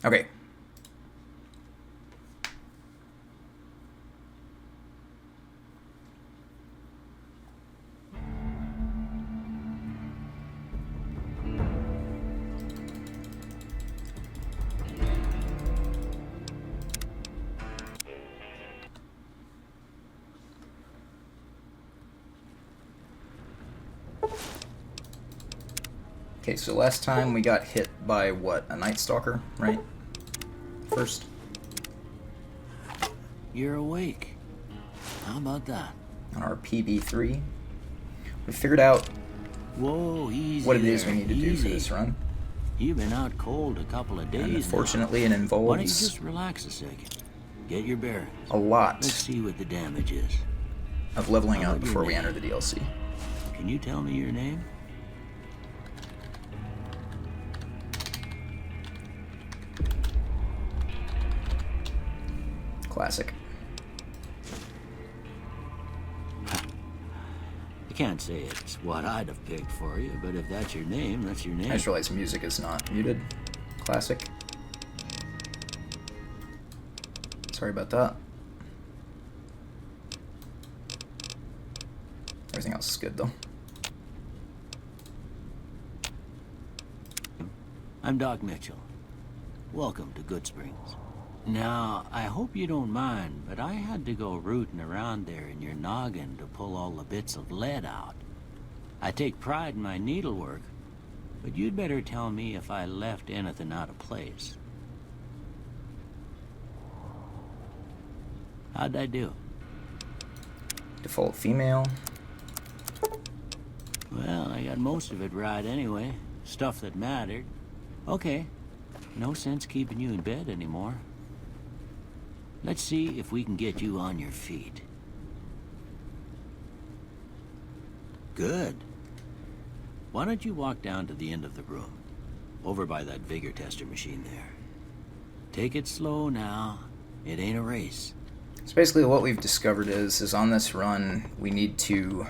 Okay. Okay, so last time we got hit by what? A Night Stalker, right? First. You're awake. How about that? On our PB3. We figured out Whoa, easy what it is we there, need to do for easy. this run. You've been out cold a couple of days And now. unfortunately, it Why don't you involves just relax a second? Get your bearings. a lot Let's see what the damage is. of leveling How up about your before we name? enter the DLC. Can you tell me your name? Classic. I can't say it's what I'd have picked for you, but if that's your name, that's your name. I just realized music is not muted. Classic. Sorry about that. Everything else is good though. I'm Doc Mitchell. Welcome to Good Springs. Now, I hope you don't mind, but I had to go rooting around there in your noggin to pull all the bits of lead out. I take pride in my needlework, but you'd better tell me if I left anything out of place. How'd I do? Default female. Well, I got most of it right anyway. Stuff that mattered. Okay. No sense keeping you in bed anymore. Let's see if we can get you on your feet. Good. Why don't you walk down to the end of the room? Over by that vigor tester machine there. Take it slow now. It ain't a race. So basically what we've discovered is on this run, we need to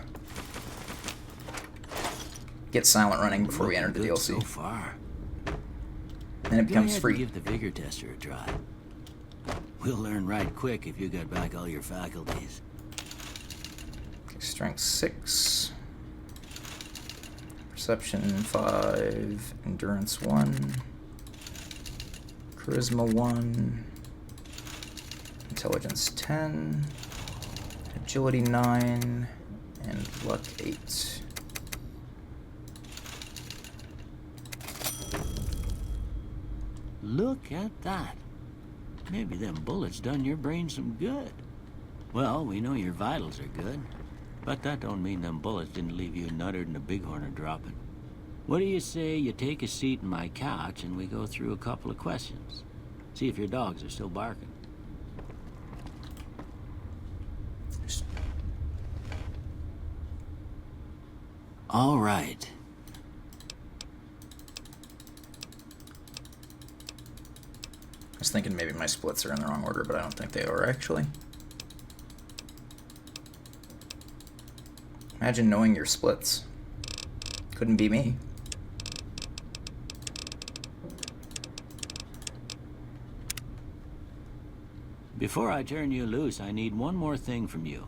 get silent running before we enter the Looking good DLC. so far. Then it Go becomes ahead free. and give the vigor tester a try. We'll learn right quick if you got back all your faculties. Okay, strength 6. Perception 5. Endurance 1. Charisma 1. Intelligence 10. Agility 9. And luck 8. Look at that. Maybe them bullets done your brain some good. Well, we know your vitals are good, but that don't mean them bullets didn't leave you nuttered and a bighorn dropping. What do you say you take a seat in my couch and we go through a couple of questions? See if your dogs are still barking. All right. I was thinking maybe my splits are in the wrong order, but I don't think they are actually. Imagine knowing your splits. Couldn't be me. Before I turn you loose, I need one more thing from you.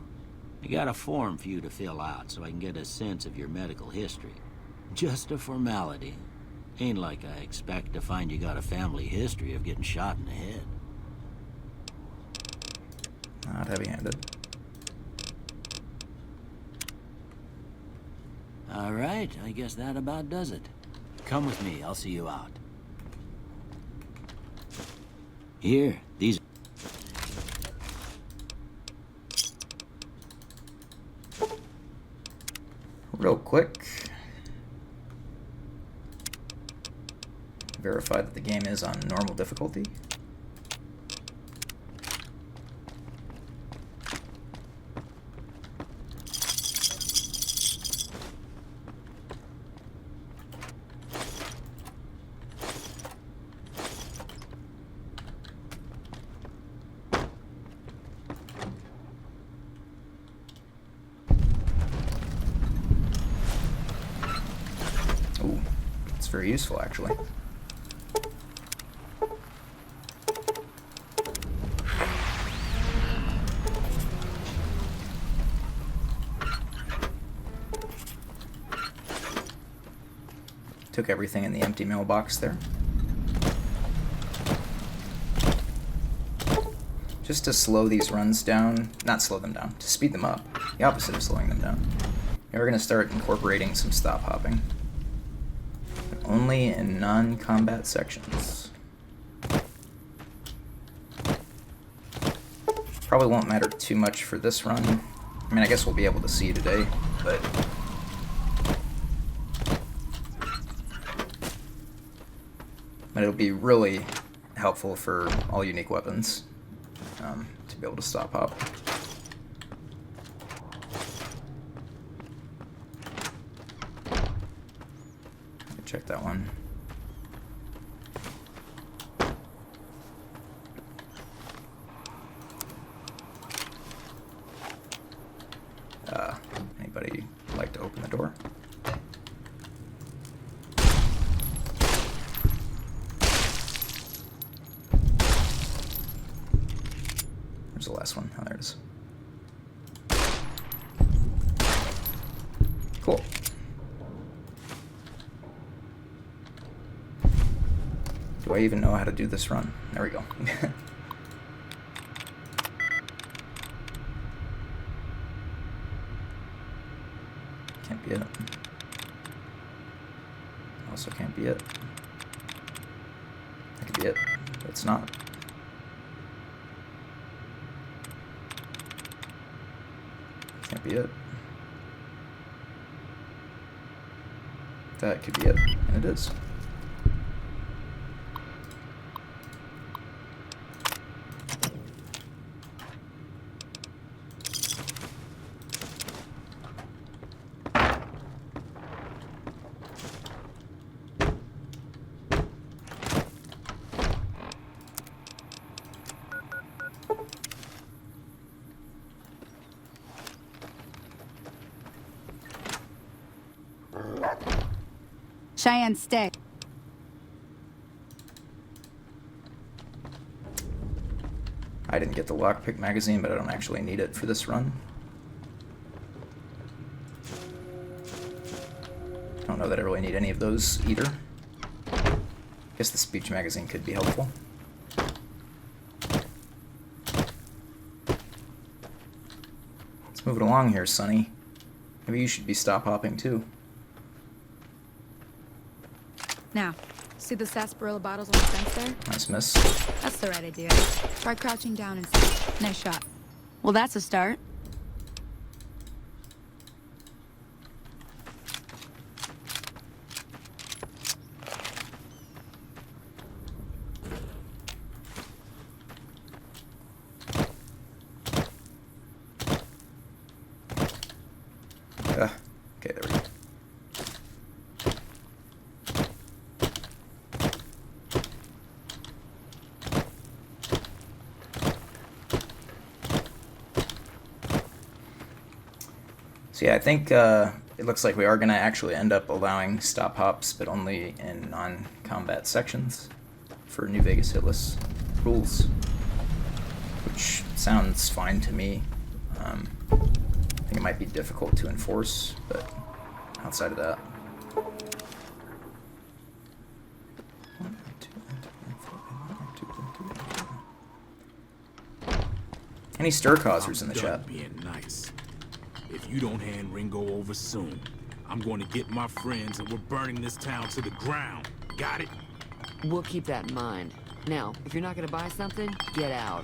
I got a form for you to fill out so I can get a sense of your medical history. Just a formality. Ain't like I expect to find you got a family history of getting shot in the head. Not heavy-handed. All right, I guess that about does it. Come with me, I'll see you out. Here, these... Real quick. Verify that the game is on normal difficulty. Ooh, it's very useful actually. Took everything in the empty mailbox there. Just to slow these runs down, not slow them down, to speed them up. The opposite of slowing them down. And we're going to start incorporating some stop hopping. But only in non-combat sections. Probably won't matter too much for this run. I mean, I guess we'll be able to see today, but... But it'll be really helpful for all unique weapons. To be able to stop hop. Check that one. Anybody like to open the door? Where's the last one? Oh, there it is. Cool. Do I even know how to do this run? There we go. Can't be it. Also can't be it. That could be it, but it's not. Can't be it. That could be it, and it is. Cheyenne, stay. I didn't get the lockpick magazine, but I don't actually need it for this run. I don't know that I really need any of those either. I guess the speech magazine could be helpful. Let's move it along here, Sonny. Maybe you should be stop hopping too. Now, see the sarsaparilla bottles on the fence there? Nice miss. That's the right idea. Try crouching down and see. Nice shot. Well, that's a start. Okay, there we go. So yeah, I think it looks like we are going to actually end up allowing stop hops, but only in non-combat sections for New Vegas Hitless rules, which sounds fine to me. I think it might be difficult to enforce, but outside of that. Any stir causers in the chat? Being nice. If you don't hand Ringo over soon, I'm going to get my friends and we're burning this town to the ground. Got it? We'll keep that in mind. Now, if you're not gonna buy something, get out.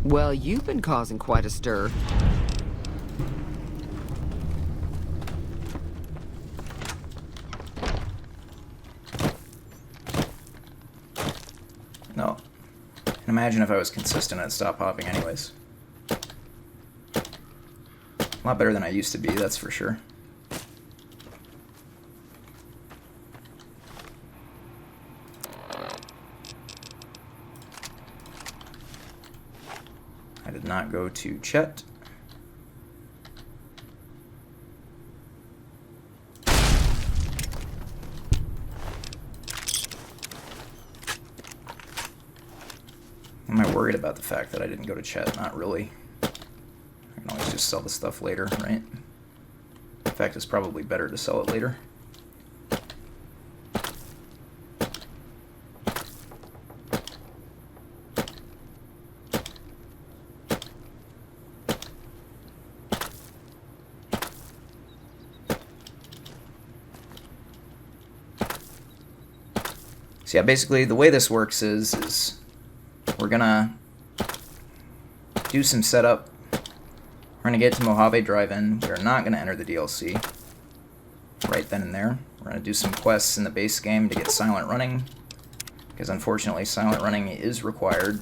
Well, you've been causing quite a stir. No. And imagine if I was consistent at stop hopping anyways. A lot better than I used to be, that's for sure. I did not go to Chet. Am I worried about the fact that I didn't go to Chet? Not really. I can always just sell the stuff later, right? In fact, it's probably better to sell it later. So yeah, basically the way this works is we're gonna do some setup. We're gonna get to Mojave Drive-In. We're not gonna enter the DLC right then and there. We're gonna do some quests in the base game to get silent running, because unfortunately silent running is required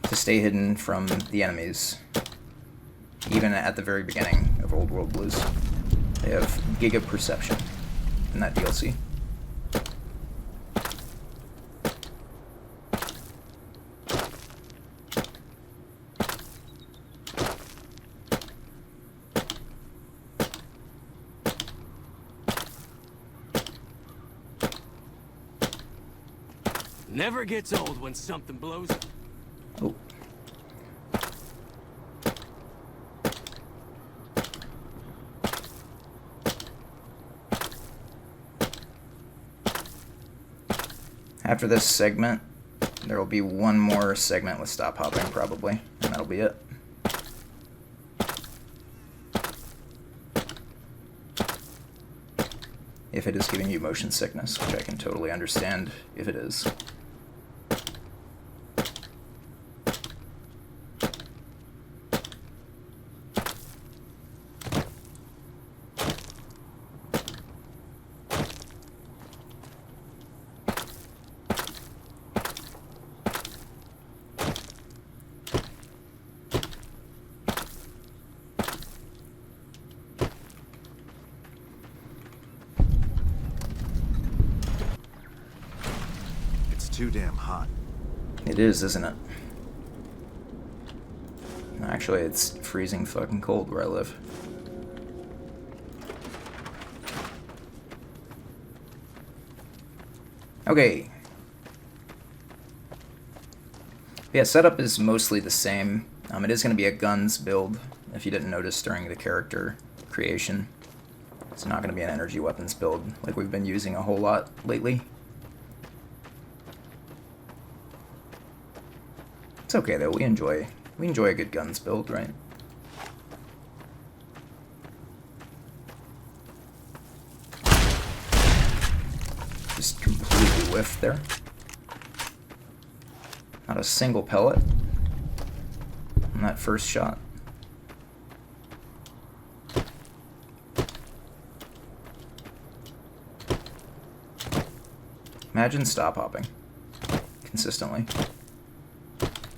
to stay hidden from the enemies, even at the very beginning of Old World Blues. They have Giga Perception in that DLC. Never gets old when something blows up. Oh. After this segment, there will be one more segment with stop hopping, probably, and that'll be it. If it is giving you motion sickness, which I can totally understand if it is. Too damn hot. It is, isn't it? Actually, it's freezing fucking cold where I live. Okay. Yeah, setup is mostly the same. It is going to be a guns build, if you didn't notice during the character creation. It's not going to be an energy weapons build like we've been using a whole lot lately. It's okay though, we enjoy a good guns build, right? Just completely whiffed there. Not a single pellet on that first shot. Imagine stop hopping consistently.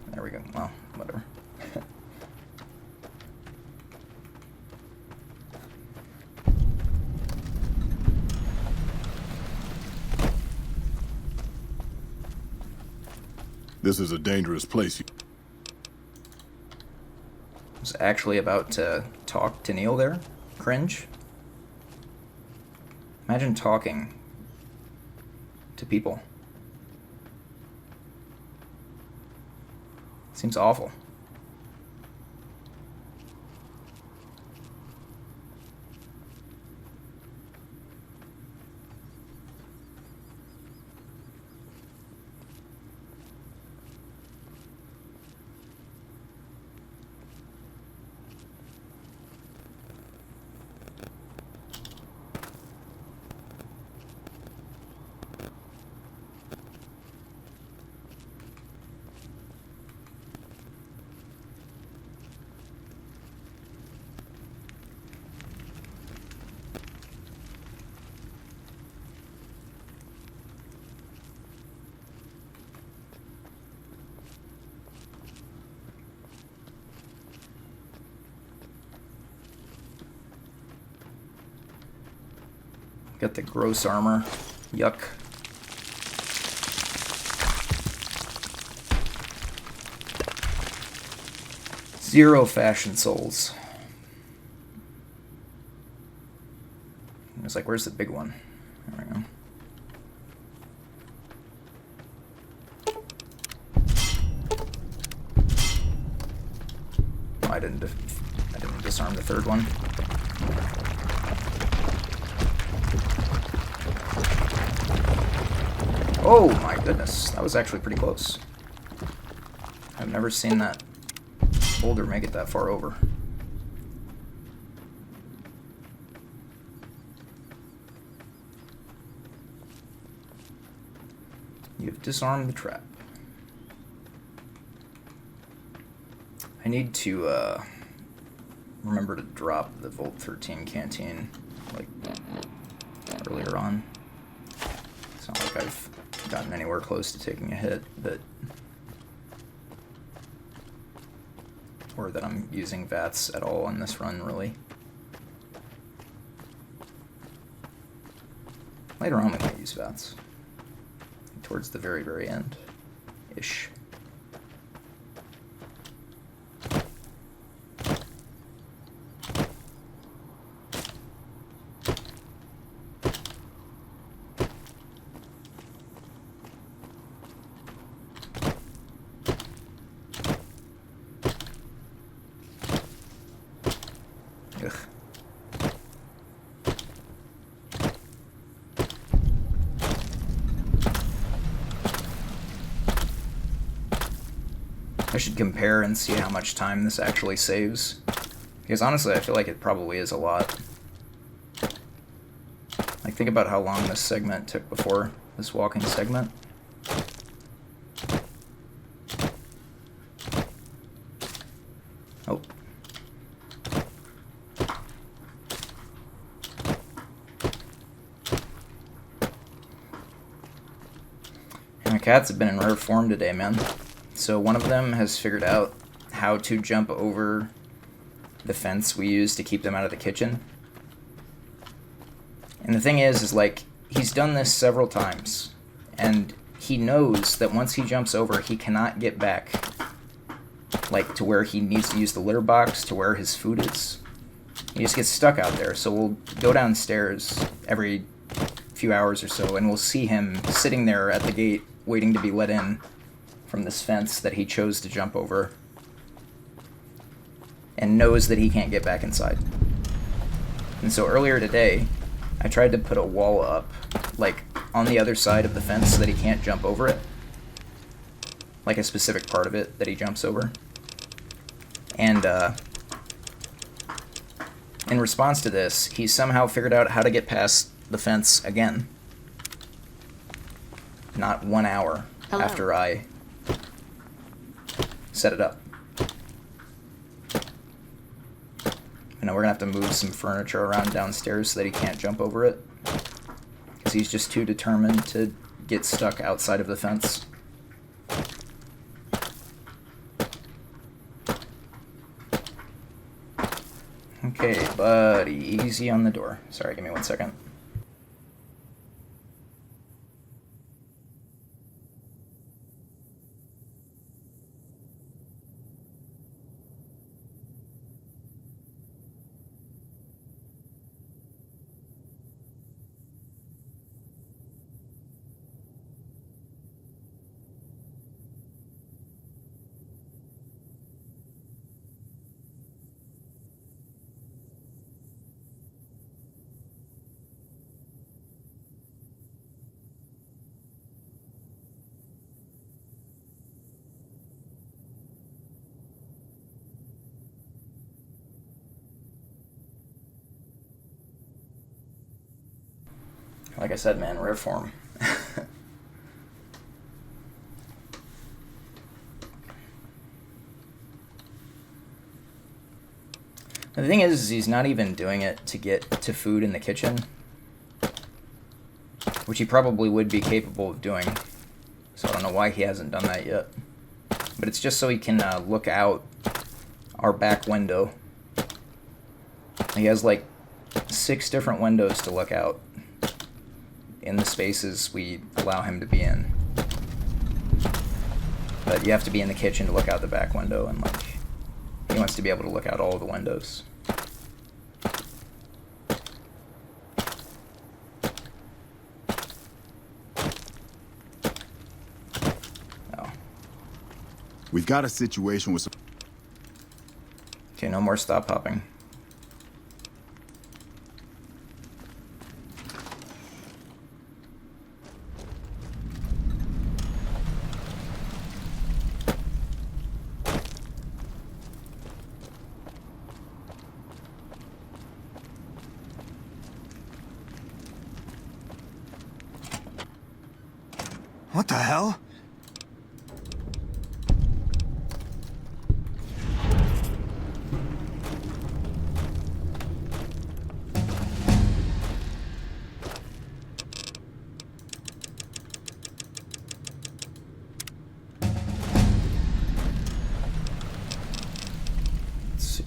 There we go. Well, whatever. This is a dangerous place. I was actually about to talk to Neil there. Cringe. Imagine talking to people. Seems awful. Got the gross armor. Yuck. Zero fashion souls. It was like, where's the big one? There we go. Oh, I didn't disarm the third one. Oh my goodness, that was actually pretty close. I've never seen that boulder make it that far over. You've disarmed the trap. I need to remember to drop the Volt 13 canteen like earlier on. It's not like I've gotten anywhere close to taking a hit, but or that I'm using VATS at all on this run, really. Later on we might use VATS. Towards the very, very end-ish. Ugh. I should compare and see how much time this actually saves. Because honestly, I feel like it probably is a lot. Like, think about how long this segment took before, this walking segment. Oh. And my cats have been in rare form today, man. So one of them has figured out how to jump over the fence we use to keep them out of the kitchen. And the thing is like, he's done this several times, and he knows that once he jumps over, he cannot get back, like, to where he needs to use the litter box, to where his food is. He just gets stuck out there, so we'll go downstairs every few hours or so, and we'll see him sitting there at the gate, waiting to be let in from this fence that he chose to jump over, and knows that he can't get back inside. And so earlier today, I tried to put a wall up, like, on the other side of the fence so that he can't jump over it. Like a specific part of it that he jumps over. And, in response to this, he somehow figured out how to get past the fence again. Not 1 hour Hello. after I set it up. You know, we're gonna have to move some furniture around downstairs so that he can't jump over it. Because he's just too determined to get stuck outside of the fence. Okay, buddy, easy on the door. Sorry, give me 1 second. Like I said, man, rare form. The thing is he's not even doing it to get to food in the kitchen, which he probably would be capable of doing. So I don't know why he hasn't done that yet. But it's just so he can look out our back window. He has like 6 different windows to look out in the spaces we allow him to be in. But you have to be in the kitchen to look out the back window, and like, he wants to be able to look out all of the windows. Oh. We've got a situation with some... Okay, no more stop hopping. What the hell? Let's see.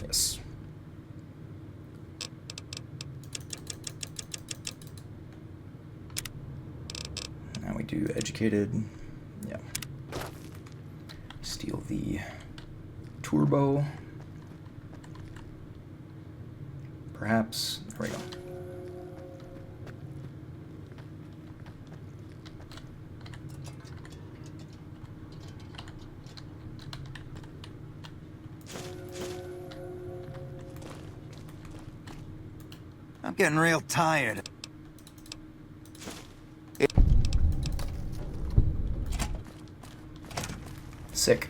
Yes. Now we do educated. Yeah. Steal the turbo. Perhaps. There we go. I'm getting real tired. Sick.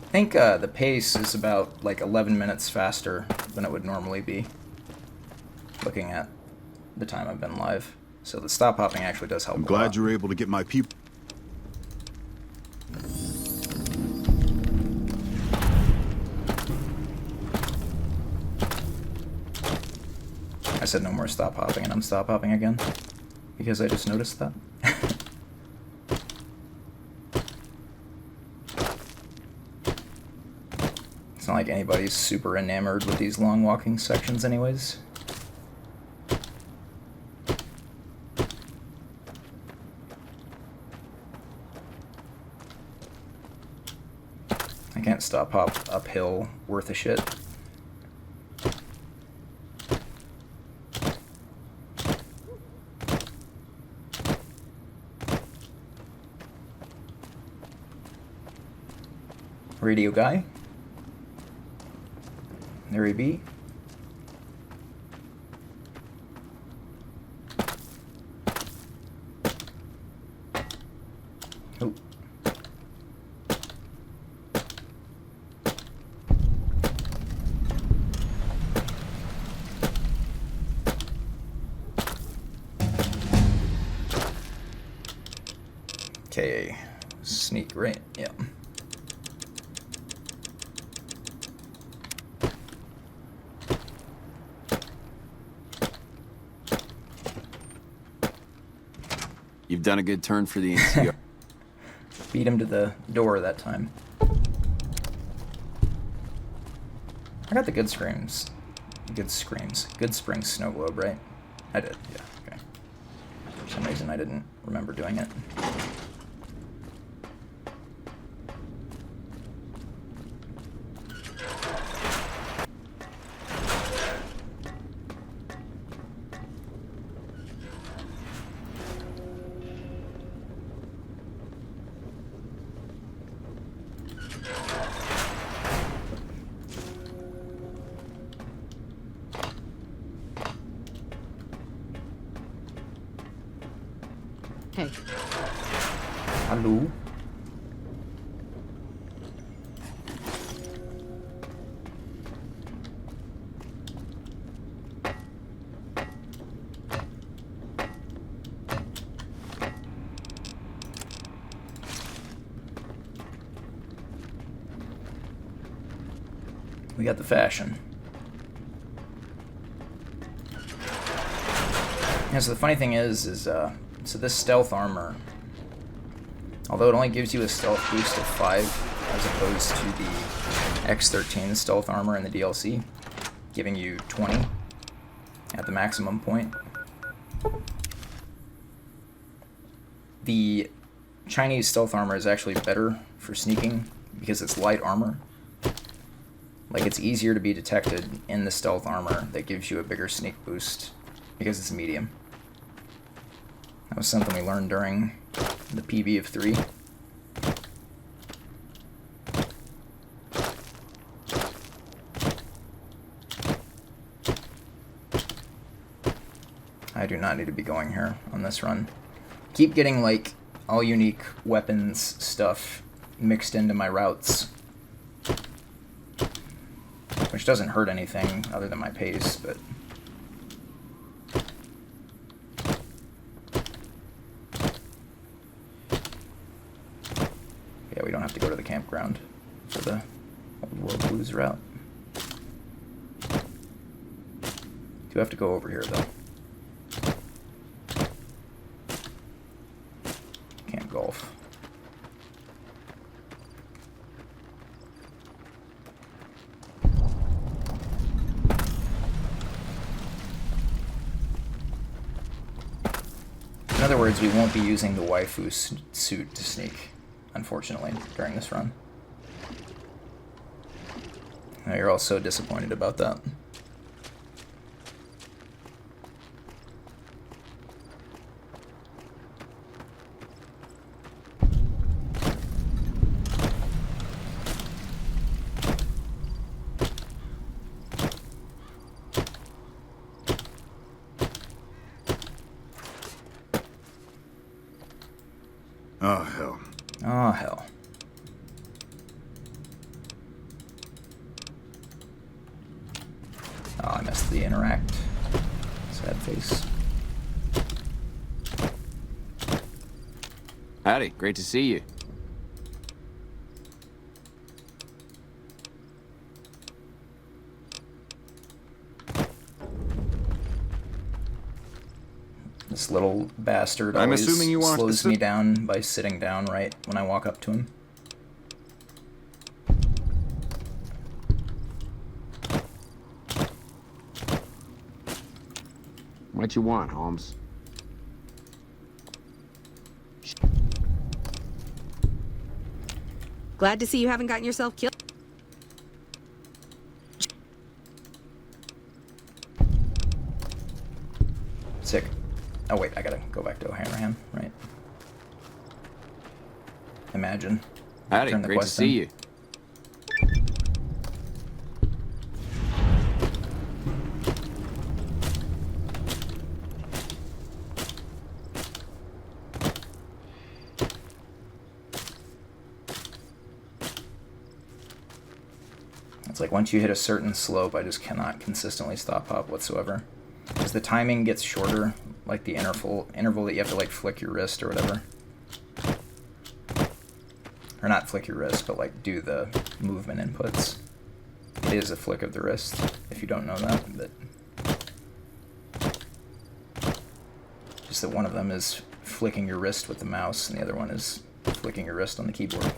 I think the pace is about like 11 minutes faster than it would normally be, looking at the time I've been live. So the stop hopping actually does help I'm a glad lot. you're able to get my people. I said no more stop hopping, and I'm stop hopping again because I just noticed that. It's not like anybody's super enamored with these long walking sections anyways. I can't stop hop uphill worth a shit. Radio guy. There he be. Oh. Okay. Sneak, right? Yeah. You've done a good turn for the NCR. Beat him to the door that time. I got the good screams. Good screams. Good spring snow globe, right? I did, yeah, okay. For some reason I didn't remember doing it. Hey, Hello? We got the fashion. Yeah, so the funny thing is so this stealth armor, although it only gives you a stealth boost of 5 as opposed to the X13 stealth armor in the DLC, giving you 20 at the maximum point. The Chinese stealth armor is actually better for sneaking because it's light armor. Like, it's easier to be detected in the stealth armor that gives you a bigger sneak boost because it's medium. That was something we learned during the PB of 3. I do not need to be going here on this run. Keep getting, like, all unique weapons stuff mixed into my routes. which doesn't hurt anything other than my pace, but... Yeah, we don't have to go to the campground for the Old World Blues route. Do have to go over here, though. Camp Golf. In other words, we won't be using the waifu suit to sneak, unfortunately, during this run. Now, you're all so disappointed about that. Oh, hell. Oh, hell. Oh, I missed the interact. Sad face. Howdy, great to see you. This little bastard I'm always assuming you want slows to me down by sitting down right when I walk up to him. What you want, Holmes? Glad to see you haven't gotten yourself killed. Sick. Oh wait, I gotta go back to O'Hanrahan, right? Imagine. Howdy, Turn the great to quest see in. you. It's like once you hit a certain slope, I just cannot consistently stop hop whatsoever. Because the timing gets shorter, like the interval that you have to like flick your wrist or whatever. Or not flick your wrist, but like do the movement inputs. It is a flick of the wrist, if you don't know that, but just that one of them is flicking your wrist with the mouse and the other one is flicking your wrist on the keyboard.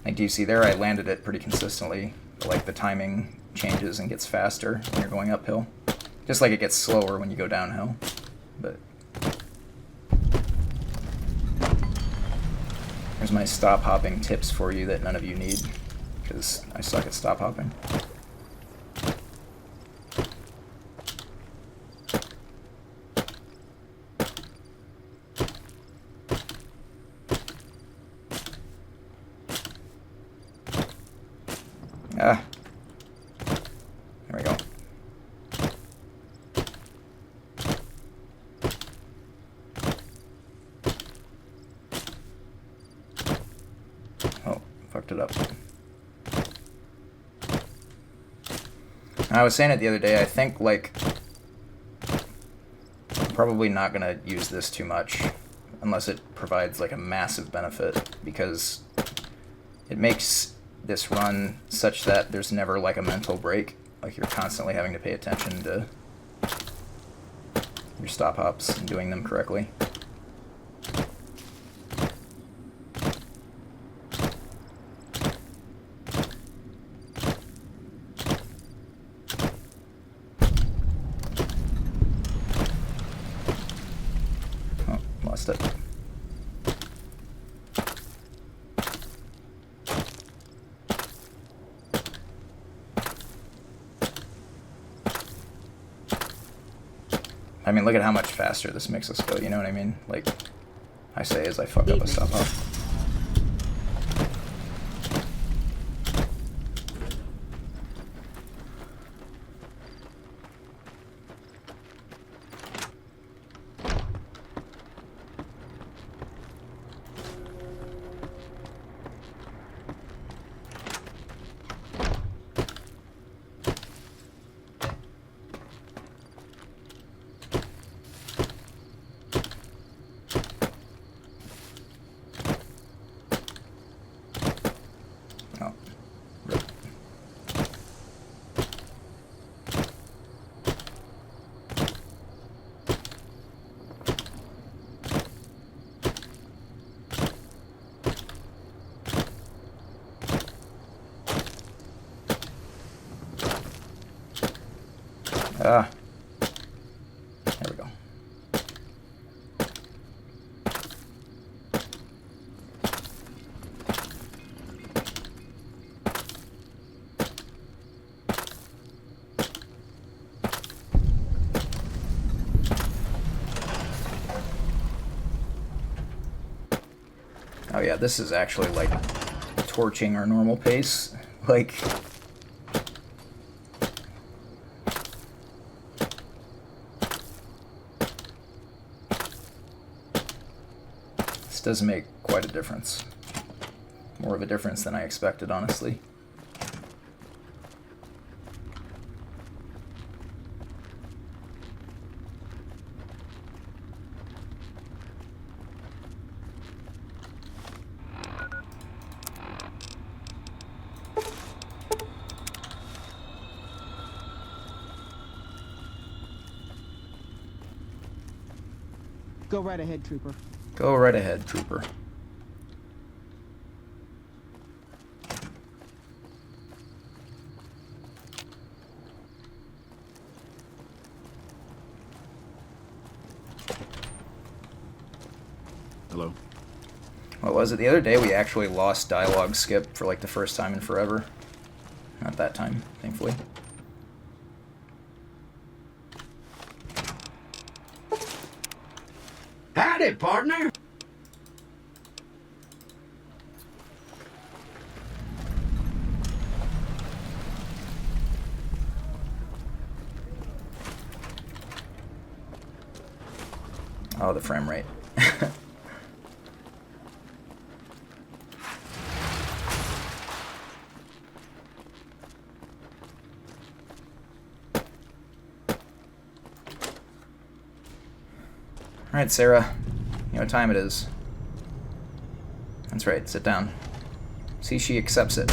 Like, do you see there? I landed it pretty consistently, but like the timing changes and gets faster when you're going uphill. Just like it gets slower when you go downhill. But here's my stop hopping tips for you that none of you need, because I suck at stop hopping. Ah. There we go. Oh, fucked it up. I was saying it the other day, I think, like, I'm probably not going to use this too much unless it provides, like, a massive benefit, because it makes this run such that there's never like a mental break. Like you're constantly having to pay attention to your stop hops and doing them correctly. Oh, lost it. I mean, look at how much faster this makes us go, you know what I mean? Like, I say as I fuck up a stop hop. Ah. There we go. Oh yeah, this is actually like torching our normal pace. Like, this does make quite a difference. More of a difference than I expected, honestly. Go right ahead, Trooper. Go right ahead, Trooper. Hello? What was it? The other day we actually lost dialogue skip for like the first time in forever. Not that time, thankfully. Howdy, partner. Oh, the frame rate. Alright, Sarah. You know what time it is. That's right, sit down. See, she accepts it.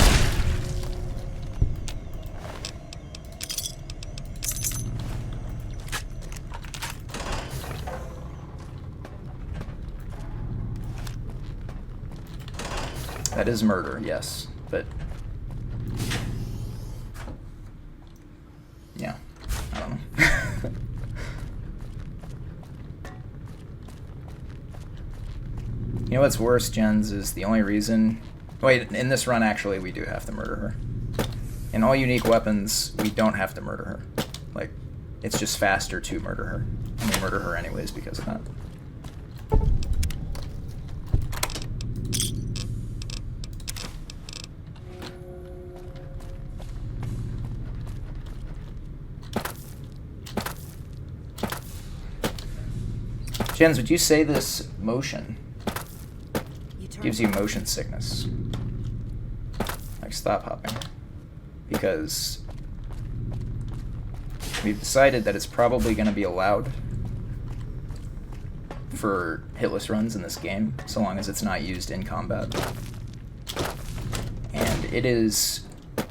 That is murder, yes, but... yeah, I don't know. You know what's worse, Jens, is the only reason... Wait, in this run, actually, we do have to murder her. In all unique weapons, we don't have to murder her. Like, it's just faster to murder her. And we murder her anyways because of that. Jens, would you say this motion gives you motion sickness? Like stop hopping. Because we've decided that it's probably going to be allowed for hitless runs in this game, so long as it's not used in combat. And it is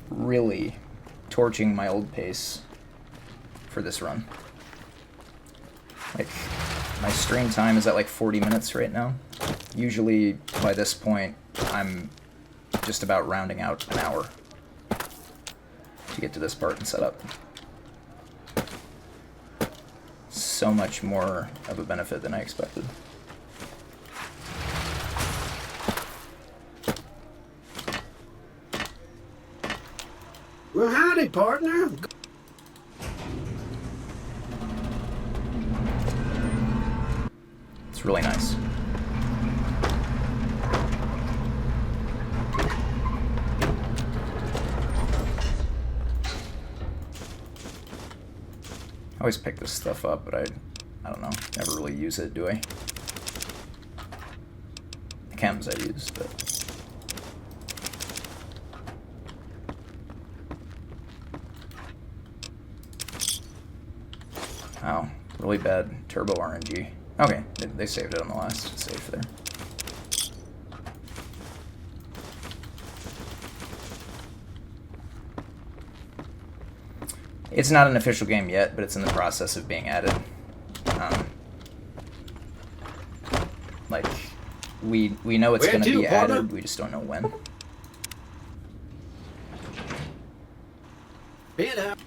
really torching my old pace for this run. Like, my stream time is at like 40 minutes right now. Usually, by this point, I'm just about rounding out an hour to get to this part and set up. So much more of a benefit than I expected. Well, howdy, partner. It's really nice. I always pick this stuff up, but I don't know, never really use it, do I? The chems I use, but... Wow, really bad turbo RNG. Okay, they saved it on the last save there. It's not an official game yet, but it's in the process of being added. Like, we know it's going to be added, we just don't know when. Bit out.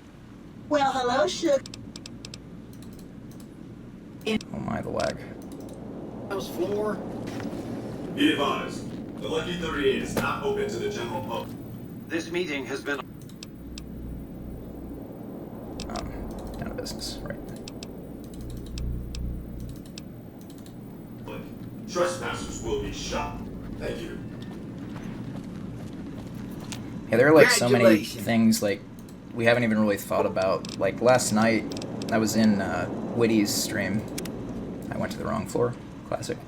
Well, hello, Shook. Oh my, the lag. House floor. Be advised, the Lucky 38 is not open to the general public. This meeting has been... Down to business, right. Trespassers will be shot. Thank you. Yeah, there are like so many Congratulations. things like we haven't even really thought about. Like last night, I was in Whitty's stream. I went to the wrong floor. Classic.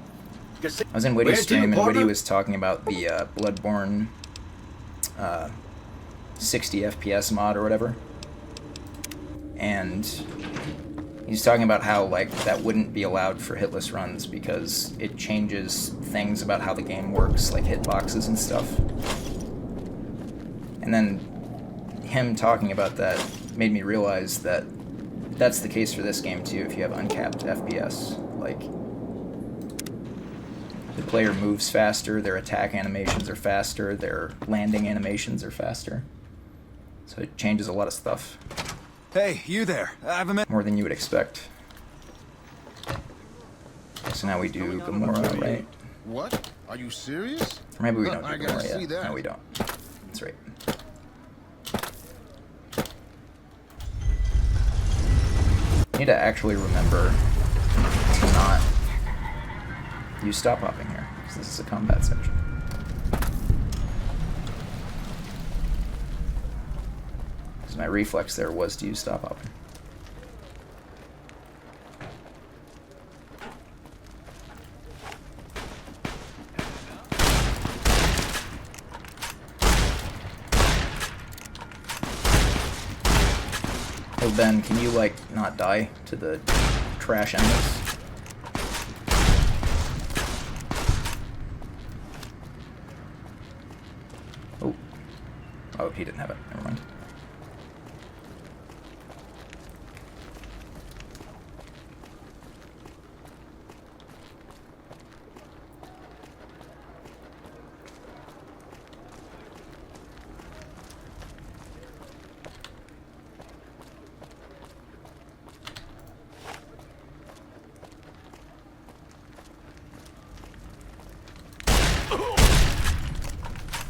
I was in Whitty's Where to, stream and partner? Whitty was talking about the Bloodborne 60 FPS mod or whatever. And he's talking about how like that wouldn't be allowed for hitless runs because it changes things about how the game works, like hitboxes and stuff. And then him talking about that made me realize that that's the case for this game too if you have uncapped FPS. Like, the player moves faster, their attack animations are faster, their landing animations are faster. So it changes a lot of stuff. Hey, you there. I have a minute. More than you would expect. So now we do Gamora, right? What? Are you serious? Or maybe we don't do I gotta Gamora see yet. that. No, we don't. That's right. I need to actually remember to not use stop hopping here, because this is a combat section. Because my reflex there was to use stop hopping. Oh, Ben, can you, like, not die to the trash enemies? Oh. Oh, he didn't have it. Never mind.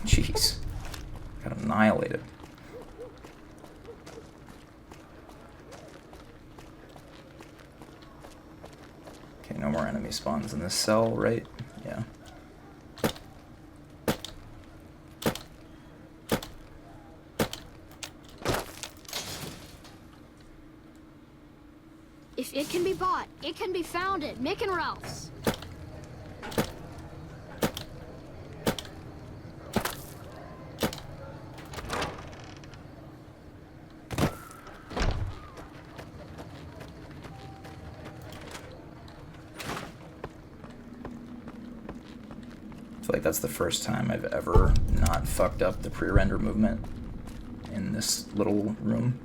Jeez. Got annihilated. Okay, no more enemy spawns in this cell, right? Yeah. If it can be bought, it can be found at Mick and Ralph's. I feel like that's the first time I've ever not fucked up the pre-render movement in this little room.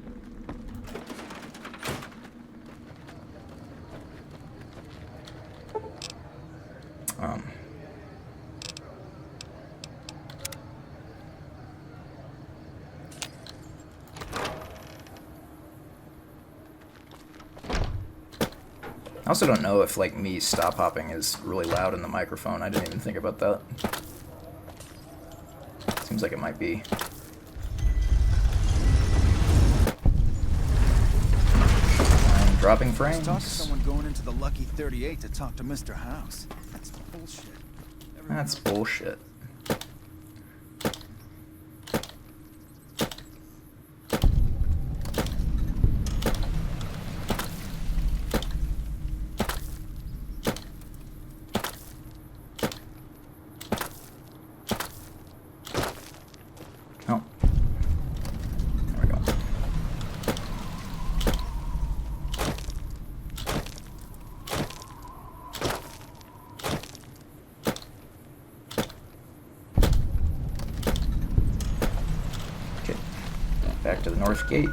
I also don't know if, like, me stop hopping is really loud in the microphone. I didn't even think about that. Seems like it might be. I'm dropping frames. Talk to someone going into the Lucky 38 to talk to Mr. House. That's bullshit. That's bullshit. Oh. There we go. Okay. Back to the north gate.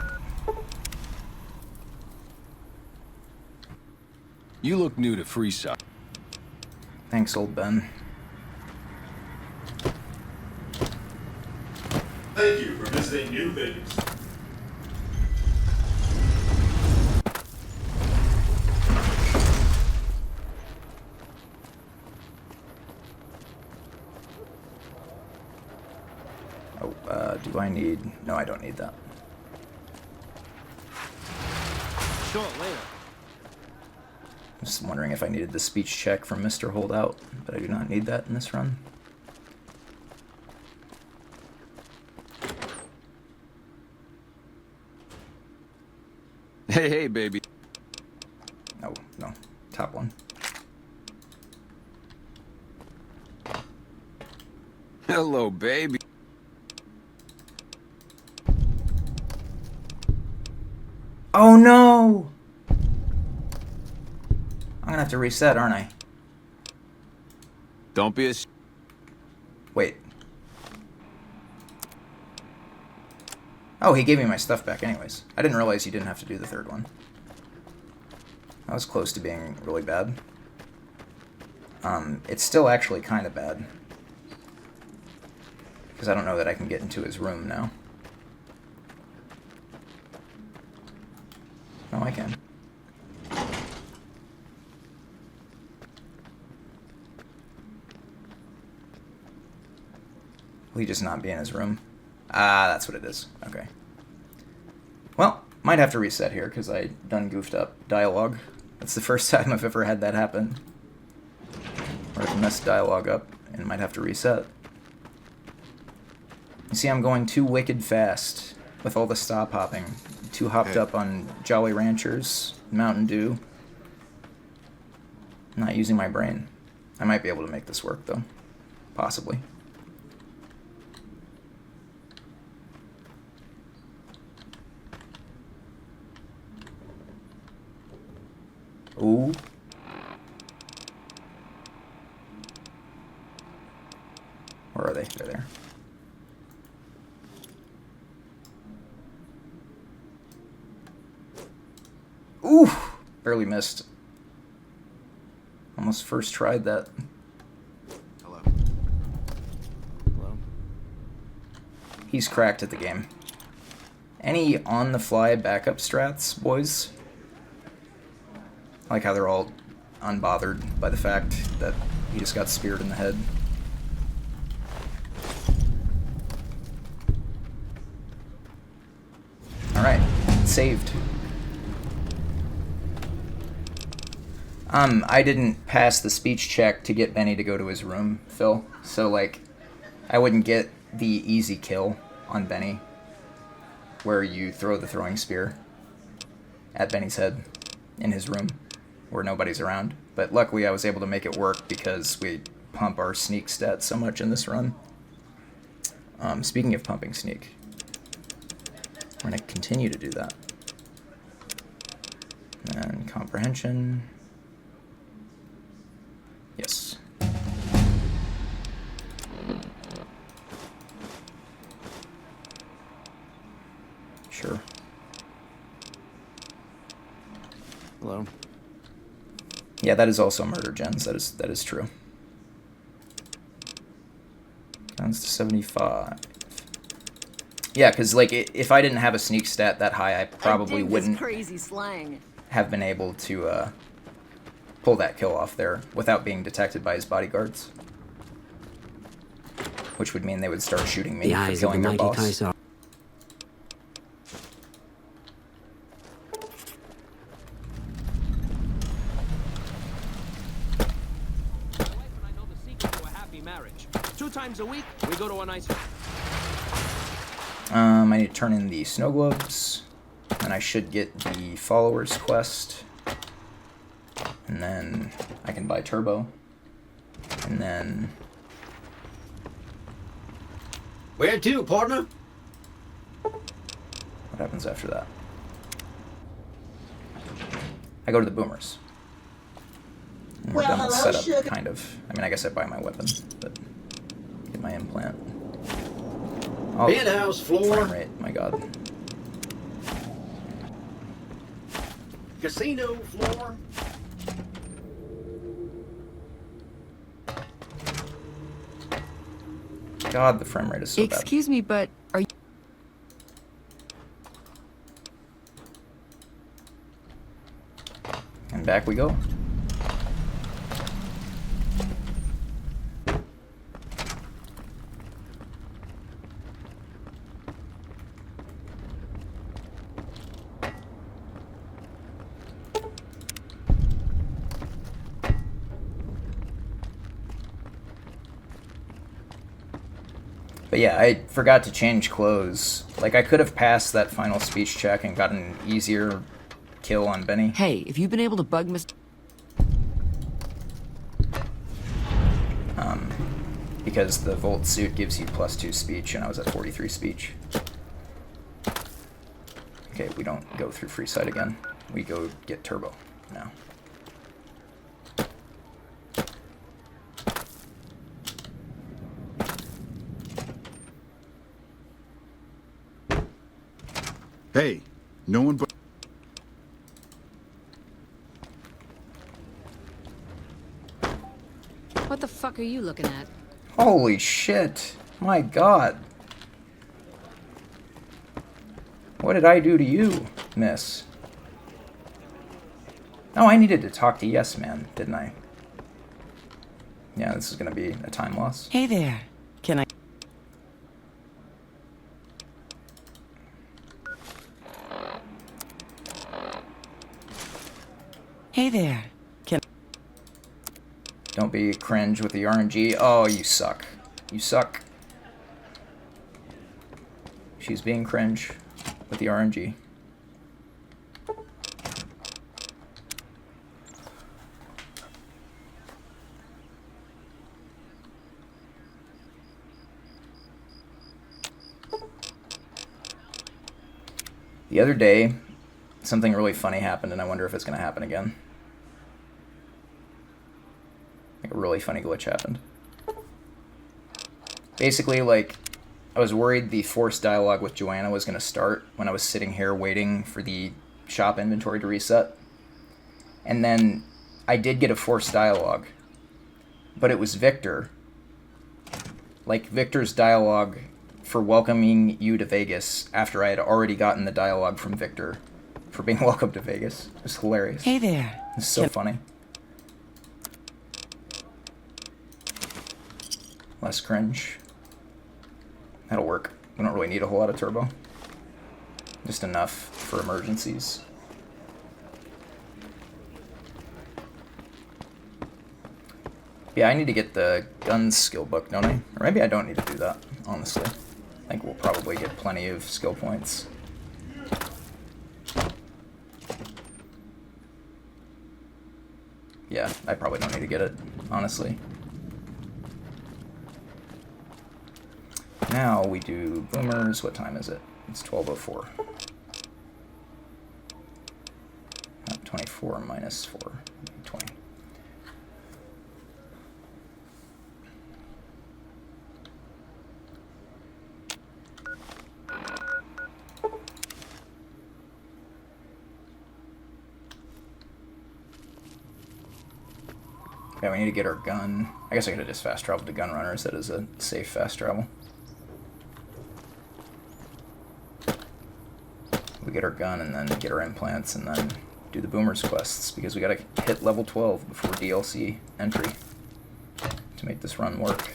You look new to Freeside. Thanks, old Ben. Thank you for visiting New Vegas. Oh, do I need... No, I don't need that. Show it later. I'm just wondering if I needed the speech check from Mr. Holdout, but I do not need that in this run. Hey, hey, baby. No, no. Top one. Hello, baby. Oh no! I'm gonna have to reset, aren't I? Don't be a... Wait. Oh, he gave me my stuff back anyways. I didn't realize you didn't have to do the third one. That was close to being really bad. It's still actually kind of bad. Because I don't know that I can get into his room now. Oh, I can. Will he just not be in his room? Ah, that's what it is. Okay. Well, might have to reset here because I done goofed up dialogue. That's the first time I've ever had that happen. Or I've messed dialogue up and might have to reset. You see, I'm going too wicked fast with all the stop hopping. Too hopped up on Jolly Ranchers, Mountain Dew. Not using my brain. I might be able to make this work, though. Possibly. Ooh. Where are they? They're there. Ooh! Barely missed. Almost first tried that. Hello. Hello. He's cracked at the game. Any on-the-fly backup strats, boys? I like how they're all unbothered by the fact that he just got speared in the head. Alright, saved. I didn't pass the speech check to get Benny to go to his room, Phil. So, like, I wouldn't get the easy kill on Benny, where you throw the throwing spear at Benny's head in his room, where nobody's around. But luckily I was able to make it work because we pump our sneak stats so much in this run. Speaking of pumping sneak, we're going to continue to do that. And comprehension. Yes. Sure. Hello. Yeah, that is also murder gens. That is true. Counts to 75. Yeah, because like if I didn't have a sneak stat that high, I probably wouldn't crazy slang. have been able to pull that kill off there without being detected by his bodyguards, which would mean they would start shooting me for killing their boss. Times a week, we go to a nice... I need to turn in the snow globes, and I should get the followers quest, and then I can buy turbo, and then... Where to, partner? What happens after that? I go to the boomers. And we're done with setup, kind of. I mean, I guess I buy my weapon, but... Get my implant. Oh, Penthouse floor. Frame rate, my god. Casino floor. God, the frame rate is so bad. Excuse me, but are you... And back we go. But yeah, I forgot to change clothes. Like, I could have passed that final speech check and gotten an easier kill on Benny. Hey, if you've been able to bug Mr. Because the Volt suit gives you +2 speech, and I was at 43 speech. Okay, we don't go through free sight again. We go get turbo now. Hey, no one but... What the fuck are you looking at? Holy shit. My god. What did I do to you, miss? Oh, I needed to talk to Yes Man, didn't I? Yeah, this is gonna be a time loss. Hey there. Can I... Hey there. Can... Don't be cringe with the RNG. Oh, you suck. You suck. She's being cringe with the RNG. The other day, something really funny happened, and I wonder if it's going to happen again. Like, a really funny glitch happened. Basically, like, I was worried the forced dialogue with Joanna was going to start when I was sitting here waiting for the shop inventory to reset. And then I did get a forced dialogue, but it was Victor. Like, Victor's dialogue for welcoming you to Vegas after I had already gotten the dialogue from Victor for being welcome to Vegas. It was hilarious. Hey there. It's so funny. Less cringe. That'll work. We don't really need a whole lot of turbo. Just enough for emergencies. Yeah, I need to get the guns skill book, don't I? Or maybe I don't need to do that, honestly. I think we'll probably get plenty of skill points. Yeah, I probably don't need to get it, honestly. Now we do boomers. What time is it? It's 12:04. 24 minus 4. 20. Okay, we need to get our gun. I guess I could have just fast traveled to gun runners. That is a safe fast travel. We get our gun and then get our implants and then do the boomers quests because we gotta hit level 12 before DLC entry to make this run work.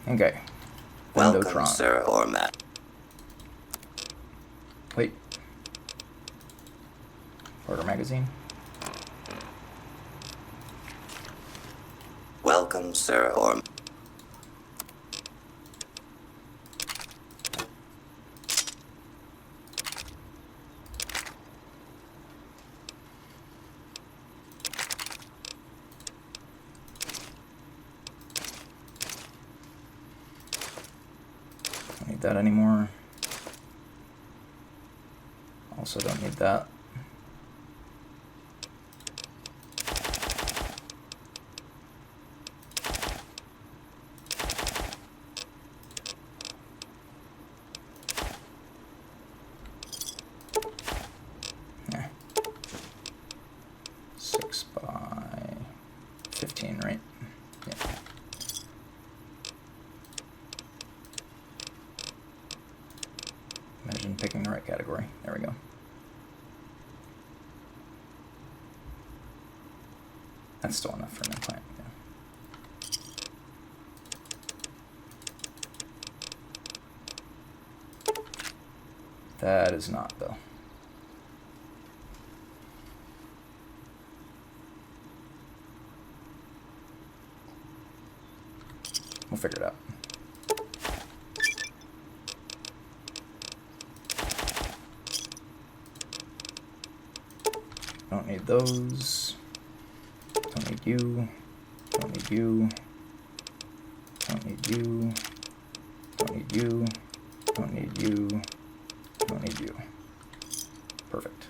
Okay. Welcome, Sir Ormat. Wait. Order magazine. Welcome, Sir Ormat. Don't need that anymore. Also don't need that. Yeah. 6 by 15, right? Yeah. Imagine picking the right category. There we go. That's still enough for an implant. Yeah. That is not, though. We'll figure it out. Don't need those. Don't need you. Don't need you. Don't need you. Don't need you. Don't need you. Don't need you. Perfect.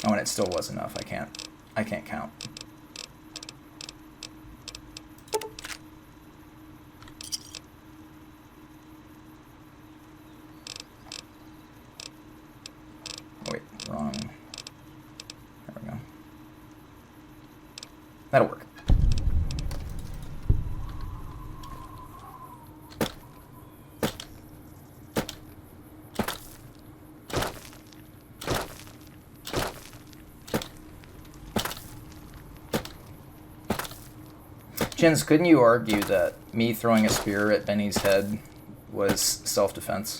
Oh, and it still was enough. I can't count. Wait, wrong. There we go. That'll work. Jins, couldn't you argue that me throwing a spear at Benny's head was self-defense?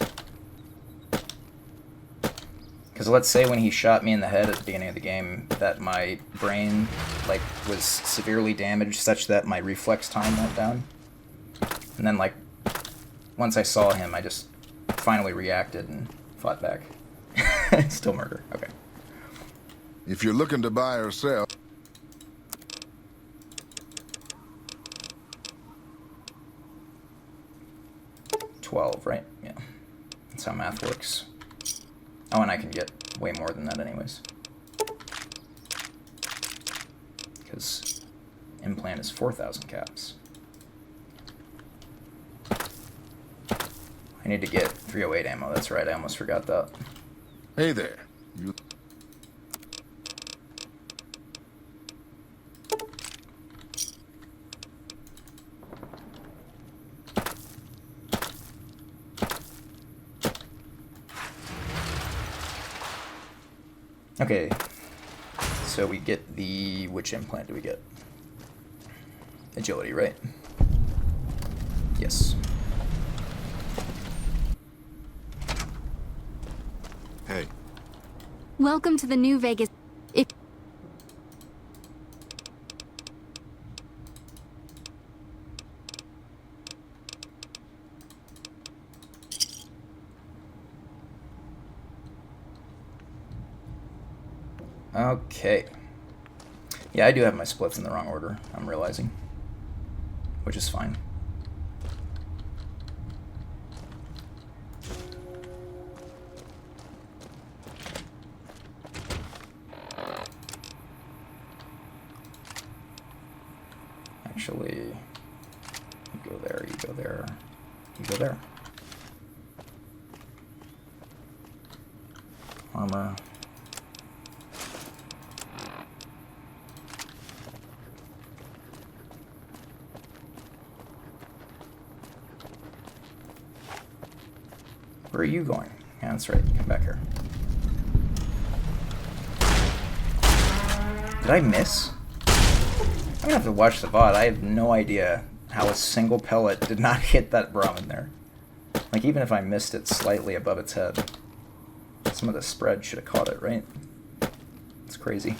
Because let's say when he shot me in the head at the beginning of the game that my brain like was severely damaged such that my reflex time went down. And then like once I saw him I just finally reacted and fought back. Still murder. Okay. If you're looking to buy or sell... 12, right? Yeah. That's how math works. Oh, and I can get way more than that anyways. Because implant is 4,000 caps. I need to get 308 ammo. That's right, I almost forgot that. Hey there. You... Okay, so we get the, which implant do we get? Agility, right? Yes. Hey. Welcome to the New Vegas. If Okay. Yeah, I do have my splits in the wrong order, I'm realizing. Which is fine. Actually, you go there, you go there, you go there. Armor. Where are you going? Yeah, that's right. Come back here. Did I miss? I'm gonna have to watch the VOD. I have no idea how a single pellet did not hit that Brahmin there. Like, even if I missed it slightly above its head, some of the spread should have caught it, right? It's crazy.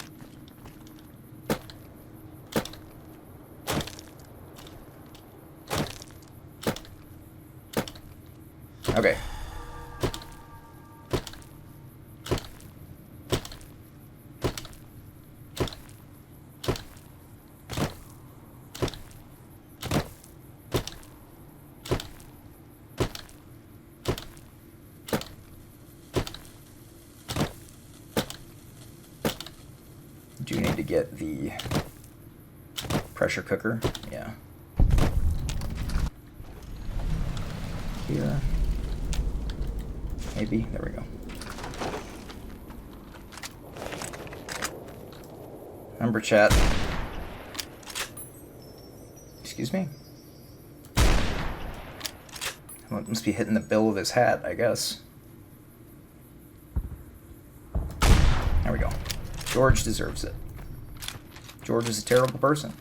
Okay. Do need to get the pressure cooker. Yeah. Here. Maybe. There we go. Remember, chat. Excuse me? Well, it must be hitting the bill of his hat, I guess. There we go. George deserves it. George is a terrible person.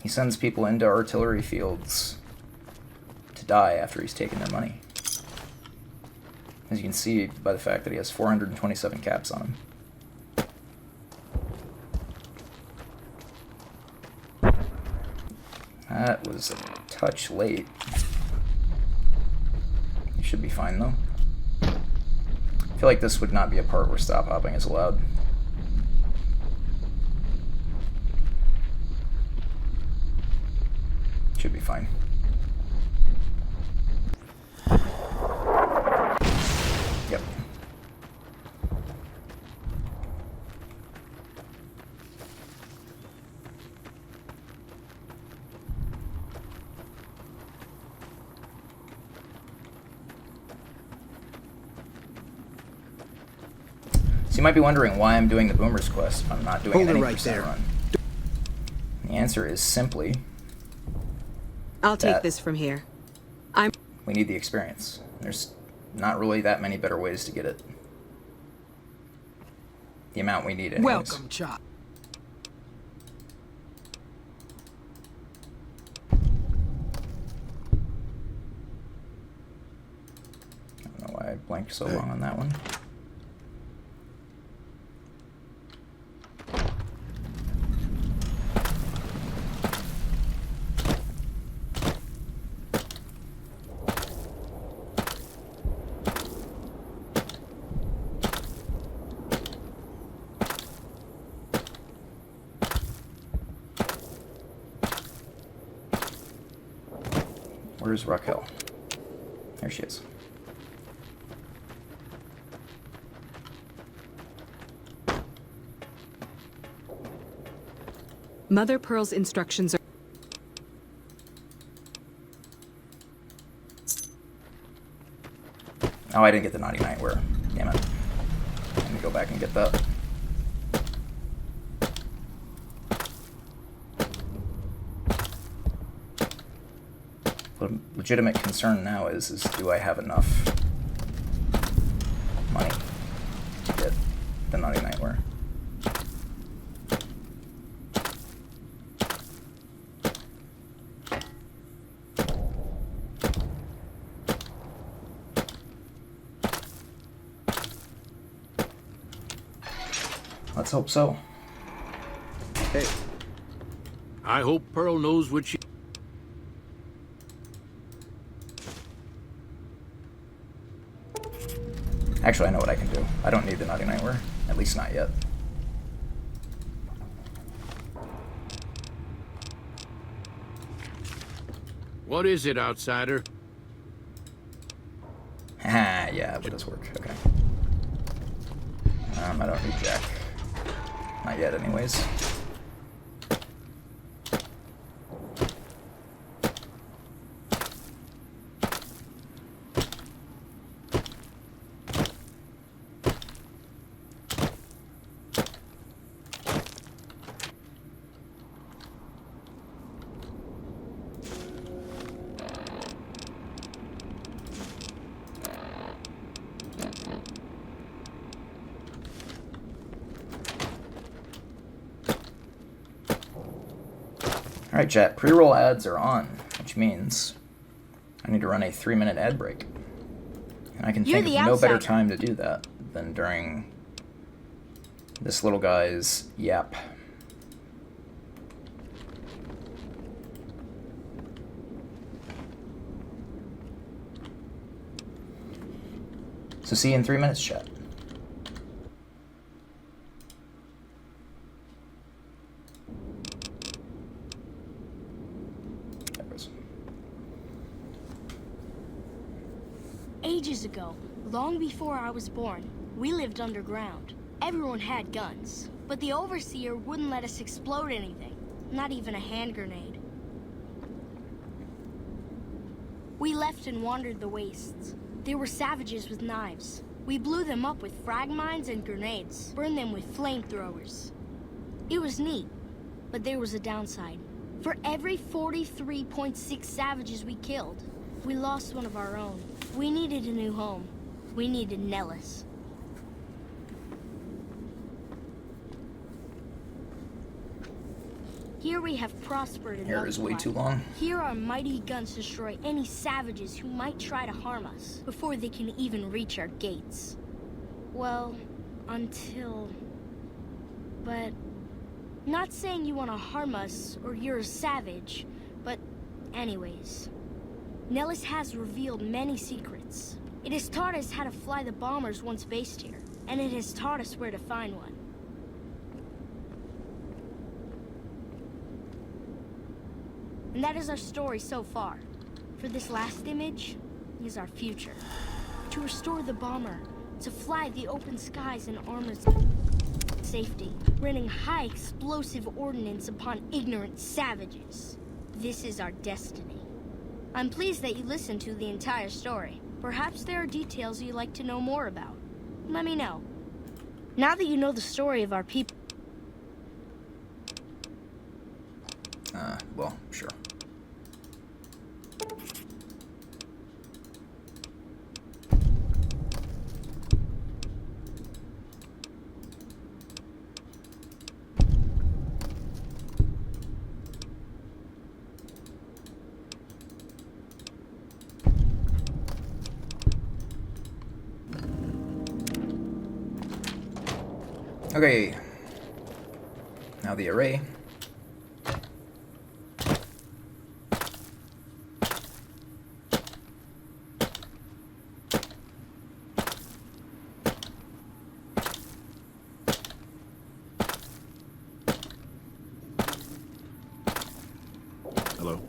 He sends people into artillery fields to die after he's taken their money. As you can see by the fact that he has 427 caps on him. That was a touch late. You should be fine though. I feel like this would not be a part where stop hopping is allowed. Should be fine. Yep. So you might be wondering why I'm doing the Boomer's Quest if I'm not doing an 80% run. The answer is simply I'll take this from here. we need the experience. There's not really that many better ways to get it. The amount we need anyways. Welcome, Chop. I don't know why I blanked so long on that one. Where's Raquel? There she is. Mother Pearl's instructions are... Oh, I didn't get the naughty nightwear. Damn it. Let me go back and get that. The legitimate concern now is do I have enough money to get the naughty nightwear? Let's hope so. Hey. I hope Pearl knows what she... Actually, I know what I can do. I don't need the naughty nightwear. At least not yet. What is it, outsider? Haha, yeah, that does work. Okay. I don't need Jack. Not yet, anyways. Alright, chat, pre-roll ads are on, which means I need to run a 3-minute ad break. And I can think of no better time to do that than during this little guy's yap. So see you in 3 minutes, chat. Ages ago, long before I was born, we lived underground. Everyone had guns, but the overseer wouldn't let us explode anything, not even a hand grenade. We left and wandered the wastes. There were savages with knives. We blew them up with frag mines and grenades, burned them with flamethrowers. It was neat, but there was a downside. For every 43.6 savages we killed, we lost one of our own. We needed a new home. We needed Nellis. Here we have prospered and Hair is way too long. Here our mighty guns destroy any savages who might try to harm us before they can even reach our gates. Well, until... But... Not saying you want to harm us or you're a savage, but anyways. Nellis has revealed many secrets. It has taught us how to fly the bombers once based here, and it has taught us where to find one. And that is our story so far. For this last image is our future. To restore the bomber, to fly the open skies and armors safety, raining high explosive ordnance upon ignorant savages. This is our destiny. I'm pleased that you listened to the entire story. Perhaps there are details you'd like to know more about. Let me know. Now that you know the story of our people... Well, sure. Okay, now the array. Hello?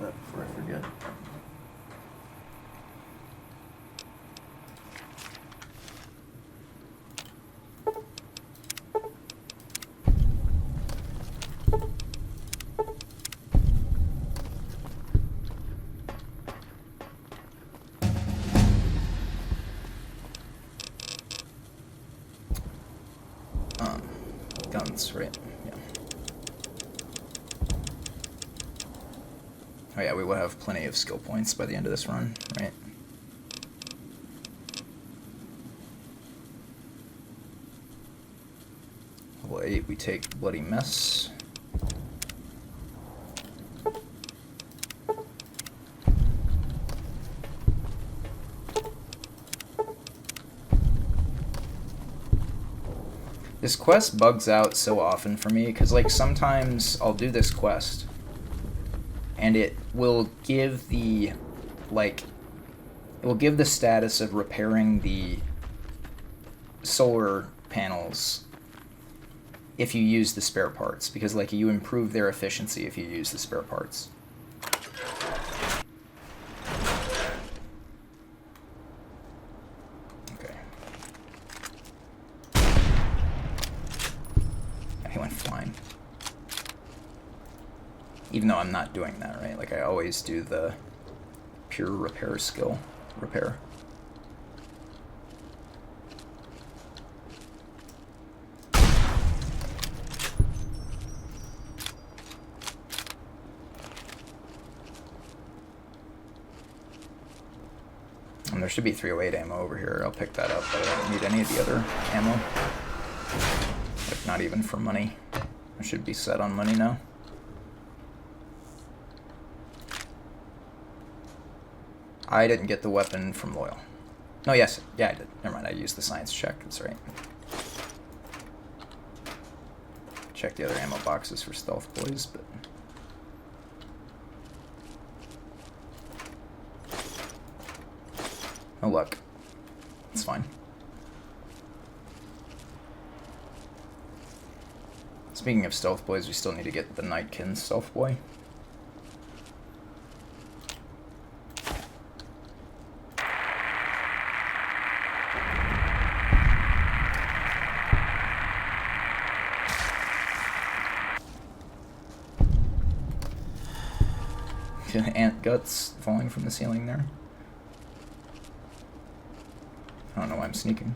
Before I forget. Guns, right? Yeah. Oh yeah, we will have plenty of skill points by the end of this run, right? Level 8, we take Bloody Mess. This quest bugs out so often for me, because like sometimes I'll do this quest and it will give the, like, it will give the status of repairing the solar panels if you use the spare parts, because like you improve their efficiency if you use the spare parts. Okay. He went flying. Even though I'm not doing that, right? Like I always do the pure repair skill. Repair. And there should be 308 ammo over here. I'll pick that up, but I don't need any of the other ammo. Like not even for money. I should be set on money now. I didn't get the weapon from Loyal. No, yes. Yeah, I did. Never mind, I used the science check. That's right. Check the other ammo boxes for stealth boys, but... no luck. It's fine. Speaking of stealth boys, we still need to get the Nightkin stealth boy. Ant guts falling from the ceiling there. I don't know why I'm sneaking.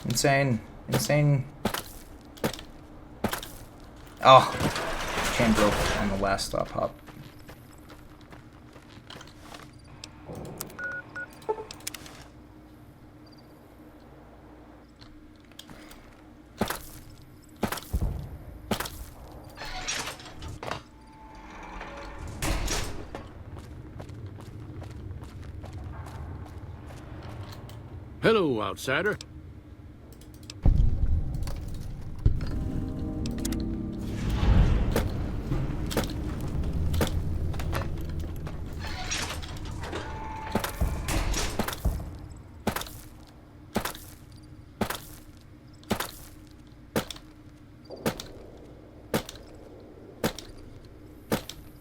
Insane. Insane. Oh. Chain broke on the last stop hop. Hello, outsider.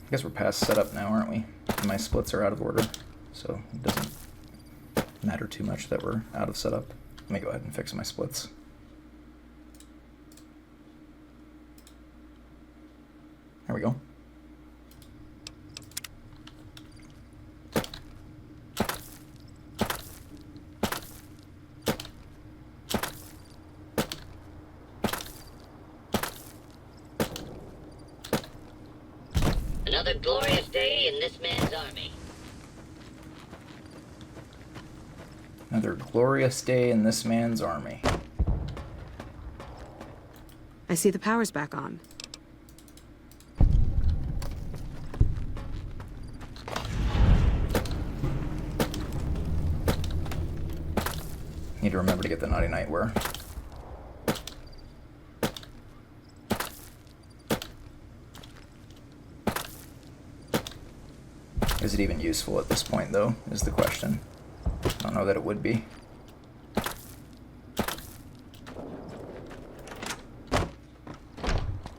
I guess we're past setup now, aren't we? And my splits are out of order, so it doesn't matter too much that we're out of setup. Let me go ahead and fix my splits. There we go. Another glorious day in this man's army. Another glorious day in this man's army. I see the power's back on. Need to remember to get the naughty nightwear. Is it even useful at this point, though, is the question. I don't know that it would be.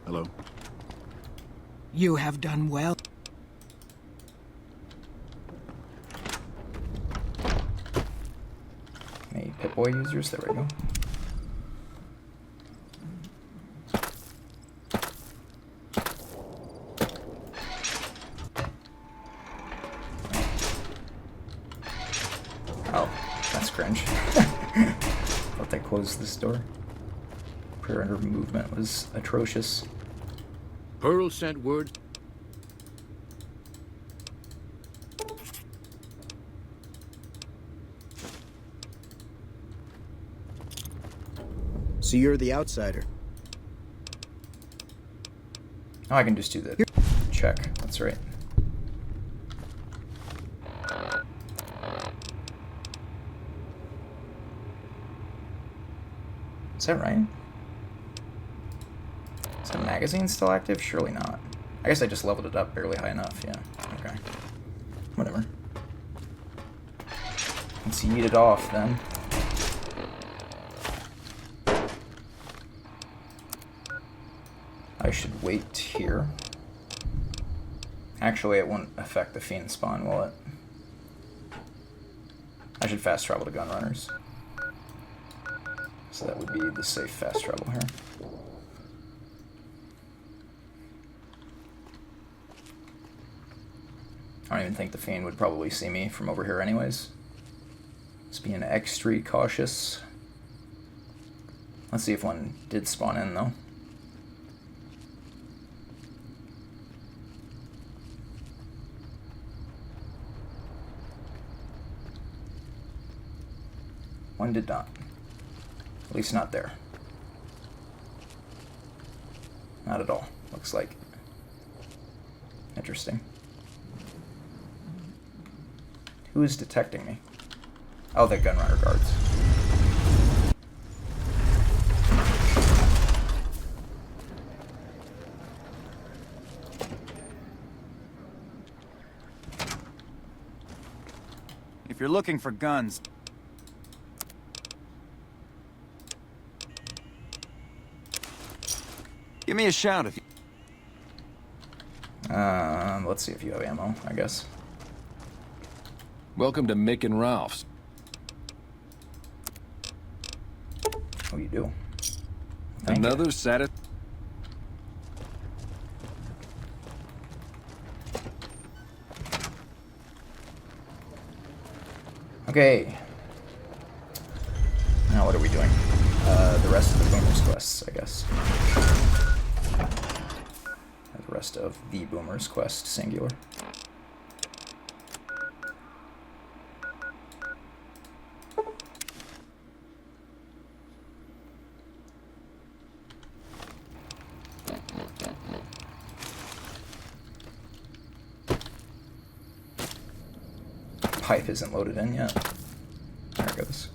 Hello? You have done well. Any Pip-Boy users? There we go. Oh, that's cringe. Thought they closed this door. Perimeter movement was atrocious. Pearl sent word. So you're the outsider. Oh, I can just do the check. That's right. Is that right? Is the magazine still active? Surely not. I guess I just leveled it up barely high enough, yeah. Okay. Whatever. Let's eat it off then. I should wait here. Actually, it won't affect the fiend spawn, will it? I should fast travel to Gunrunners. So that would be the safe fast travel here. I don't even think the fiend would probably see me from over here anyways. Just being extra cautious. Let's see if one did spawn in though. One did not. At least not there. Not at all, looks like. Interesting. Who is detecting me? Oh, the Gunrunner guards. If you're looking for guns... Give me a shout if you... Let's see if you have ammo, I guess. Welcome to Mick and Ralph's. Oh, you do. Thank Another you. Okay. Now what are we doing? The rest of the Boomer's quests, I guess. The rest of the Boomer's quest, singular. Pipe isn't loaded in yet. There it goes.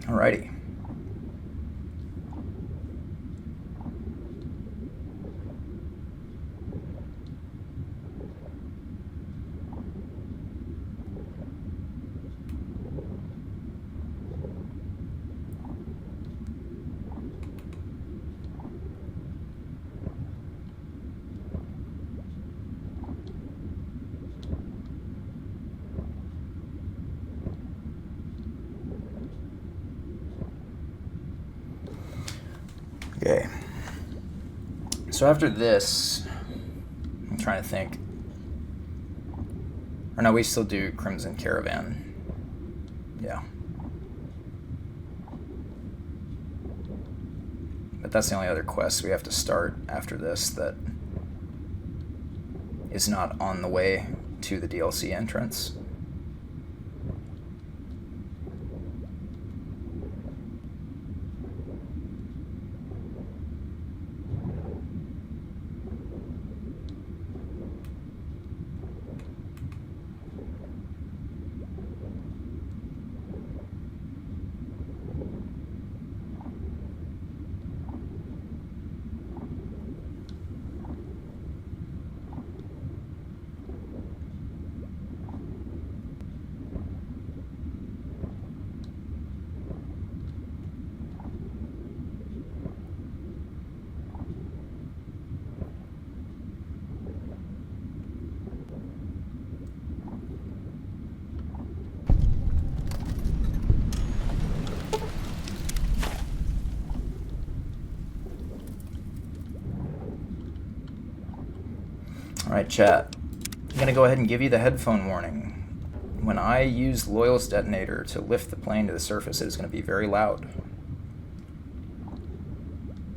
Alrighty. Okay. So after this, I'm trying to think. Or no, we still do Crimson Caravan. Yeah. But that's the only other quest we have to start after this that is not on the way to the DLC entrance. Alright, chat. I'm gonna go ahead and give you the headphone warning. When I use Loyal's detonator to lift the plane to the surface, it is going to be very loud.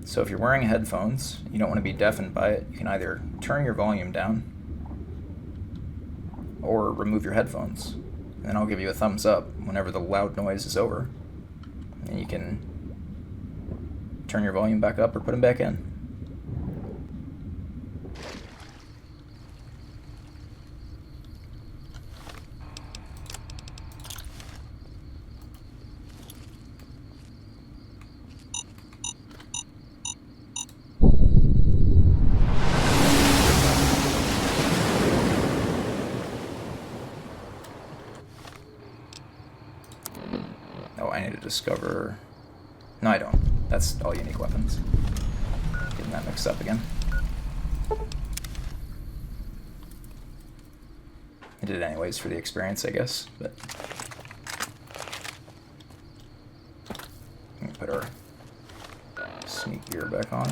So if you're wearing headphones, you don't want to be deafened by it, you can either turn your volume down or remove your headphones. And then I'll give you a thumbs up whenever the loud noise is over. And you can turn your volume back up or put them back in. Oh, I need to discover... No, I don't. That's all unique weapons. Getting that mixed up again. I did it anyways for the experience, I guess, but... Let me put our sneak gear back on.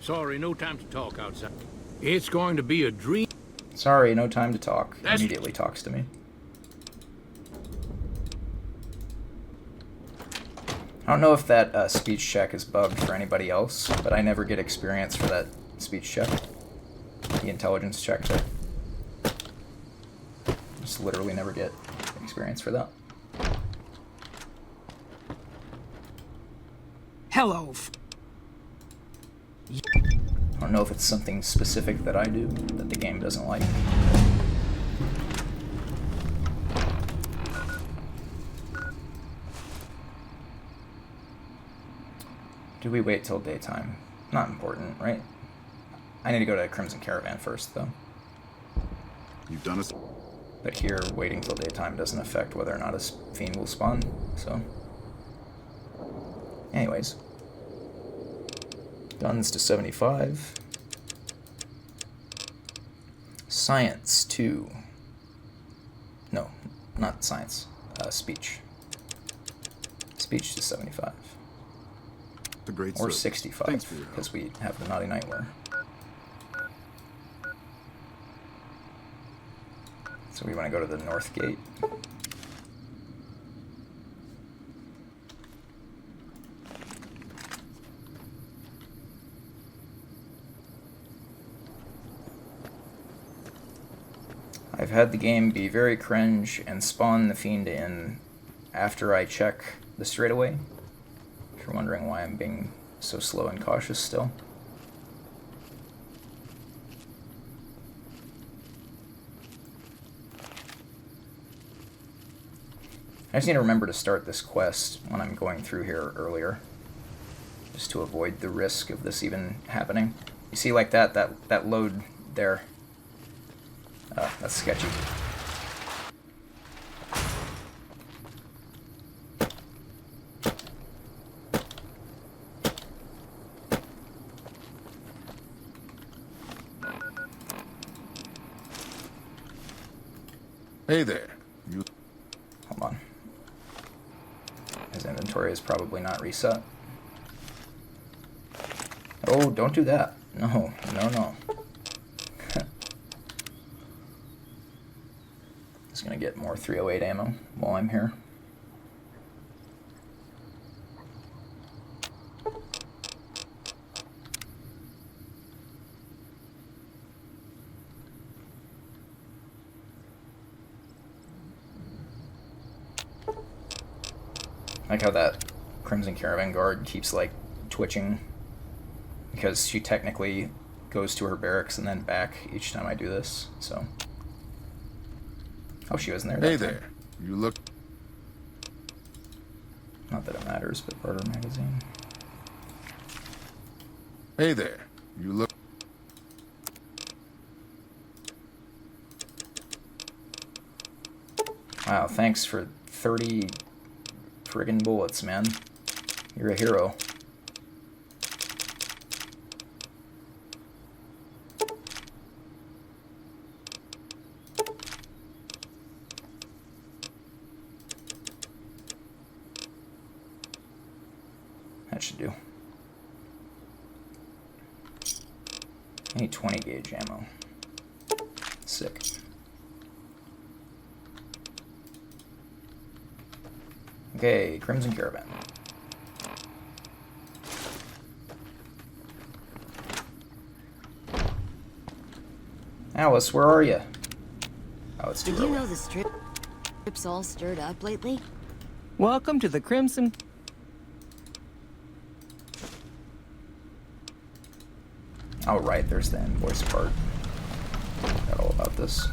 Sorry, no time to talk outside. It's going to be a dream. Sorry, no time to talk. That's... Immediately talks to me. I don't know if that speech check is bugged for anybody else, but I never get experience for that speech check. The intelligence check there. Just literally never get experience for that. Hello. I don't know if it's something specific that I do that the game doesn't like. Do we wait till daytime? Not important, right? I need to go to Crimson Caravan first, though. You've done us. But here, waiting till daytime doesn't affect whether or not a fiend will spawn, so... Anyways. Guns to 75. Science 2. No, not science. Speech. Speech to 75. The great Or service. 65, Thanks for your help. because we have the Naughty Nightmare. So we want to go to the north gate. I've had the game be very cringe and spawn the fiend in after I check the straightaway. If you're wondering why I'm being so slow and cautious still. I just need to remember to start this quest when I'm going through here earlier, just to avoid the risk of this even happening. You see, like that load there. That's sketchy. Hey there. You. Hold on. His inventory is probably not reset. Oh, don't do that. No, no, no. Just gonna get more 308 ammo while I'm here. I like how that Crimson Caravan guard keeps like twitching because she technically goes to her barracks and then back each time I do this, so. Oh, she wasn't there. Hey that there. time. You look. Not that it matters, but Barter Magazine. Hey there. You look. Wow, thanks for 30 friggin' bullets, man. You're a hero. That should do. I need 20 gauge ammo. Sick. Okay, Crimson Caravan. Alice, where are you? Oh, it's too Did you early. know the strip's all stirred up lately? Welcome to the Crimson. Oh, right, there's the invoice part. Forgot all about this.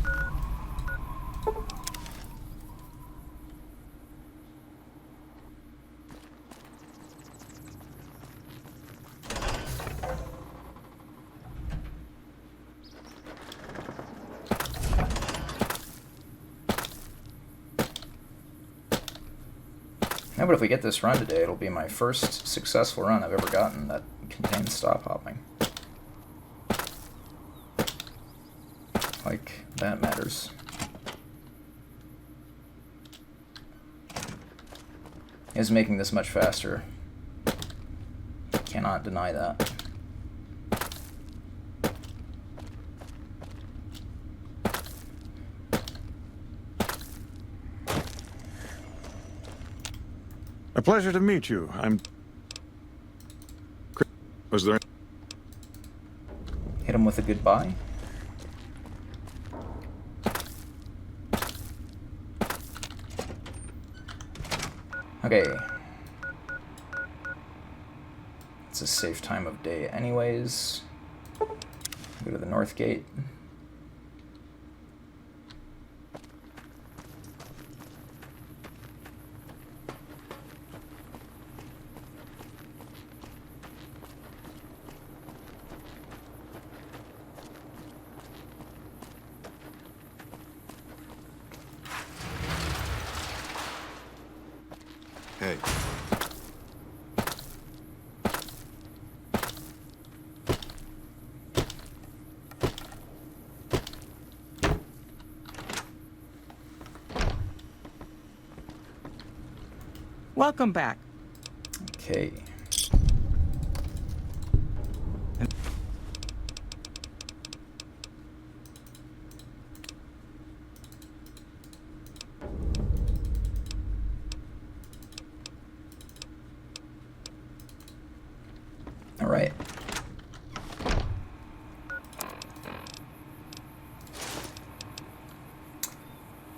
No, but if we get this run today, it'll be my first successful run I've ever gotten that contains stop hopping. Like, that matters. Is making this much faster. Cannot deny that. A pleasure to meet you. Was there... Hit him with a goodbye. Okay. It's a safe time of day anyways. Go to the north gate. Hey. Welcome back. Okay. All right.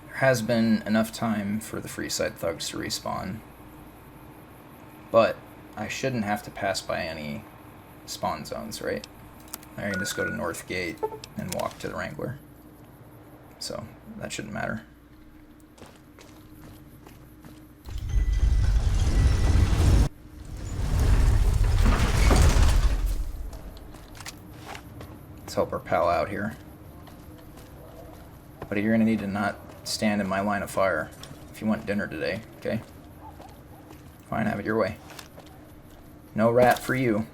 There has been enough time for the Freeside thugs to respawn. But I shouldn't have to pass by any spawn zones, right? I can just go to North Gate and walk to the Wrangler. So that shouldn't matter. Let's help our pal out here. But you're gonna need to not stand in my line of fire if you want dinner today, okay? Fine, have it your way. No rat for you.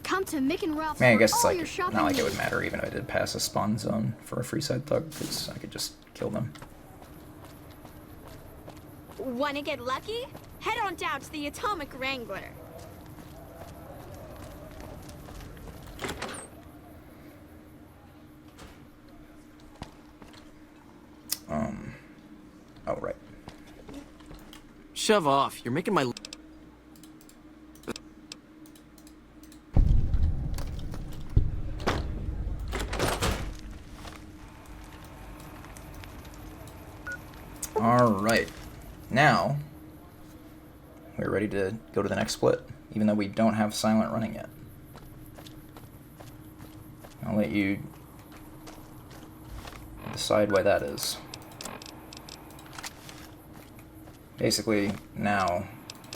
Come to Mick and Ralph's Man, I for guess it's all like your shopping not like it would needs. matter even if I did pass a spawn zone for a Freeside thug, because I could just kill them. Wanna get lucky? Head on down to the Atomic Wrangler. Oh, right. Shove off. You're making my... Alright. Now, we're ready to go to the next split, even though we don't have silent running yet. I'll let you decide why that is. Basically, now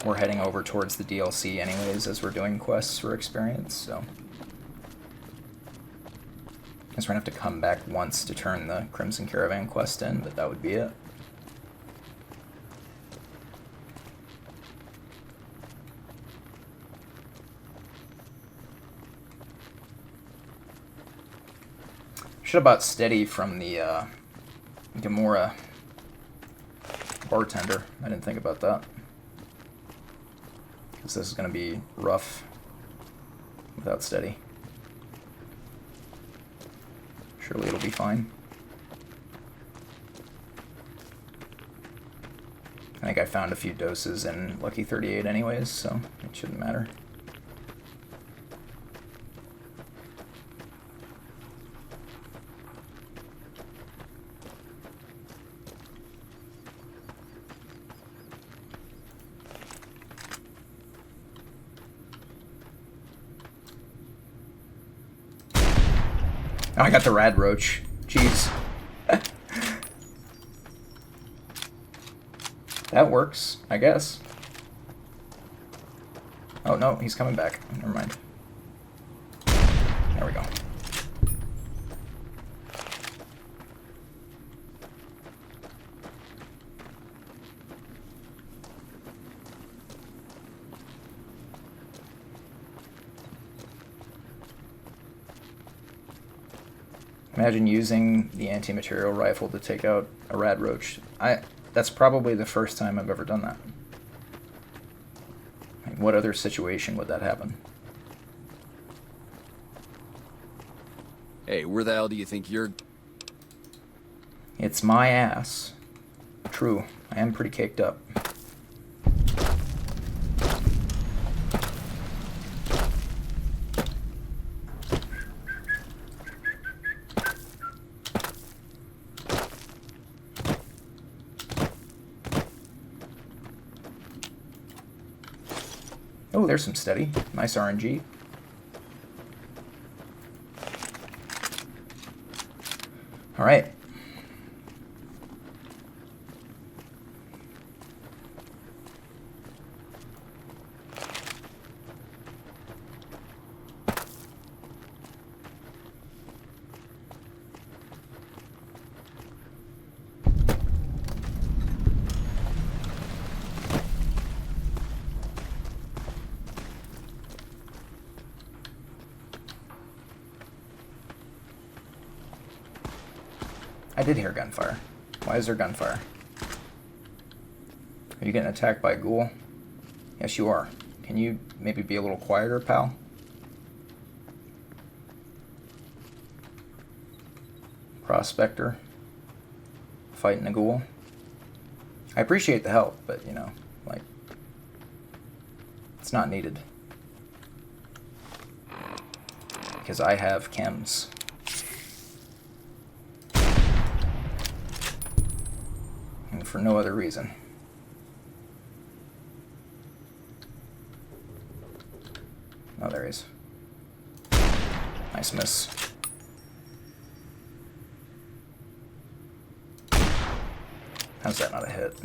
we're heading over towards the DLC anyways as we're doing quests for experience, so... I guess we're gonna have to come back once to turn the Crimson Caravan quest in, but that would be it. Should have bought Steady from the Gamora bartender. I didn't think about that. Because this is going to be rough without Steady. Surely it'll be fine. I think I found a few doses in Lucky 38 anyways, so it shouldn't matter. Oh, I got the rad roach. Jeez. That works, I guess. Oh, no, he's coming back. Never mind. There we go. Imagine using the anti-material rifle to take out a rad roach. That's probably the first time I've ever done that. Like, what other situation would that happen? Hey, where the hell do you think you're... It's my ass. True, I am pretty caked up. Oh, there's some steady. Nice RNG. All right. I did hear gunfire. Why is there gunfire? Are you getting attacked by a ghoul? Yes, you are. Can you maybe be a little quieter, pal? Prospector. Fighting a ghoul. I appreciate the help, but, you know, like, it's not needed. Because I have chems. And for no other reason. Oh, there he is. Nice miss. How's that not a hit?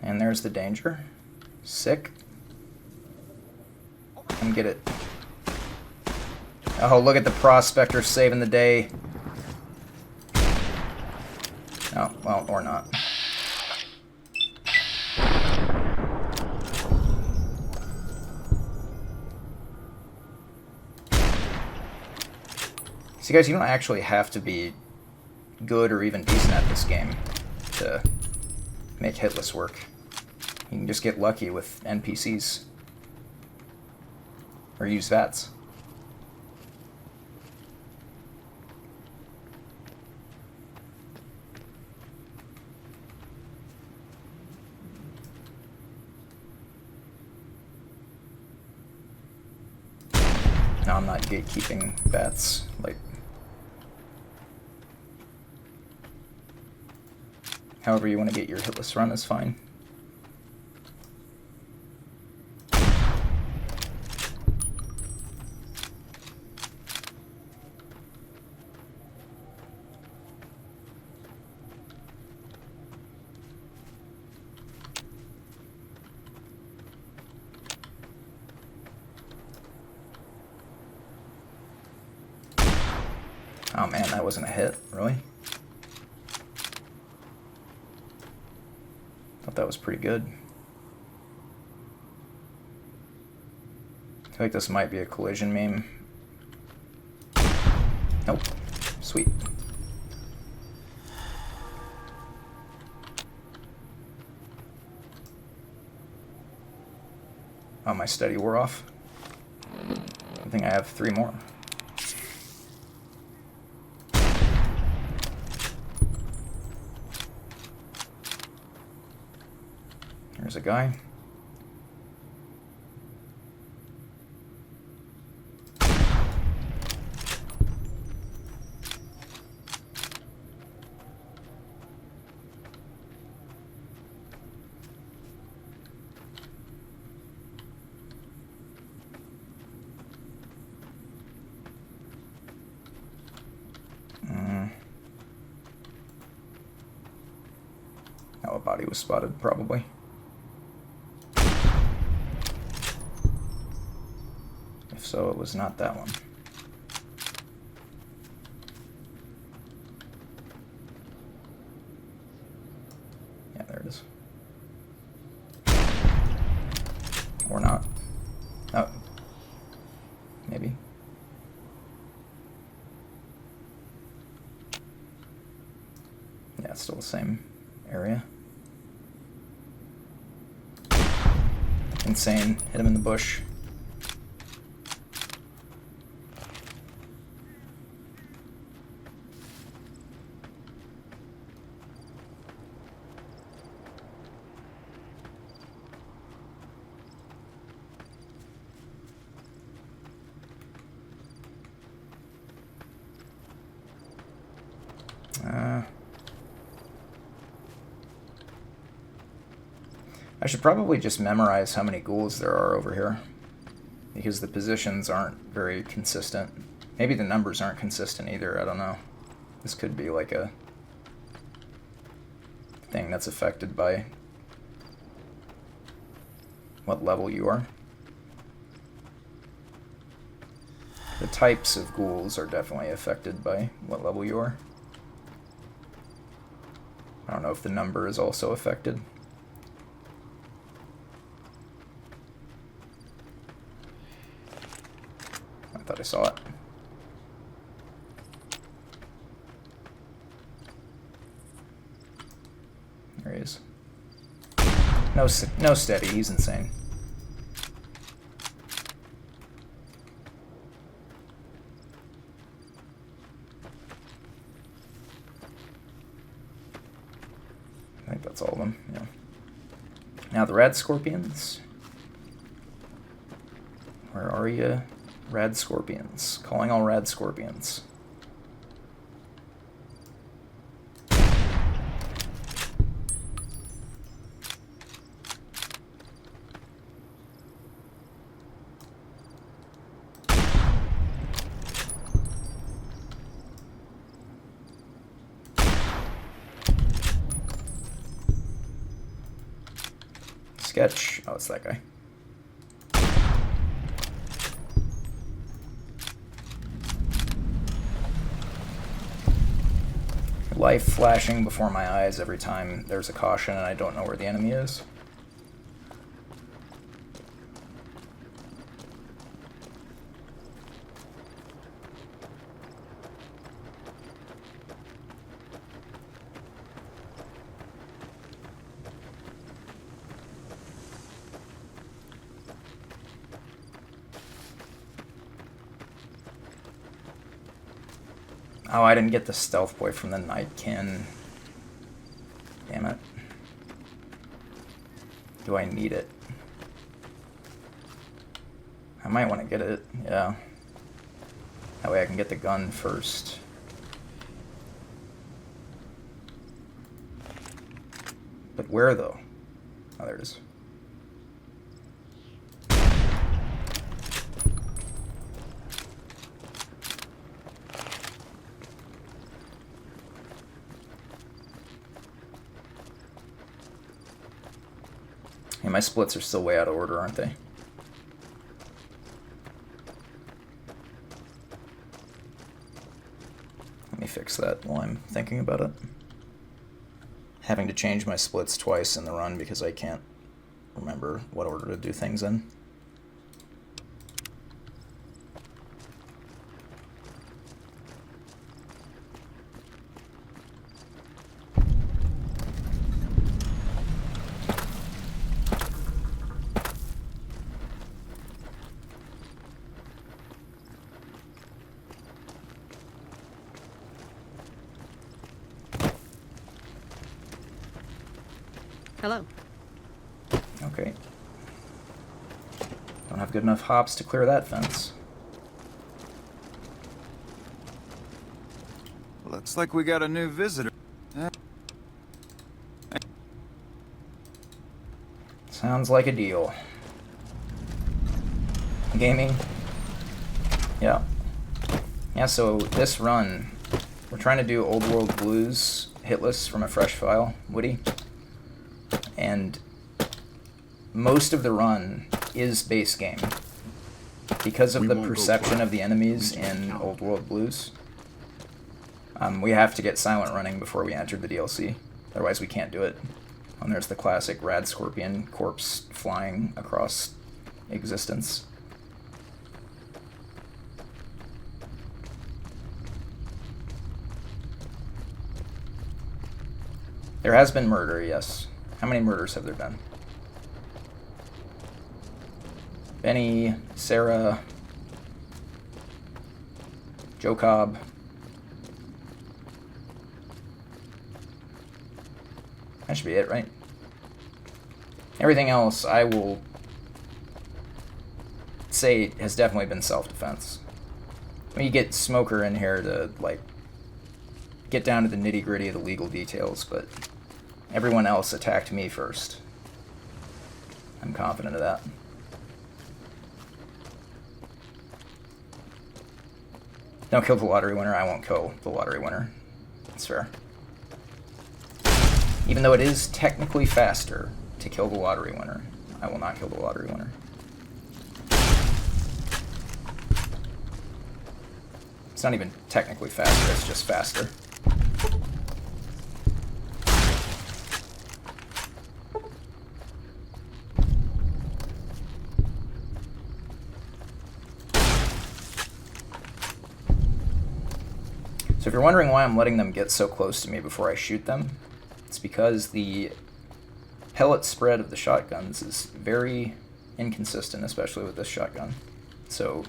And there's the danger. Sick. Come get it. Oh, look at the prospector saving the day. Oh, well, or not. See, guys, you don't actually have to be good or even decent at this game to make Hitless work. You can just get lucky with NPCs. Or use VATs. No, I'm not gatekeeping VATs. Like, however you want to get your Hitless run is fine. Oh man, that wasn't a hit, really? Thought that was pretty good. I feel like this might be a collision meme. Nope. Sweet. Oh, my steady wore off. I think I have 3 more. There's a guy. Oh, a body was spotted, probably. If so, it was not that one. Yeah, there it is. Or not. Oh. Maybe. Yeah, it's still the same area. Insane. Hit him in the bush. I should probably just memorize how many ghouls there are over here, because the positions aren't very consistent. Maybe the numbers aren't consistent either, I don't know. This could be like a thing that's affected by what level you are. The types of ghouls are definitely affected by what level you are. I don't know if the number is also affected. I thought I saw it. There he is. No steady, he's insane. I think that's all of them, yeah. Now the rad scorpions. Where are you? Rad scorpions. Calling all rad scorpions. Sketch. Oh, it's that guy. Life flashing before my eyes every time there's a caution and I don't know where the enemy is. Oh, I didn't get the stealth boy from the Nightkin. Damn it. Do I need it? I might want to get it, yeah. That way I can get the gun first. But where, though? Oh, there it is. Hey, my splits are still way out of order, aren't they? Let me fix that while I'm thinking about it. Having to change my splits twice in the run because I can't remember what order to do things in. Hello. Okay. Don't have good enough hops to clear that fence. Looks like we got a new visitor. Sounds like a deal. Gaming. Yeah. Yeah, so this run, we're trying to do Old World Blues hitless from a fresh file, Woody. And most of the run is base game because of the perception of the enemies in Old World Blues. We have to get silent running before we enter the DLC, otherwise we can't do it. And there's the classic Rad Scorpion corpse flying across existence. There has been murder, yes. How many murders have there been? Benny, Sarah, Joe Cobb. That should be it, right? Everything else, I will say, has definitely been self-defense. When you get Smoker in here to, like, get down to the nitty-gritty of the legal details, but everyone else attacked me first. I'm confident of that. Don't kill the lottery winner. I won't kill the lottery winner. That's fair. Even though it is technically faster to kill the lottery winner, I will not kill the lottery winner. It's not even technically faster, it's just faster. So if you're wondering why I'm letting them get so close to me before I shoot them, it's because the pellet spread of the shotguns is very inconsistent, especially with this shotgun. So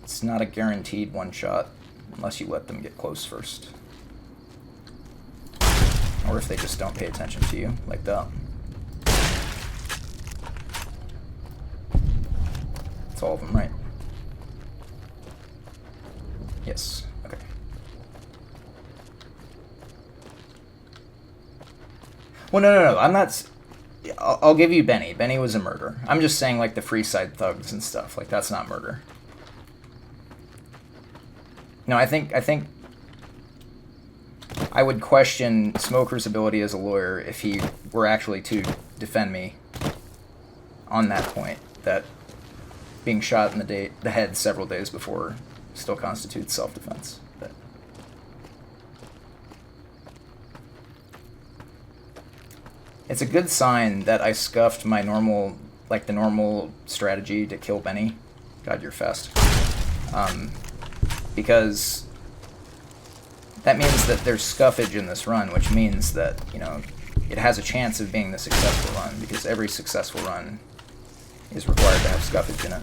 it's not a guaranteed one shot unless you let them get close first. Or if they just don't pay attention to you, like that. It's all of them, right? Yes. Okay. Well, no. I'm not... I'll give you Benny. Benny was a murder. I'm just saying, like, the Freeside thugs and stuff. Like, that's not murder. No, I think I would question Smoker's ability as a lawyer if he were actually to defend me on that point, that being shot in the head several days before still constitutes self-defense. But it's a good sign that I scuffed my normal, like the normal strategy to kill Benny. God, you're fast. Because that means that there's scuffage in this run, which means that, you know, it has a chance of being the successful run, because every successful run is required to have scuffage in it.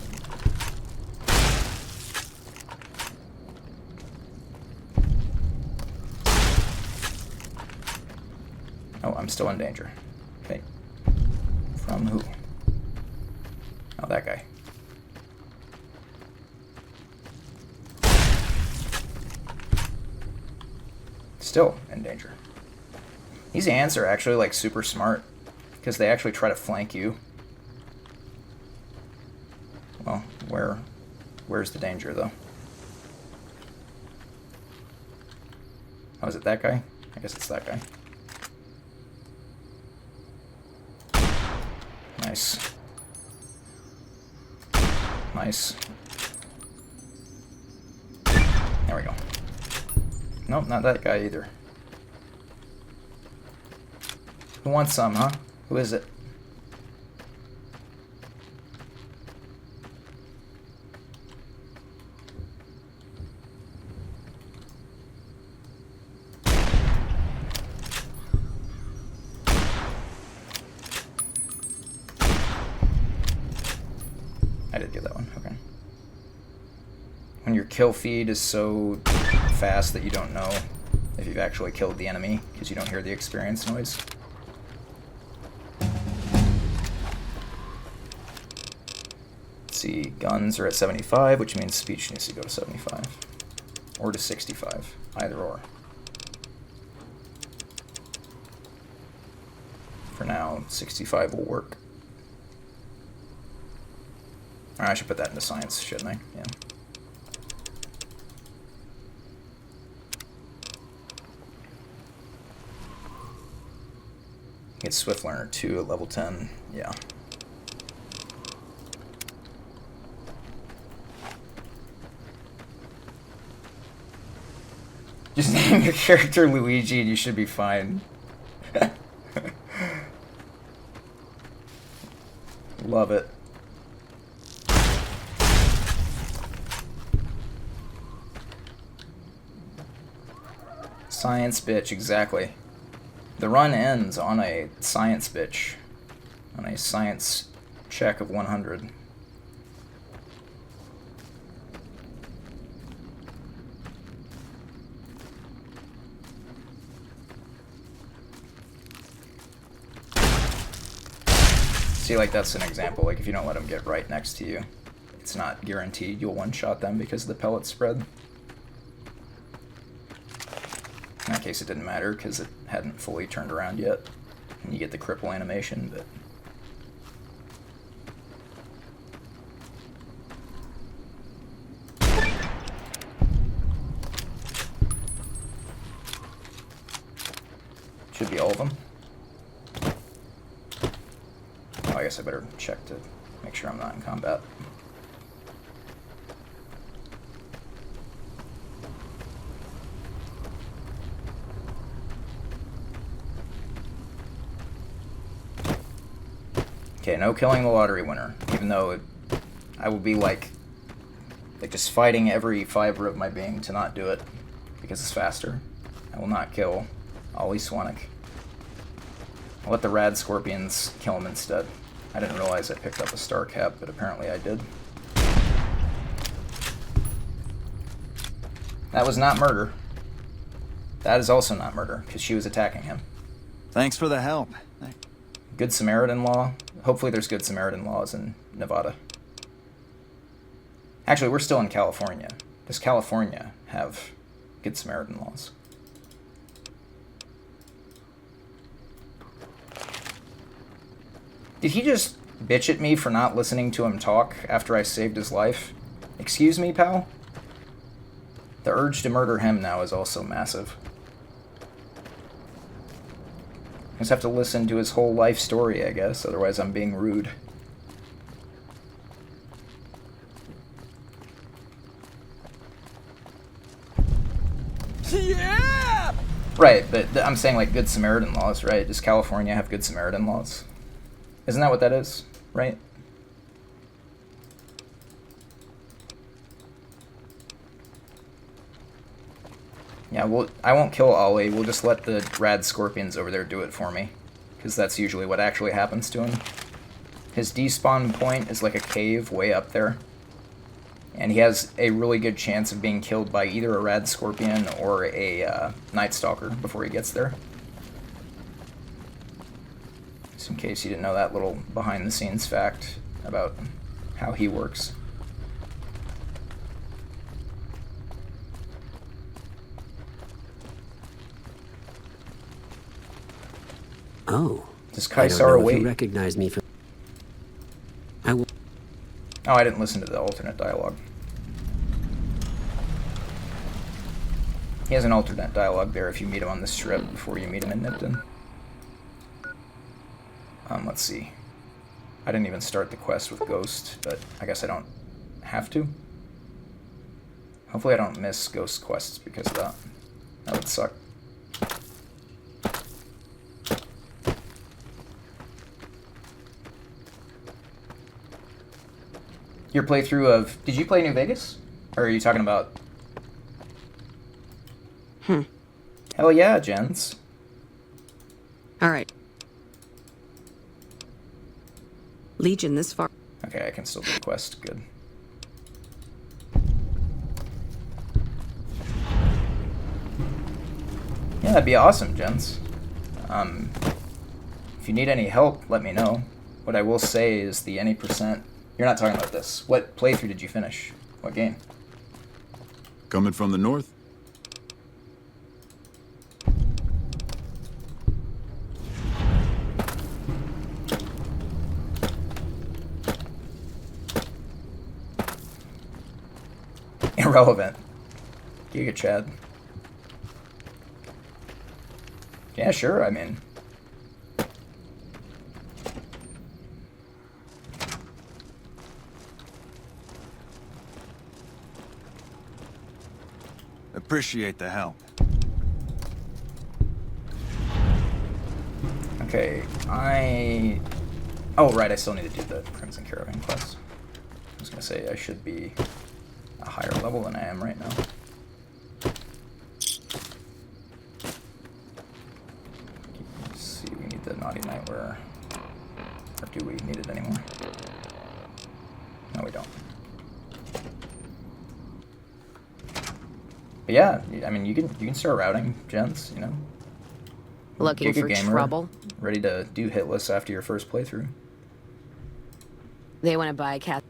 Oh, I'm still in danger. Okay. From who? Oh, that guy. Still in danger. These ants are actually like super smart because they actually try to flank you. Well, where's the danger though? Oh, is it that guy? I guess it's that guy. Nice. Nice. There we go. Nope, not that guy either. Who wants some, huh? Who is it? I did get that one, okay. When your kill feed is so fast that you don't know if you've actually killed the enemy because you don't hear the experience noise. Let's see, guns are at 75, which means speech needs to go to 75. Or to 65, either or. For now, 65 will work. Alright, I should put that into science, shouldn't I? Yeah. Get Swift Learner 2 at level 10, yeah. Just name your character Luigi and you should be fine. Love it. Science bitch, exactly. The run ends on a science bitch. On a science check of 100. See, like, that's an example. Like, if you don't let them get right next to you, it's not guaranteed you'll one-shot them because of the pellet spread. In that case, it didn't matter because it hadn't fully turned around yet. And you get the cripple animation, but Should be all of them. Oh, I guess I better check to make sure I'm not in combat. Okay, no killing the lottery winner, even though I will be like just fighting every fiber of my being to not do it, because it's faster. I will not kill Ollie Swanwick. I'll let the rad scorpions kill him instead. I didn't realize I picked up a star cap, but apparently I did. That was not murder. That is also not murder, because she was attacking him. Thanks for the help. Good Samaritan law. Hopefully there's good Samaritan laws in Nevada. Actually, we're still in California. Does California have good Samaritan laws? Did he just bitch at me for not listening to him talk after I saved his life? Excuse me, pal? The urge to murder him now is also massive. I just have to listen to his whole life story, I guess, otherwise I'm being rude. Yeah! Right, but I'm saying like good Samaritan laws, right? Does California have good Samaritan laws? Isn't that what that is, right? Yeah, well, I won't kill Ollie. We'll just let the rad scorpions over there do it for me, because that's usually what actually happens to him. His despawn point is like a cave way up there, and he has a really good chance of being killed by either a rad scorpion or a night stalker before he gets there. Just in case you didn't know that little behind-the-scenes fact about how he works. Oh. Does I don't Kaisar know if wait? you recognize me from... I will... Oh, I didn't listen to the alternate dialogue. He has an alternate dialogue there if you meet him on the strip before you meet him in Nipton. Let's see. I didn't even start the quest with Ghost, but I guess I don't have to. Hopefully I don't miss Ghost quests because of that. That would suck. Your playthrough of... Did you play New Vegas? Or are you talking about... Hell yeah, Jens. Alright. Legion this far. Okay, I can still do the quest. Good. Yeah, that'd be awesome, Jens. If you need any help, let me know. What I will say is the any percent... You're not talking about this. What playthrough did you finish? What game? Coming from the north? Irrelevant. Giga Chad. Yeah, sure, I mean... Appreciate the help. Okay, oh, right, I still need to do the Crimson Caravan quest. I was gonna say I should be a higher level than I am right now. Let's see, we need the Naughty Nightwear. Or do we need it anymore? No, we don't. But yeah, I mean, you can start routing, Jens, you know? Looking Giga for gamer, trouble? ready to do Hitless after your first playthrough. They want to buy a cat.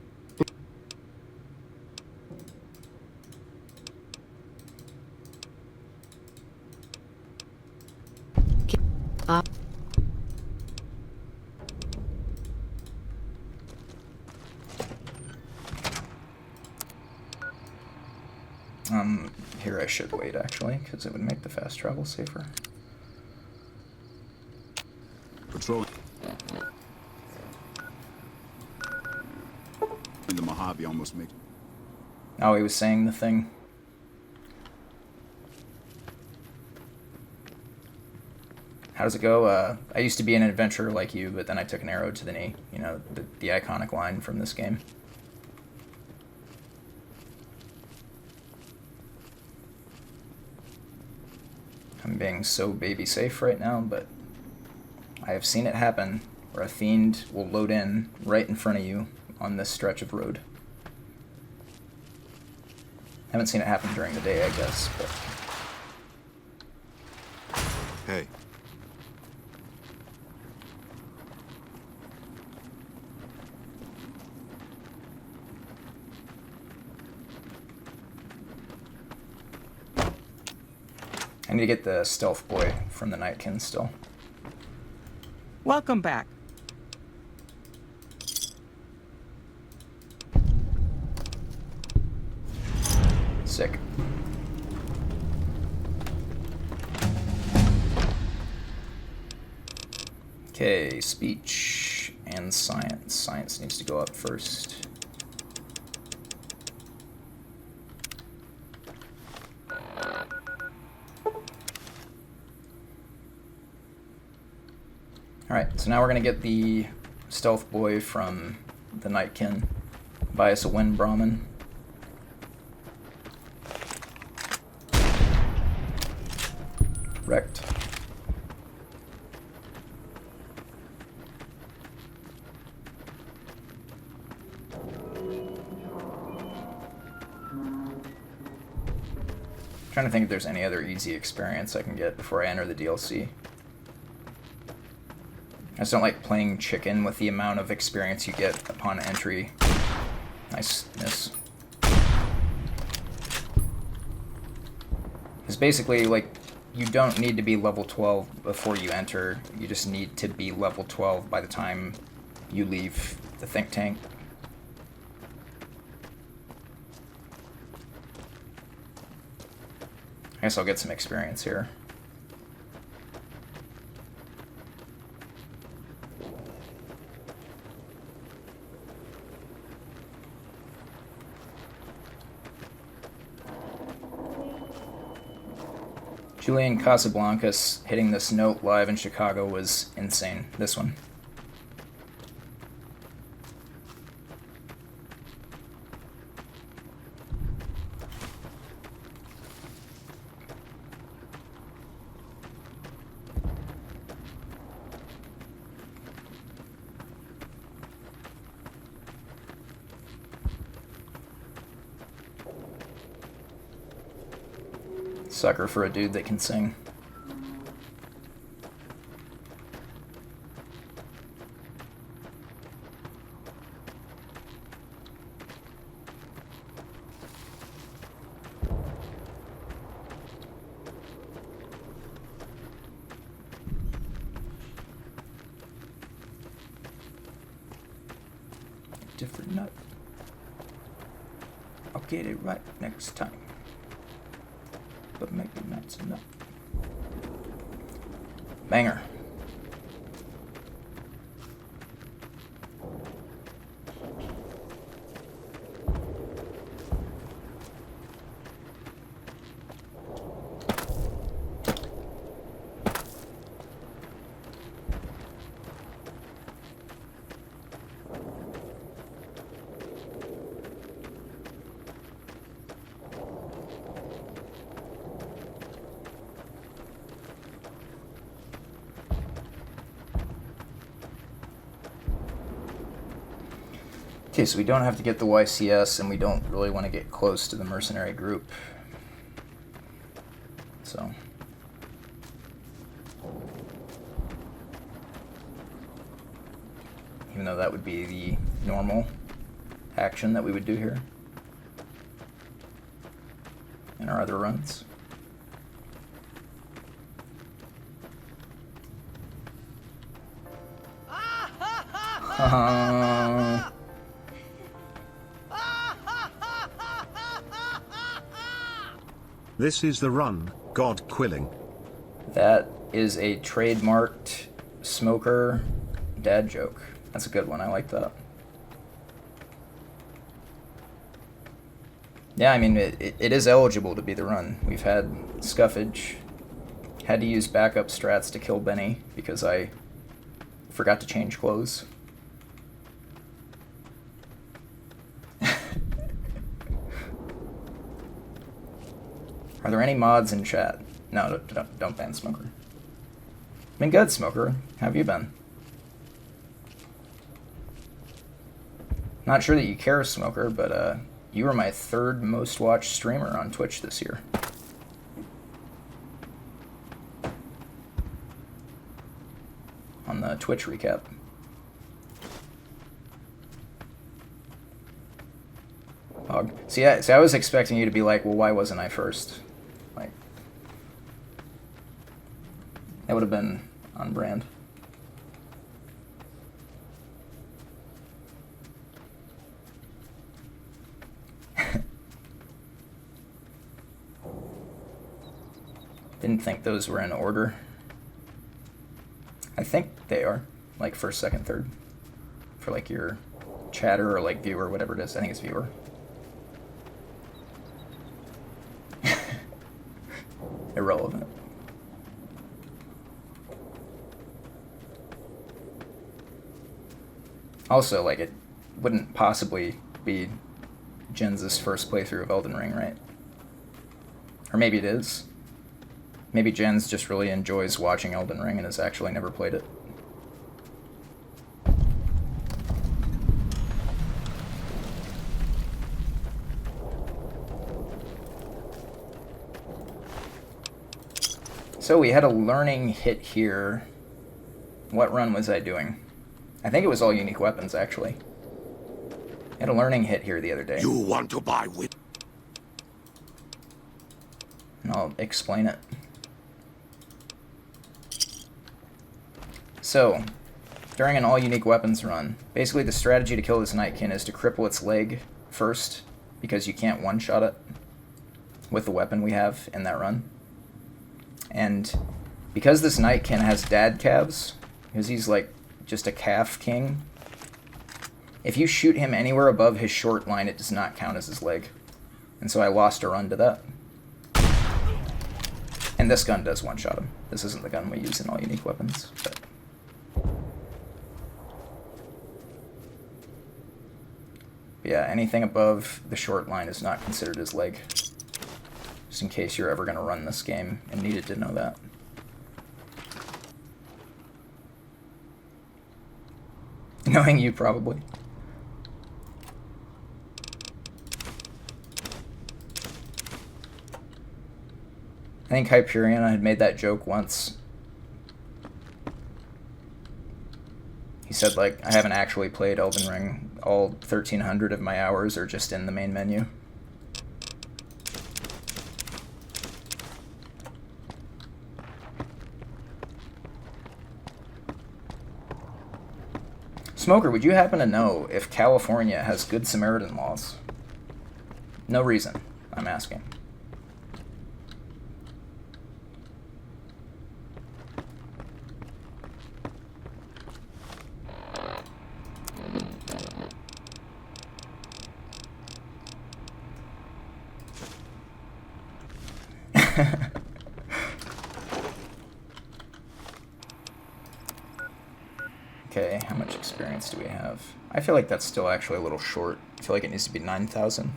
Here I should wait, actually, because it would make the fast travel safer. Patrolling the Mojave almost made. Oh, he was saying the thing. How does it go? I used to be an adventurer like you, but then I took an arrow to the knee. You know, the iconic line from this game. I'm being so baby safe right now, but I have seen it happen where a fiend will load in right in front of you on this stretch of road. Haven't seen it happen during the day, I guess, but... Hey. I need to get the stealth boy from the Nightkin still. Welcome back. Sick. Okay, speech and science. Science needs to go up first. Alright, so now we're going to get the stealth boy from the Nightkin. Buy us a wind Brahmin. Wrecked. Trying to think if there's any other easy experience I can get before I enter the DLC. I just don't like playing chicken with the amount of experience you get upon entry. Nice miss. It's basically like you don't need to be level 12 before you enter. You just need to be level 12 by the time you leave the think tank. I guess I'll get some experience here. Julian Casablancas hitting this note live in Chicago was insane. This one. Sucker for a dude that can sing. Different nut. I'll get it right next time. But maybe not enough. Banger. Okay, so we don't have to get the YCS, and we don't really want to get close to the mercenary group. So. Even though that would be the normal action that we would do here in our other runs. This is the run, God Quilling. That is a trademarked Smoker dad joke. That's a good one. I like that. Yeah, I mean, it is eligible to be the run. We've had scuffage. Had to use backup strats to kill Benny because I forgot to change clothes. Are there any mods in chat? No, don't ban Smoker. Been good, Smoker. How have you been? Not sure that you care, Smoker, but you were my 3rd most watched streamer on Twitch this year. On the Twitch recap. Hog. See, I was expecting you to be like, well, why wasn't I first? Like, that would have been on brand. Didn't think those were in order. I think they are, like 1st, 2nd, 3rd, for like your chatter or like viewer, whatever it is. I think it's viewer. Irrelevant. Also, like, it wouldn't possibly be Jens' first playthrough of Elden Ring, right? Or maybe it is. Maybe Jens just really enjoys watching Elden Ring and has actually never played it. So we had a learning hit here. What run was I doing? I think it was all unique weapons, actually. I had a learning hit here the other day. You want to buy with? And I'll explain it. So, during an all-unique weapons run, basically the strategy to kill this Nightkin is to cripple its leg first, because you can't one-shot it with the weapon we have in that run. And because this Nightkin has dad calves, because he's like just a calf king, if you shoot him anywhere above his short line, it does not count as his leg. And so I lost a run to that. And this gun does one-shot him. This isn't the gun we use in all unique weapons, but... yeah, anything above the short line is not considered his leg. Just in case you're ever going to run this game and needed to know that. Knowing you, probably. I think Hyperion had made that joke once. He said, like, I haven't actually played Elden Ring. All 1,300 of my hours are just in the main menu. Smoker, would you happen to know if California has Good Samaritan laws? No reason, I'm asking. Okay, how much experience do we have? I feel like that's still actually a little short. I feel like it needs to be 9,000.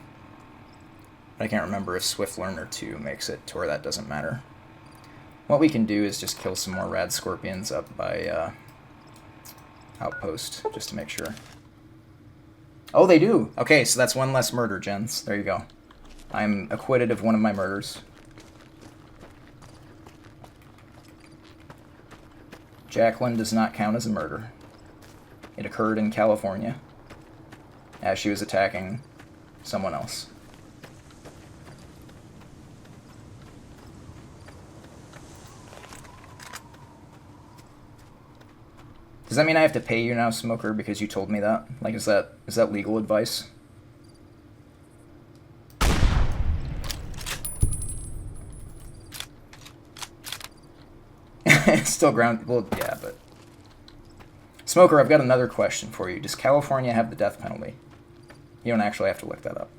But I can't remember if Swift Learner 2 makes it to where that doesn't matter. What we can do is just kill some more rad scorpions up by Outpost, just to make sure. Oh, they do! Okay, so that's one less murder, Jens. There you go. I'm acquitted of one of my murders. Jacqueline does not count as a murder. It occurred in California, as she was attacking someone else. Does that mean I have to pay you now, Smoker, because you told me that? Like, is that legal advice? It's still ground. Well, yeah, but Smoker, I've got another question for you. Does California have the death penalty? You don't actually have to look that up.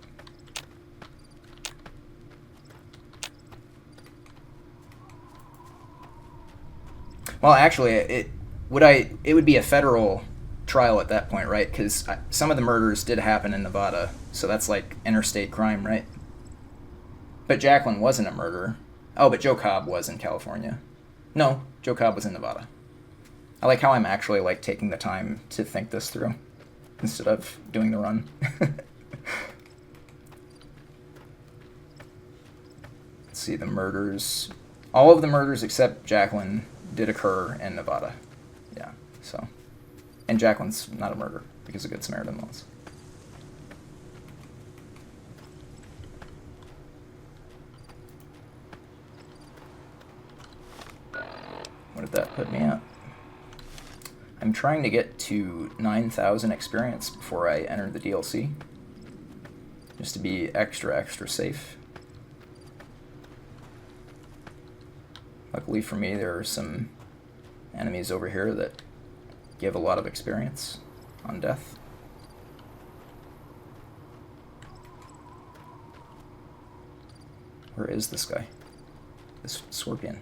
Well, actually, it would be a federal trial at that point, right? Because some of the murders did happen in Nevada, so that's like interstate crime, right? But Jacqueline wasn't a murderer. Oh, but Joe Cobb was in California. No, Joe Cobb was in Nevada. I like how I'm actually like taking the time to think this through instead of doing the run. Let's see, the murders. All of the murders except Jacqueline did occur in Nevada. Yeah, so. And Jacqueline's not a murderer because of Good Samaritan laws. What did that put me at? I'm trying to get to 9,000 experience before I enter the DLC. Just to be extra safe. Luckily for me, there are some enemies over here that give a lot of experience on death. Where is this guy? This scorpion.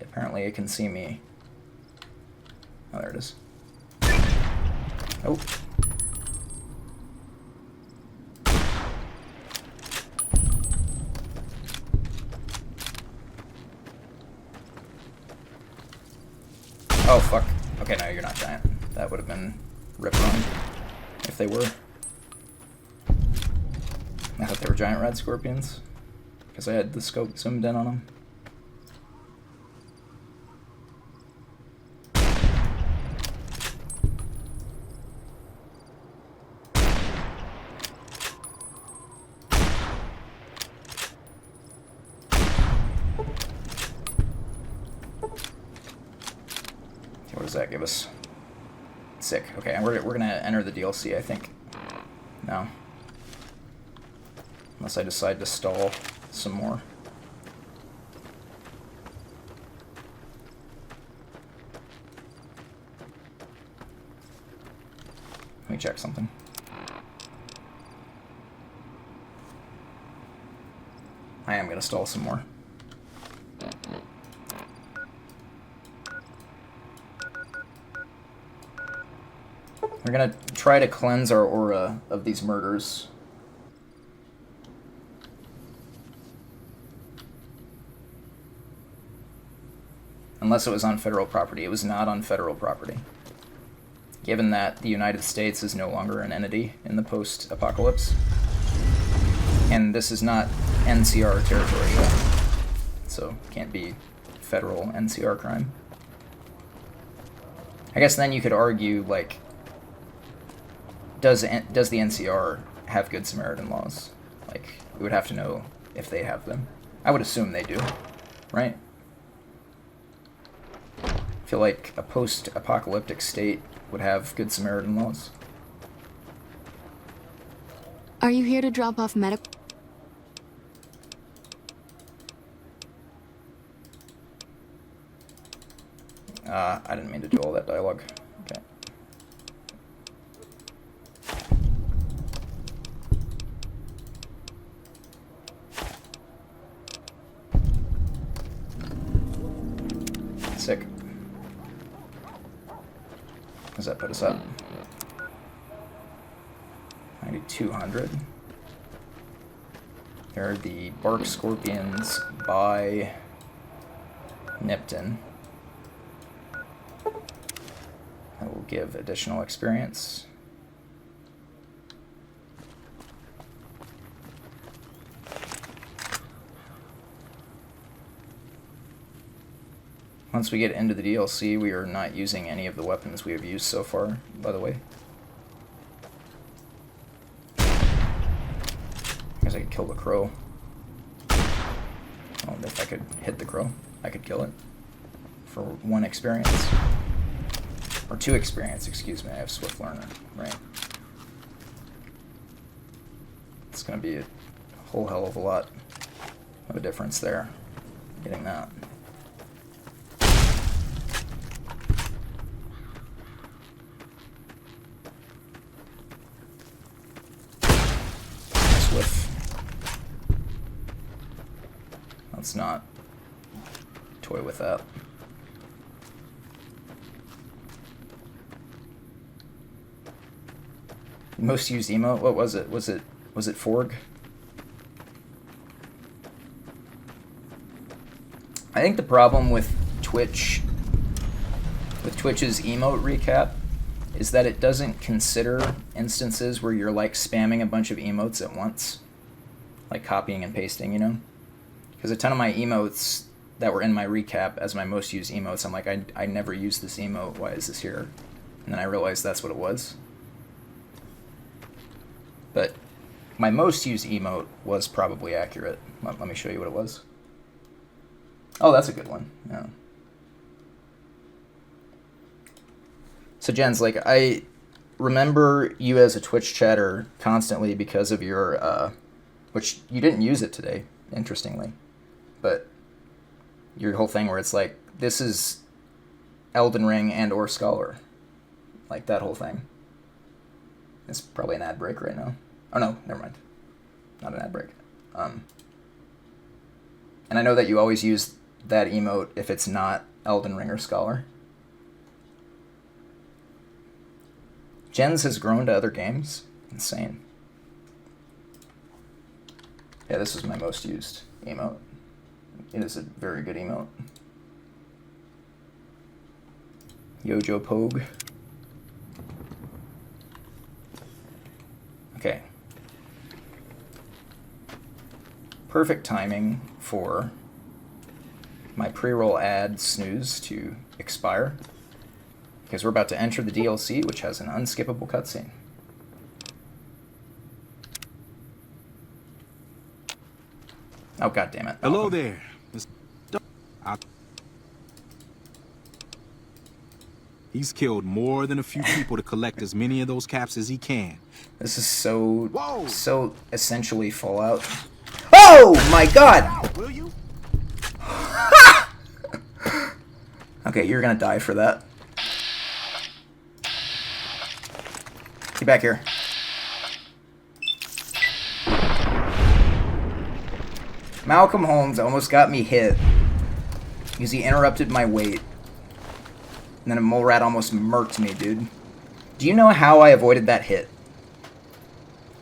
Apparently it can see me. Oh, there it is. Oh. Oh, fuck. Okay, no, you're not giant. That would have been ripped on if they were. I thought they were giant red scorpions because I had the scope zoomed in on them. What does that give us? Sick. Okay, and we're gonna enter the DLC, I think. No. Unless I decide to stall some more. Let me check something. I am gonna stall some more. We're gonna try to cleanse our aura of these murders. Unless it was on federal property. It was not on federal property. Given that the United States is no longer an entity in the post-apocalypse. And this is not NCR territory yet. So can't be federal NCR crime. I guess then you could argue, like, does the NCR have Good Samaritan laws? Like, we would have to know if they have them. I would assume they do, right? I feel like a post-apocalyptic state would have Good Samaritan laws. Are you here to drop off medical? I didn't mean to do all that dialogue. Okay. Sick. Does that put us up? 9,200. There are the bark scorpions by Nipton. That will give additional experience. Once we get into the DLC, we are not using any of the weapons we have used so far, by the way. I guess I could kill the crow. Well, if I could hit the crow, I could kill it. For 1 experience. Or 2 experience, excuse me, I have Swift Learner, right? It's gonna be a whole hell of a lot of a difference there, getting that. with. Let's not toy with that. Most used emote? What was it? Was it Forg? I think the problem with Twitch's emote recap is that it doesn't consider instances where you're like spamming a bunch of emotes at once, like copying and pasting, you know? Because a ton of my emotes that were in my recap as my most used emotes, I'm like, I never used this emote, why is this here? And then I realized that's what it was. But my most used emote was probably accurate. Let me show you what it was. Oh, that's a good one. Yeah. So Jens, like, I remember you as a Twitch chatter constantly because of your, which you didn't use it today, interestingly, but your whole thing where it's like, this is Elden Ring and or Scholar. Like, that whole thing. It's probably an ad break right now. Oh no, never mind. Not an ad break. And I know that you always use that emote if it's not Elden Ring or Scholar. Jens has grown to other games. Insane. Yeah, this was my most used emote. It is a very good emote. Yojo Pogue. Okay. Perfect timing for my pre-roll ad snooze to expire, because we're about to enter the DLC, which has an unskippable cutscene. Oh, god damn it. Hello there. He's killed more than a few people to collect as many of those caps as he can. This is so essentially Fallout. Oh my god! Will you? Okay, you're gonna die for that. Get back here. Malcolm Holmes almost got me hit because he interrupted my wait. And then a mole rat almost murked me, dude. Do you know how I avoided that hit?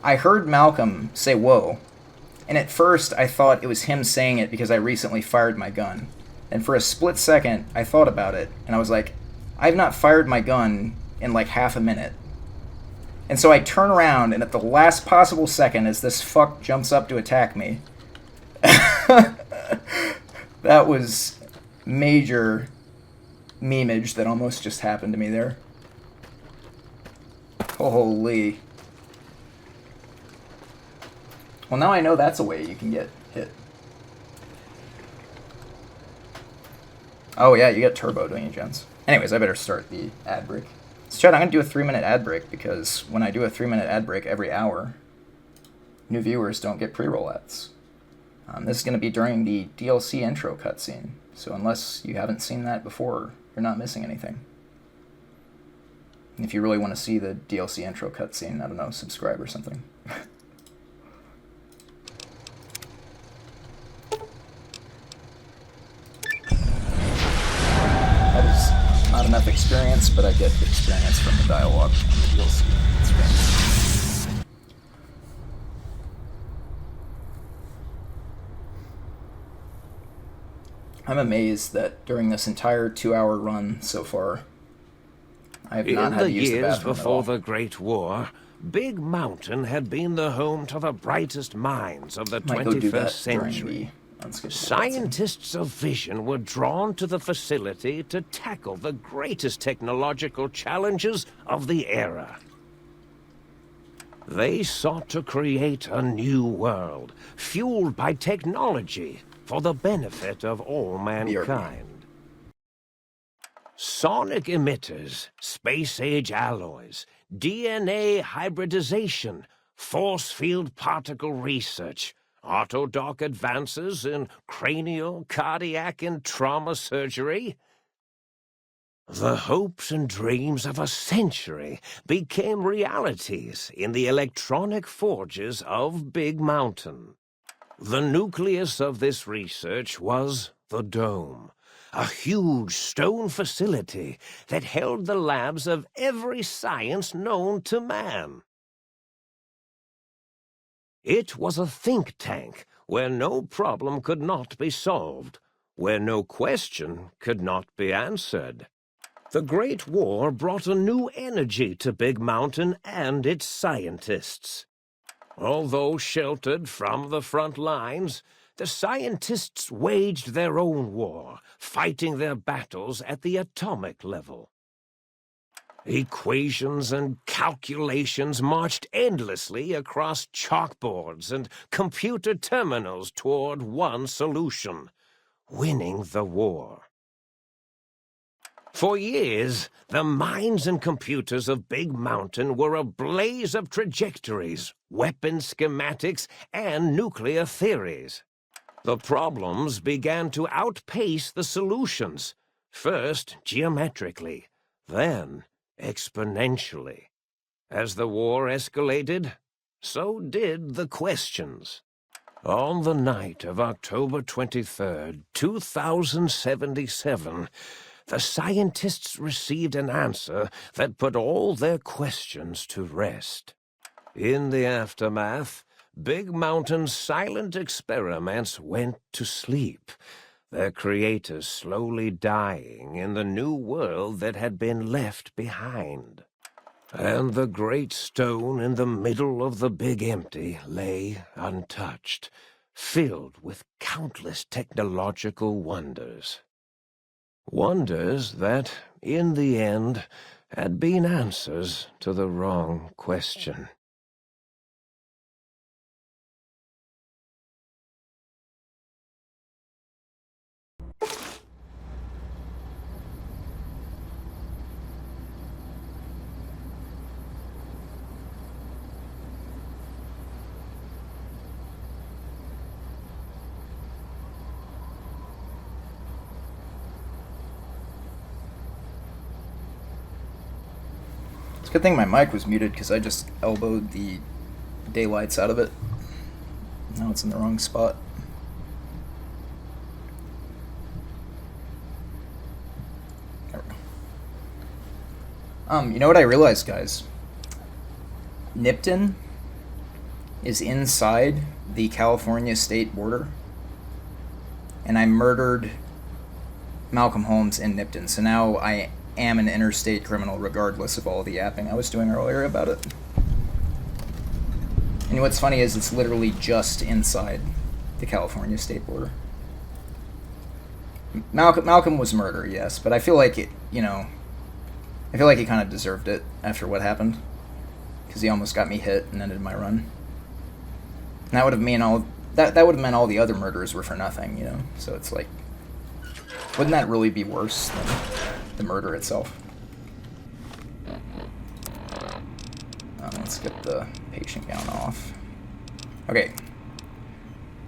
I heard Malcolm say, whoa. And at first, I thought it was him saying it because I recently fired my gun. And for a split second, I thought about it. And I was like, I've not fired my gun in like half a minute. And so I turn around, and at the last possible second, as this fuck jumps up to attack me, that was major memeage that almost just happened to me there. Holy. Well, now I know that's a way you can get hit. Oh yeah, you get turbo, don't you, Jens? Anyways, I better start the ad break. So chat, I'm going to do a 3-minute ad break because when I do a 3-minute ad break every hour, new viewers don't get pre-roll ads. This is going to be during the DLC intro cutscene, so unless you haven't seen that before, you're not missing anything. And if you really want to see the DLC intro cutscene, I don't know, subscribe or something. That is not enough experience, but I get the experience from the dialogue on the DLC screen. I'm amazed that during this entire 2-hour run so far, I have not had to use the bathroom at all. In the years before the Great War, Big Mountain had been the home to the brightest minds of the 21st century. Scientists of vision were drawn to the facility to tackle the greatest technological challenges of the era. They sought to create a new world, fueled by technology for the benefit of all mankind. Sonic emitters, space-age alloys, DNA hybridization, force field particle research, autodoc advances in cranial, cardiac, and trauma surgery. The hopes and dreams of a century became realities in the electronic forges of Big Mountain. The nucleus of this research was the Dome, a huge stone facility that held the labs of every science known to man. It was a think tank where no problem could not be solved, where no question could not be answered. The Great War brought a new energy to Big Mountain and its scientists. Although sheltered from the front lines, the scientists waged their own war, fighting their battles at the atomic level. Equations and calculations marched endlessly across chalkboards and computer terminals toward one solution: winning the war. For years, the minds and computers of Big Mountain were a blaze of trajectories, weapon schematics, and nuclear theories. The problems began to outpace the solutions, first geometrically, then exponentially. As the war escalated, so did the questions. On the night of October 23rd, 2077, the scientists received an answer that put all their questions to rest. In the aftermath, Big Mountain's silent experiments went to sleep, their creators slowly dying in the new world that had been left behind. And the great stone in the middle of the Big Empty lay untouched, filled with countless technological wonders. Wonders that, in the end, had been answers to the wrong question. It's a good thing my mic was muted because I just elbowed the daylights out of it. Now it's in the wrong spot. There we go. You know what I realized, guys? Nipton is inside the California state border, and I murdered Malcolm Holmes in Nipton, so now I am an interstate criminal regardless of all the yapping I was doing earlier about it. And what's funny is it's literally just inside the California state border. Malcolm was murder, yes, but I feel like it, I feel like he kind of deserved it after what happened, because he almost got me hit and ended my run. And that would have meant all the other murders were for nothing, So it's like, wouldn't that really be worse than the murder itself? Let's get the patient gown off. Okay.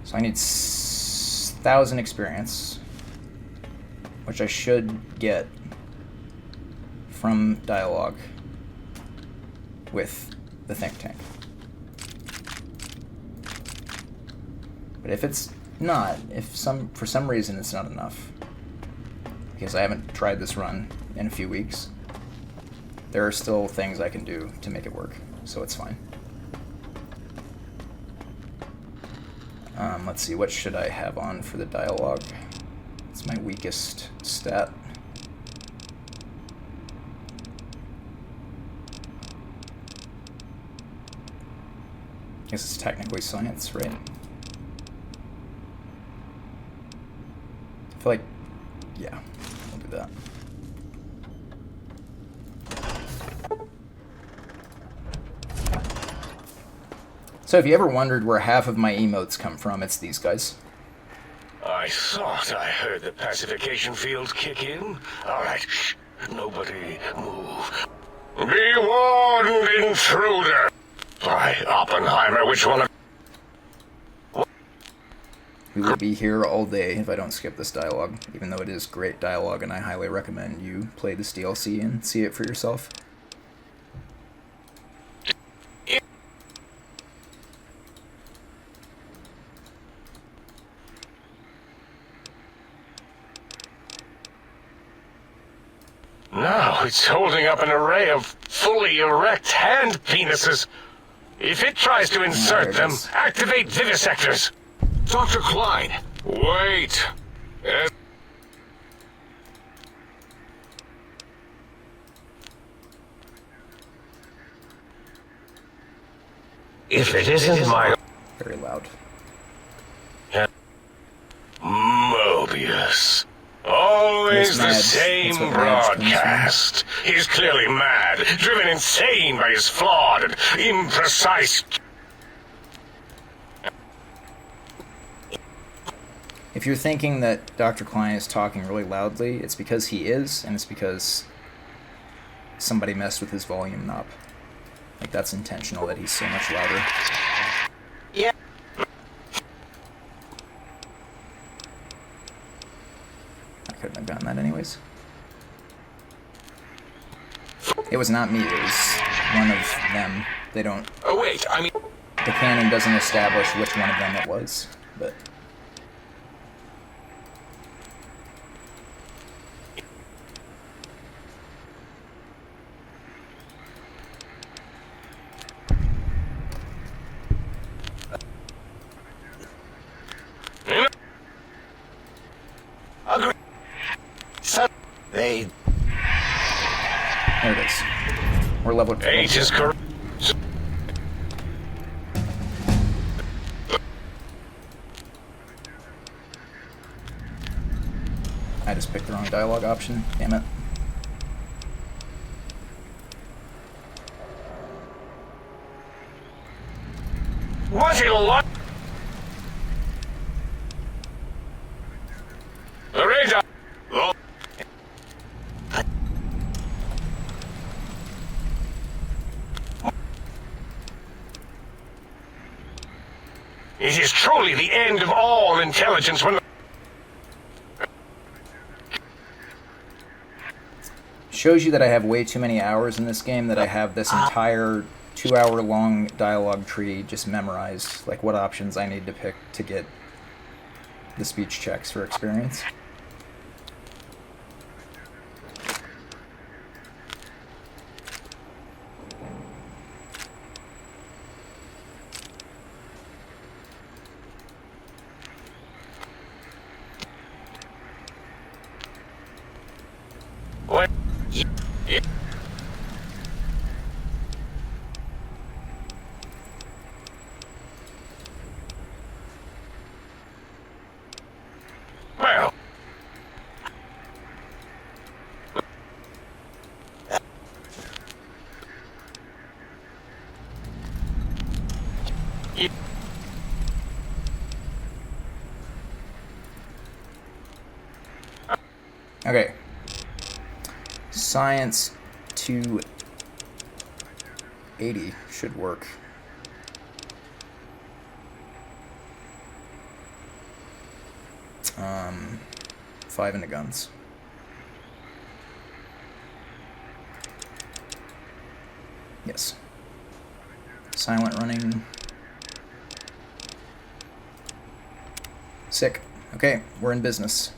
So I need 1,000 experience, which I should get from dialogue with the think tank. But if it's not, for some reason it's not enough, because I haven't tried this run in a few weeks, there are still things I can do to make it work, so it's fine. Let's see, what should I have on for the dialogue? It's my weakest stat. I guess it's technically science, right? I feel like, yeah, I'll do that. So if you ever wondered where half of my emotes come from, it's these guys. I thought I heard the pacification fields kick in. All right, shh, nobody move. Be warned, intruder! By Oppenheimer, which one of... We will be here all day if I don't skip this dialogue, even though it is great dialogue, and I highly recommend you play this DLC and see it for yourself. Now it's holding up an array of fully erect hand penises. If it tries to insert them, activate vivisectors. Dr. Klein, wait. If it isn't my... Very loud. Mobius. Always the same broadcast. He's clearly mad, driven insane by his flawed and imprecise... If you're thinking that Dr. Klein is talking really loudly, it's because he is, and it's because somebody messed with his volume knob. Like, that's intentional that he's so much louder. Yeah. I couldn't have gotten that anyways. It was not me, it was one of them. They don't... Oh, wait, I mean... The canon doesn't establish which one of them it was, but... There it is. We're level 8 is correct. I just picked the wrong dialogue option. Damn it. What a lot! The radar! Oh. It is truly the end of all intelligence when... Shows you that I have way too many hours in this game, that I have this entire 2-hour-long dialogue tree just memorized, like what options I need to pick to get the speech checks for experience. What? Well. Okay. Science 280 should work. Five into guns. Yes. Silent running. Sick. Okay, we're in business.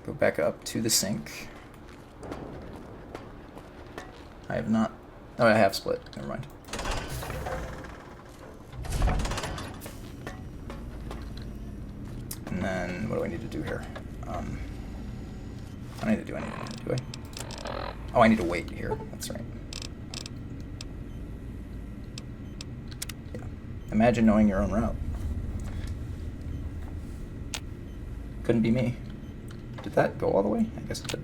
Go back up to the sink. I have not... Oh, I have split. Never mind. And then, what do I need to do here? I don't need to do anything, do I? Oh, I need to wait here. That's right. Yeah. Imagine knowing your own route. Couldn't be me. Did that go all the way? I guess it did.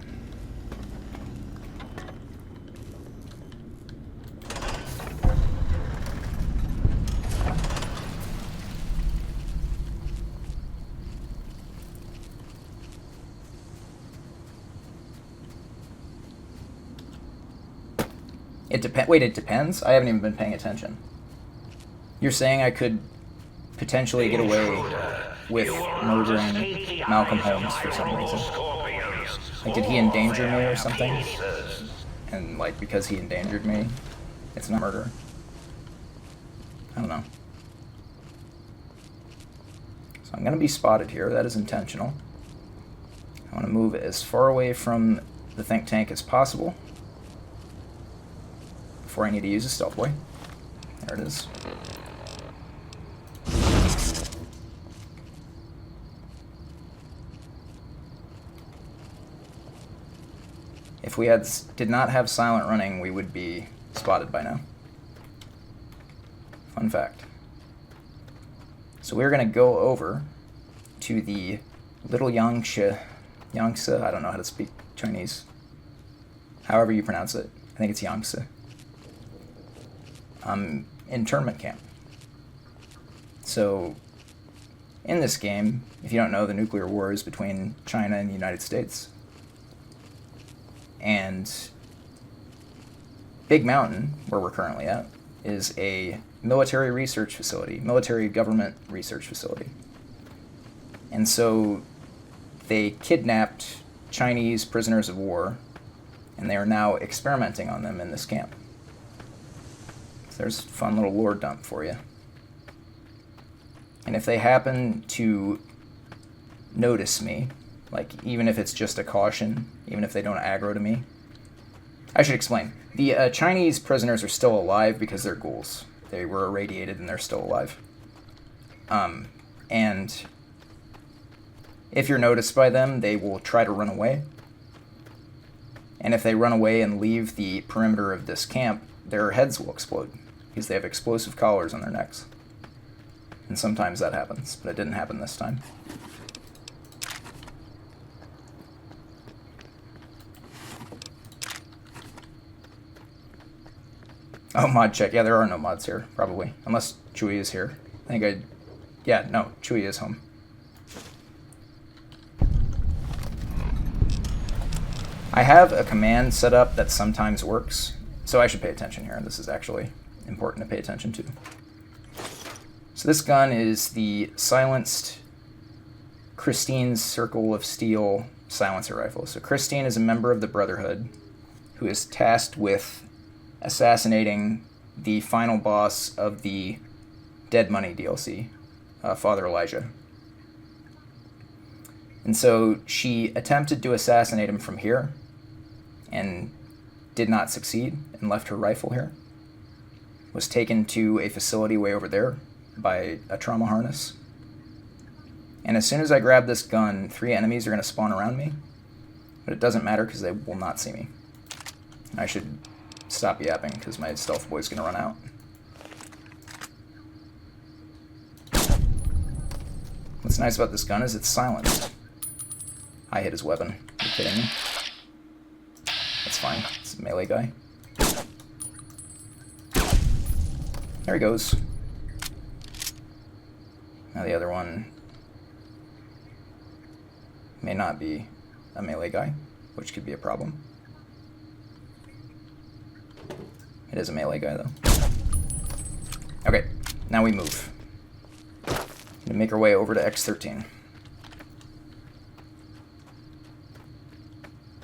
It depends. Wait, it depends? I haven't even been paying attention. You're saying I could potentially get away with murdering Malcolm Holmes for some reason. Like, did he endanger me or something? And, like, because he endangered me, it's not murder. I don't know. So I'm going to be spotted here. That is intentional. I want to move as far away from the think tank as possible before I need to use a stealth boy. There it is. If we did not have silent running, we would be spotted by now. Fun fact. So we're going to go over to the Little Yangtze, I don't know how to speak Chinese. However you pronounce it. I think it's Yangtze. Internment camp. So, in this game, if you don't know, the nuclear war is between China and the United States. And Big Mountain, where we're currently at, is a military research facility, military government research facility. And so they kidnapped Chinese prisoners of war, and they are now experimenting on them in this camp. So there's a fun little lore dump for you. And if they happen to notice me, like even if it's just a caution, even if they don't aggro to me, I should explain. The Chinese prisoners are still alive because they're ghouls. They were irradiated and they're still alive. And if you're noticed by them, they will try to run away. And if they run away and leave the perimeter of this camp, their heads will explode because they have explosive collars on their necks. And sometimes that happens, but it didn't happen this time. Oh, mod check. Yeah, there are no mods here, probably. Unless Chewie is here. Yeah, no, Chewie is home. I have a command set up that sometimes works, so I should pay attention here. This is actually important to pay attention to. So this gun is the silenced Christine's Circle of Steel silencer rifle. So Christine is a member of the Brotherhood who is tasked with assassinating the final boss of the Dead Money DLC, Father Elijah. And so she attempted to assassinate him from here and did not succeed and left her rifle here. Was taken to a facility way over there by a trauma harness. And as soon as I grab this gun, 3 enemies are going to spawn around me, but it doesn't matter because they will not see me. And I should stop yapping because my stealth boy's going to run out. What's nice about this gun is it's silenced. I hit his weapon. Are you kidding me? That's fine. It's a melee guy. There he goes. Now the other one may not be a melee guy, which could be a problem. It is a melee guy, though. Okay, now we move. Gonna make our way over to X13.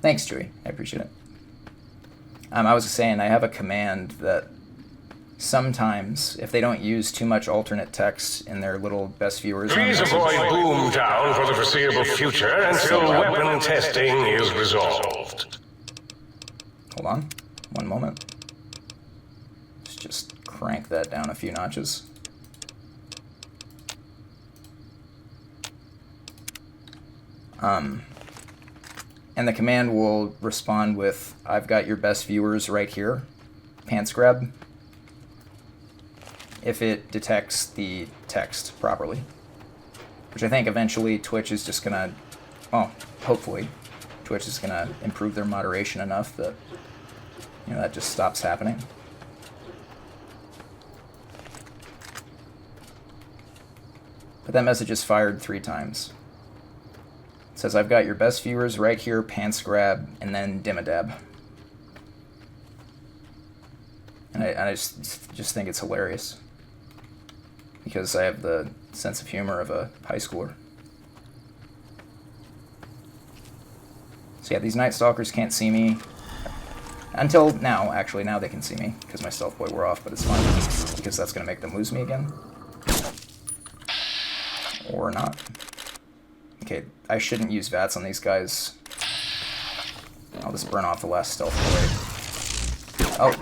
Thanks, Chewie. I appreciate it. I was saying, I have a command that sometimes, if they don't use too much alternate text in their little best viewers... Please avoid Boomtown for the foreseeable future until weapon testing is resolved. Hold on. One moment. Let's just crank that down a few notches. And the command will respond with, I've got your best viewers right here. Pants grab. If it detects the text properly. Which I think eventually Twitch is just gonna, well, hopefully, Twitch is gonna improve their moderation enough that, you know, that just stops happening. But that message is fired 3 times. It says, I've got your best viewers right here, pants grab, and then dim-a-dab. And I just think it's hilarious. Because I have the sense of humor of a high schooler. So yeah, these Night Stalkers can't see me. Until now, actually. Now they can see me, because my stealth boy wore off, but it's fine, because that's going to make them lose me again. Or not. Okay, I shouldn't use VATS on these guys. I'll just burn off the last stealth boy. Oh.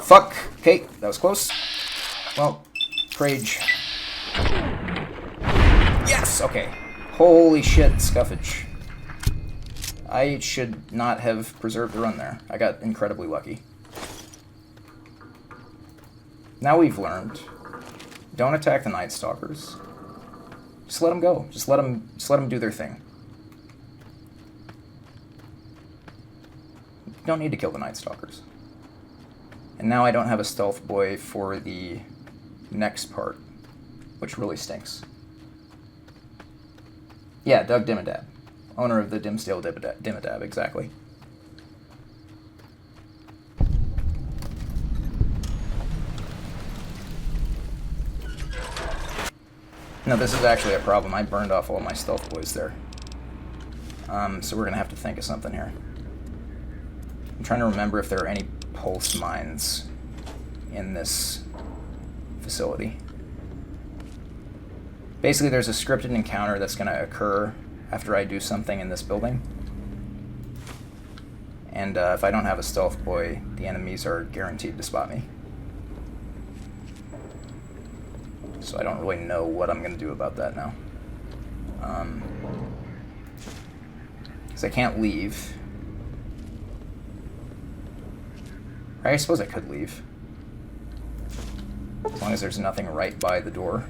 Fuck! Okay, that was close. Well, Prage. Yes! Okay. Holy shit, scuffage. I should not have preserved the run there. I got incredibly lucky. Now we've learned. Don't attack the Night Stalkers. Just let them go. Just let them do their thing. You don't need to kill the Night Stalkers. And now I don't have a stealth boy for the next part, which really stinks. Yeah, Doug Dimmadab. Owner of the Dimsdale Dimmadab, exactly. No, this is actually a problem. I burned off all my stealth boys there. So we're going to have to think of something here. I'm trying to remember if there are any pulse mines in this facility. Basically, there's a scripted encounter that's going to occur after I do something in this building. And if I don't have a stealth boy, the enemies are guaranteed to spot me. So I don't really know what I'm going to do about that now. Because I can't leave. I suppose I could leave. As long as there's nothing right by the door.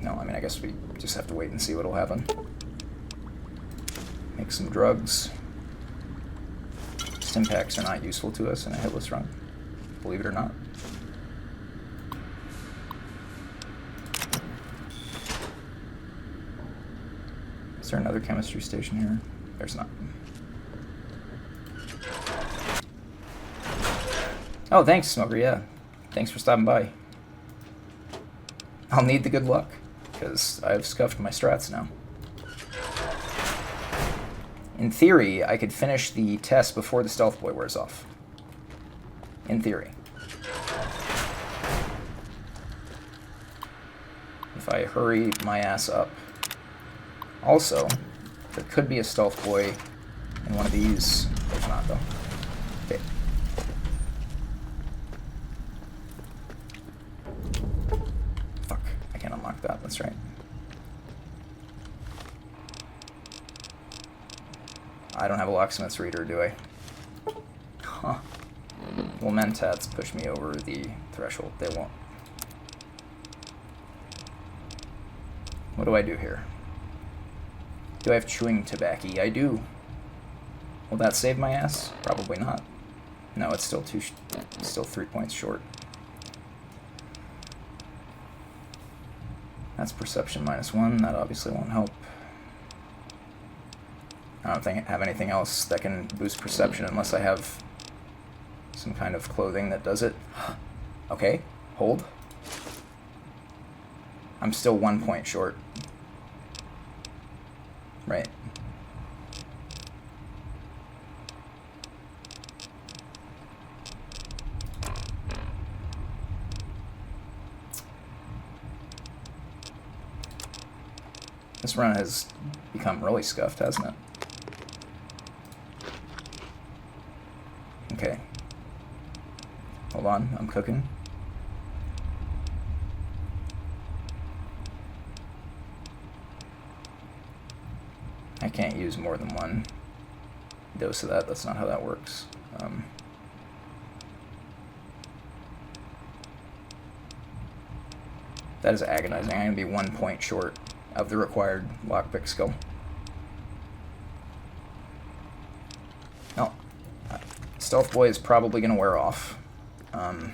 No, I mean, I guess we just have to wait and see what'll happen. Make some drugs. Stim packs are not useful to us in a hitless run, believe it or not. Is there another chemistry station here? There's not. Oh, thanks, Smoker, yeah. Thanks for stopping by. I'll need the good luck, because I've scuffed my strats now. In theory, I could finish the test before the stealth boy wears off. In theory. If I hurry my ass up. Also, there could be a stealth boy in one of these. There's not, though. Okay. Fuck, I can't unlock that, that's right. I don't have a locksmith's reader, do I? Huh. Well, mentats push me over the threshold. They won't. What do I do here? Do I have chewing tobacco? I do. Will that save my ass? Probably not. No, it's still still 3 points short. That's perception -1. That obviously won't help. I don't think I have anything else that can boost perception unless I have some kind of clothing that does it. Okay, hold. I'm still 1 point short. Right. This run has become really scuffed, hasn't it? Okay. Hold on, I'm cooking. I can't use more than one dose of that. That's not how that works. That is agonizing. I'm going to be 1 point short of the required lockpick skill. No. Stealth Boy is probably going to wear off. I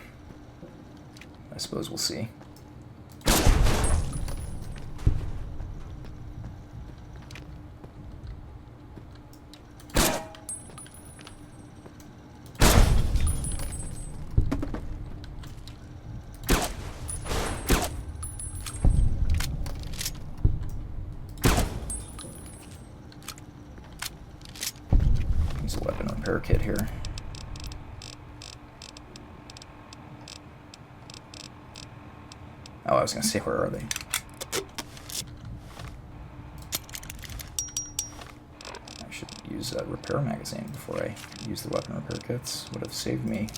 suppose we'll see. repair kit here. Oh, I was gonna say, where are they? I should use a repair magazine before I use the weapon repair kits. Would have saved me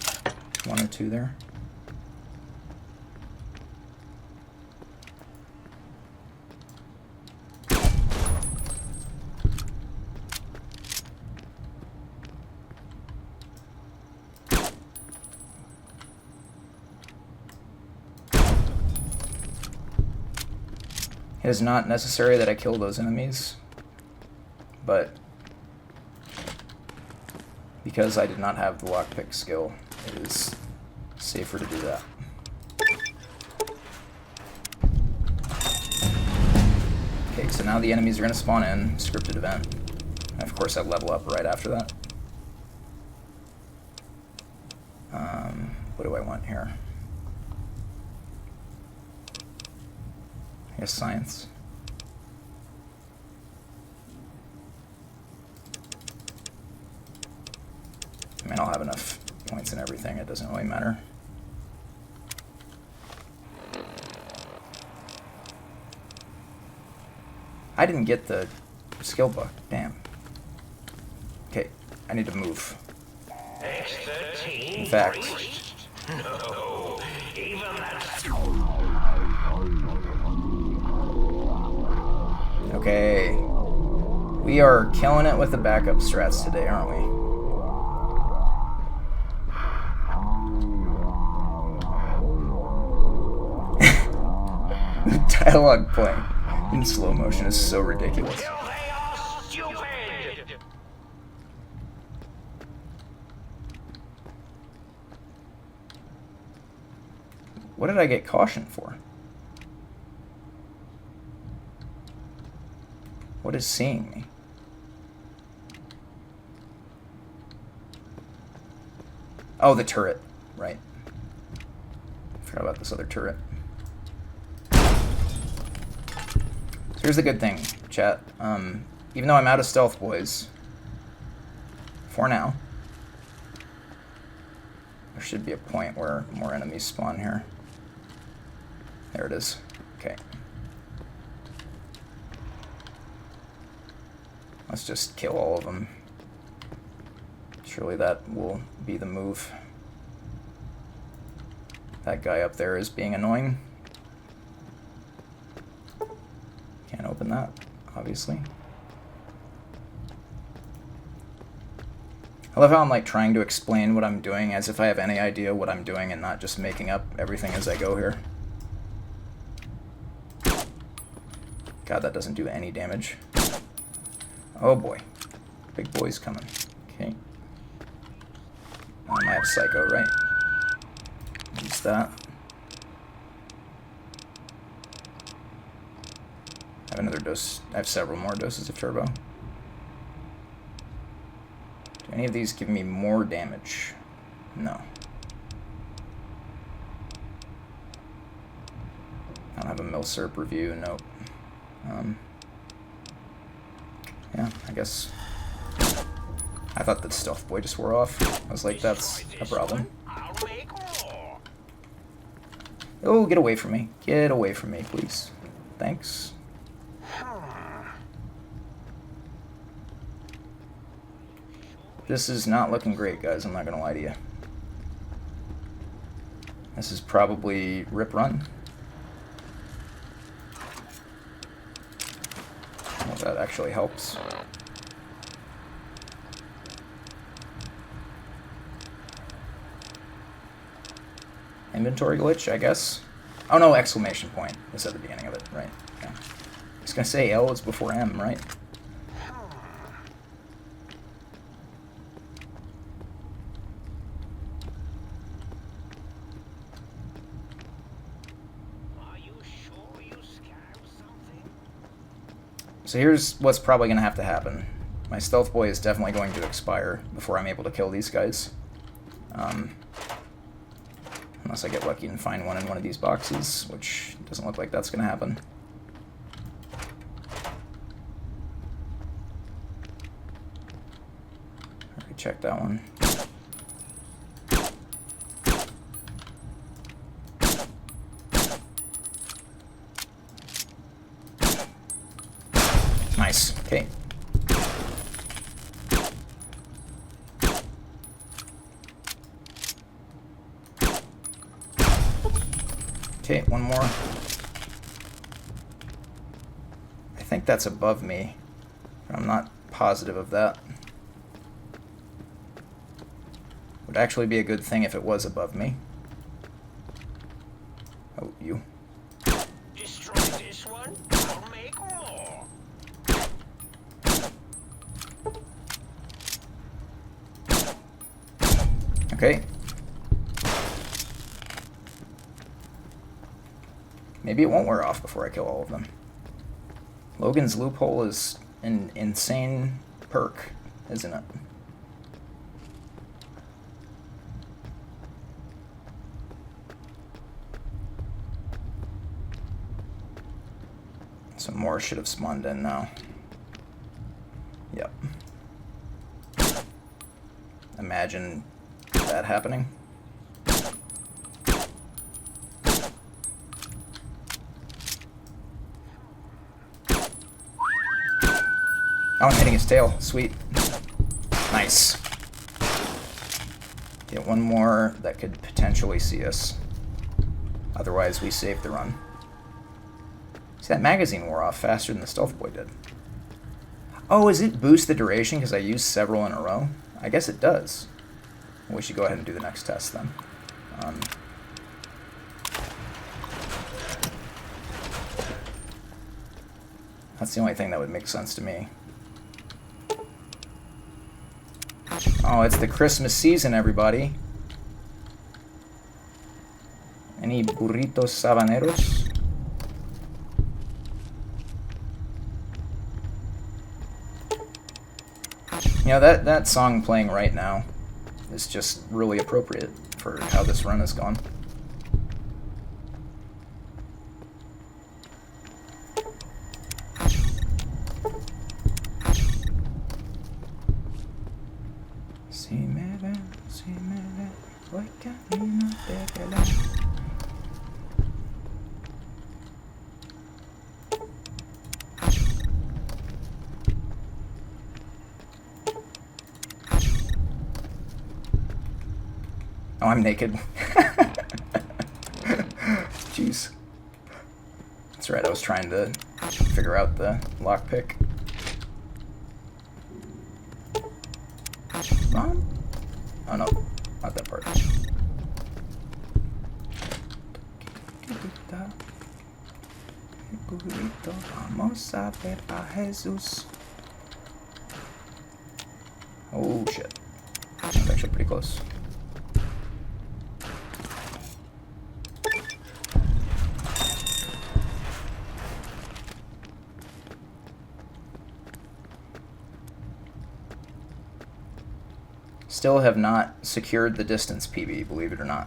1 or 2 there. It is not necessary that I kill those enemies, but because I did not have the lockpick skill, it is safer to do that. Okay, so now the enemies are going to spawn in, scripted event. And of course I level up right after that. What do I want here? I guess science. I mean, I'll have enough points and everything, it doesn't really matter. I didn't get the skill book, damn. Okay, I need to move. In fact, No, even that. okay, we are killing it with the backup strats today, aren't we? The dialogue playing in slow motion is so ridiculous. What did I get cautioned for? What is seeing me? Oh, the turret. Right. Forgot about this other turret. So here's the good thing, chat. Even though I'm out of stealth boys, for now, there should be a point where more enemies spawn here. There it is. Okay. Let's just kill all of them. Surely that will be the move. That guy up there is being annoying. Can't open that, obviously. I love how I'm like trying to explain what I'm doing as if I have any idea what I'm doing and not just making up everything as I go here. God, that doesn't do any damage. Oh boy. Big boy's coming. Okay. I might have Psycho, right? Use that. I have another dose. I have several more doses of turbo. Do any of these give me more damage? No. I don't have a Milsurp review, nope. Yeah, I guess. I thought that stealth boy just wore off. I was like, that's a problem. Oh, get away from me. Get away from me, please. Thanks. This is not looking great, guys. I'm not gonna lie to you. This is probably rip run. Well, that actually helps. Inventory glitch, I guess. Oh no, exclamation point was at the beginning of it, right? Yeah. I was gonna say L is before M, right? So here's what's probably going to have to happen. My stealth boy is definitely going to expire before I'm able to kill these guys. Unless I get lucky and find one in one of these boxes, which doesn't look like that's going to happen. Alright, check that one. Nice. Okay. Okay, one more. I think that's above me, but I'm not positive of that. Would actually be a good thing if it was above me. Oh, you. Destroy this one, I'll make more. Okay. Maybe it won't wear off before I kill all of them. Logan's loophole is an insane perk, isn't it? Some more should have spawned in now. Yep. Imagine that happening. Oh, I'm hitting his tail. Sweet. Nice. Get one more that could potentially see us. Otherwise, we save the run. See, that magazine wore off faster than the stealth boy did. Oh, is it boost the duration because I used several in a row? I guess it does. We should go ahead and do the next test then. That's the only thing that would make sense to me. Oh, it's the Christmas season, everybody. Any burritos sabaneros? You know, that song playing right now is just really appropriate for how this run has gone. Oh, I'm naked. Jeez. That's right, I was trying to figure out the lockpick. Mom? Oh no, not that part. Oh shit. That's actually pretty close. Still have not secured the distance PB, believe it or not.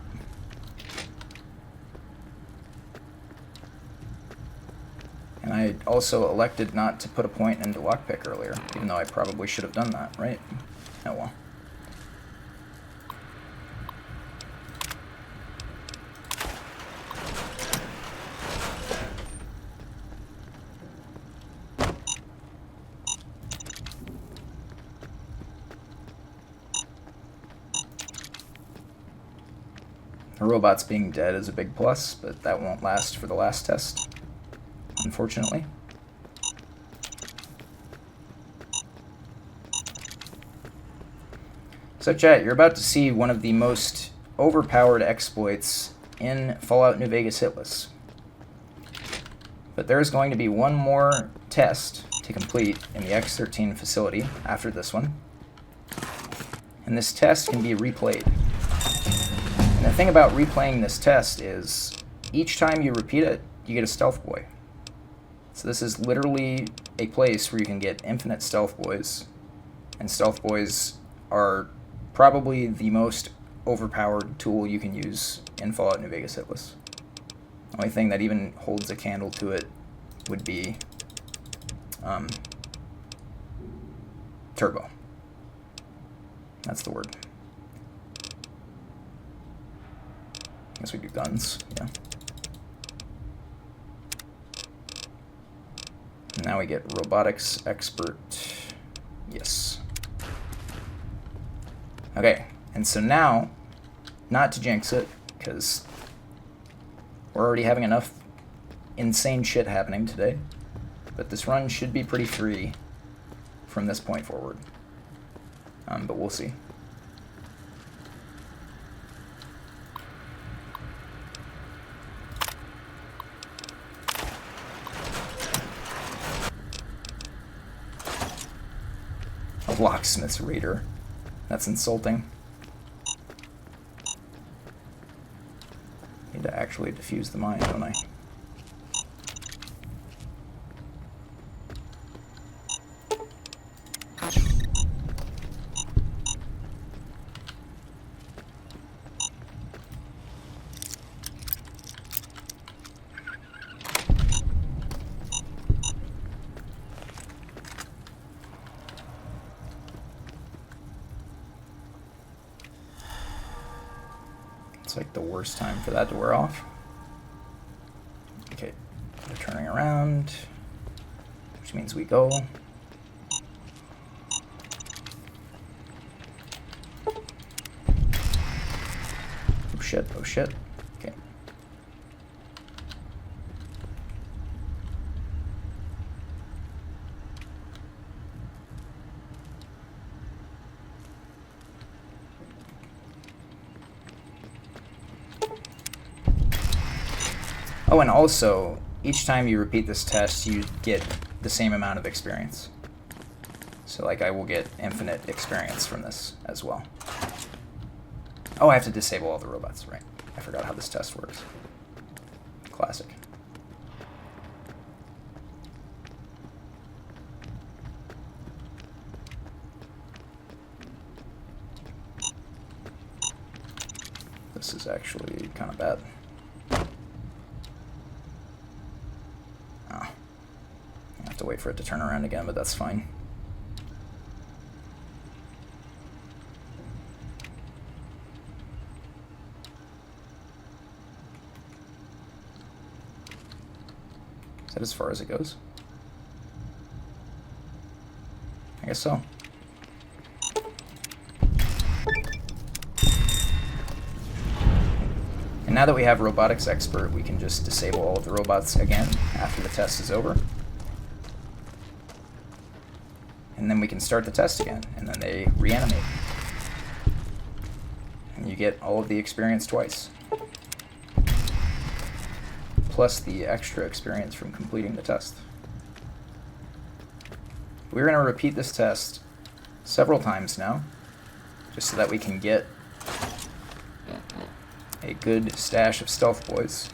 And I also elected not to put a point into lockpick earlier, even though I probably should have done that, right? Oh well. The robots being dead is a big plus, but that won't last for the last test, unfortunately. So chat, you're about to see one of the most overpowered exploits in Fallout New Vegas Hitless. But there's going to be one more test to complete in the X13 facility after this one. And this test can be replayed. And the thing about replaying this test is each time you repeat it, you get a stealth boy. So this is literally a place where you can get infinite stealth boys. And stealth boys are probably the most overpowered tool you can use in Fallout New Vegas Hitless. The only thing that even holds a candle to it would be Turbo. That's the word. I guess we do guns, yeah. And now we get robotics expert. Yes. Okay, and so now, not to jinx it, because we're already having enough insane shit happening today, but this run should be pretty free from this point forward. But we'll see. A locksmith's raider. That's insulting. Need to actually defuse the mine, don't I? It's like the worst time for that to wear off. Okay, we're turning around, which means we go. Oh shit, oh shit. Okay. Oh, and also, each time you repeat this test, you get the same amount of experience. So, like, I will get infinite experience from this as well. Oh, I have to disable all the robots, right. I forgot how this test works. Classic. This is actually kind of bad. To wait for it to turn around again, but that's fine. Is that as far as it goes? I guess so. And now that we have robotics expert, we can just disable all of the robots again after the test is over. And then we can start the test again, and then they reanimate. And you get all of the experience twice. Plus the extra experience from completing the test. We're going to repeat this test several times now, just so that we can get a good stash of stealth boys.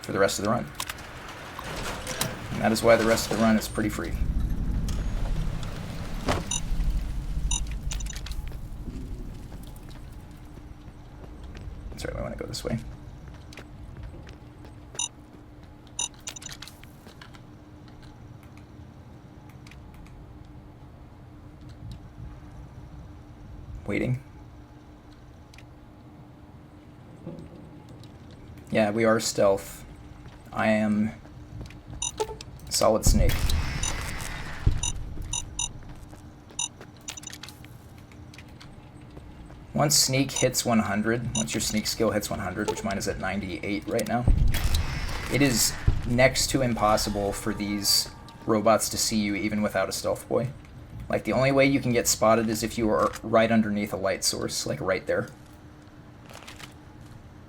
For the rest of the run. And that is why the rest of the run is pretty free. That's right, we want to go this way. Waiting. Yeah, we are stealth. I am Solid Snake. Once sneak hits 100, once your sneak skill hits 100, which mine is at 98 right now, it is next to impossible for these robots to see you even without a stealth boy. Like, the only way you can get spotted is if you are right underneath a light source, like right there.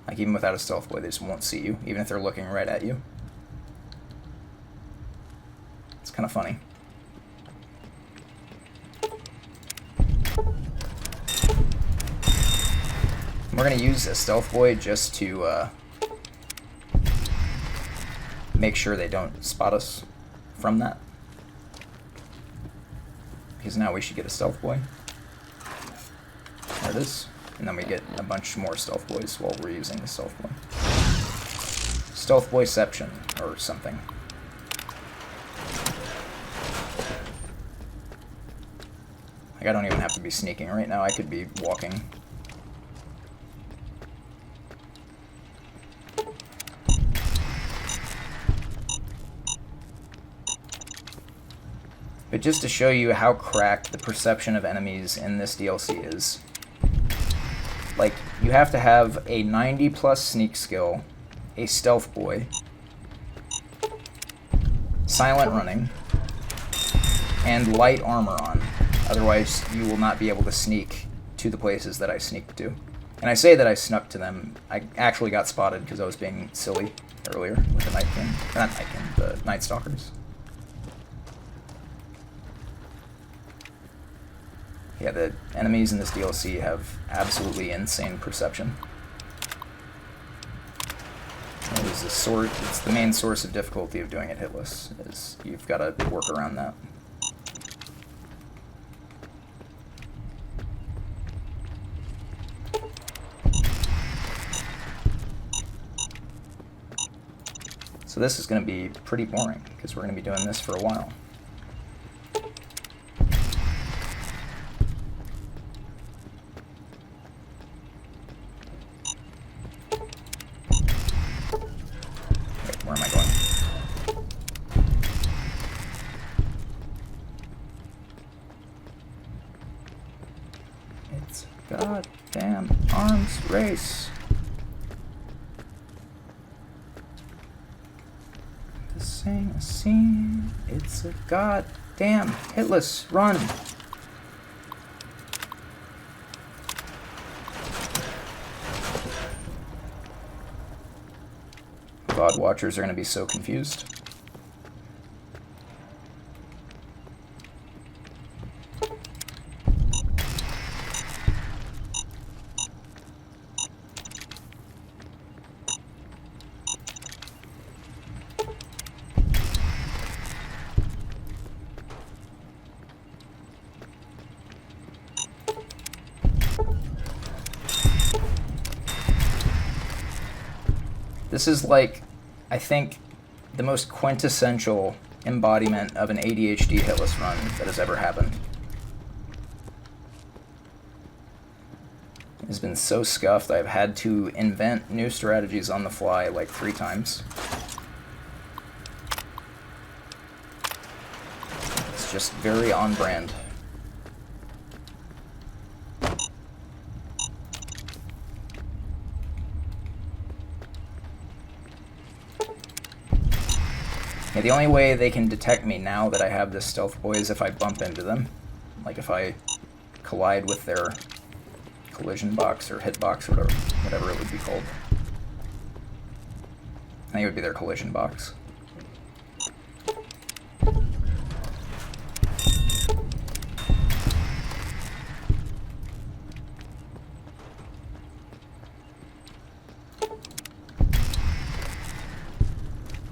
Like, even without a stealth boy, they just won't see you, even if they're looking right at you. It's kind of funny. We're going to use a stealth boy just to make sure they don't spot us from that. Because now we should get a stealth boy. There it is. And then we get a bunch more stealth boys while we're using the stealth boy. Stealth boyception, or something. Like, I don't even have to be sneaking right now. I could be walking. But just to show you how cracked the perception of enemies in this DLC is, like, you have to have a 90+ sneak skill, a stealth boy, silent running, and light armor on. Otherwise, you will not be able to sneak to the places that I sneaked to. And I say that I snuck to them. I actually got spotted because I was being silly earlier with the Night King. Not Night King, the Night Stalkers. Yeah, the enemies in this DLC have absolutely insane perception. It's the main source of difficulty of doing it hitless, is you've got to work around that. So this is going to be pretty boring, because we're going to be doing this for a while. Where am I going? It's a goddamn arms race. This ain't a scene. It's a goddamn hitless run. VOD watchers are going to be so confused. This is like, I think, the most quintessential embodiment of an ADHD hitless run that has ever happened. It's been so scuffed, I've had to invent new strategies on the fly like 3 times. It's just very on brand. Yeah, the only way they can detect me now that I have this stealth boy is if I bump into them. Like if I collide with their collision box or hit box or whatever it would be called. I think it would be their collision box.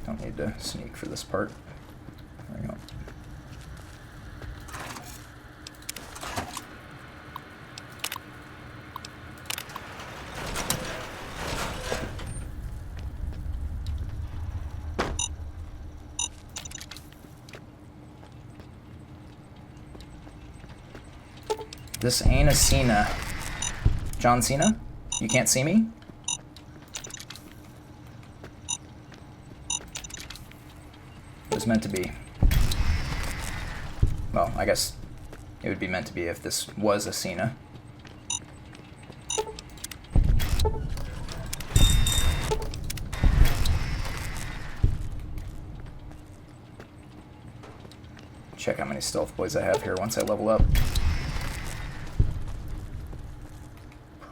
Don't need to sneak for this part. There we go. This ain't a Cena. John Cena? You can't see me? It was meant to be. Well, I guess it would be meant to be if this was a Cena. Check how many stealth boys I have here once I level up.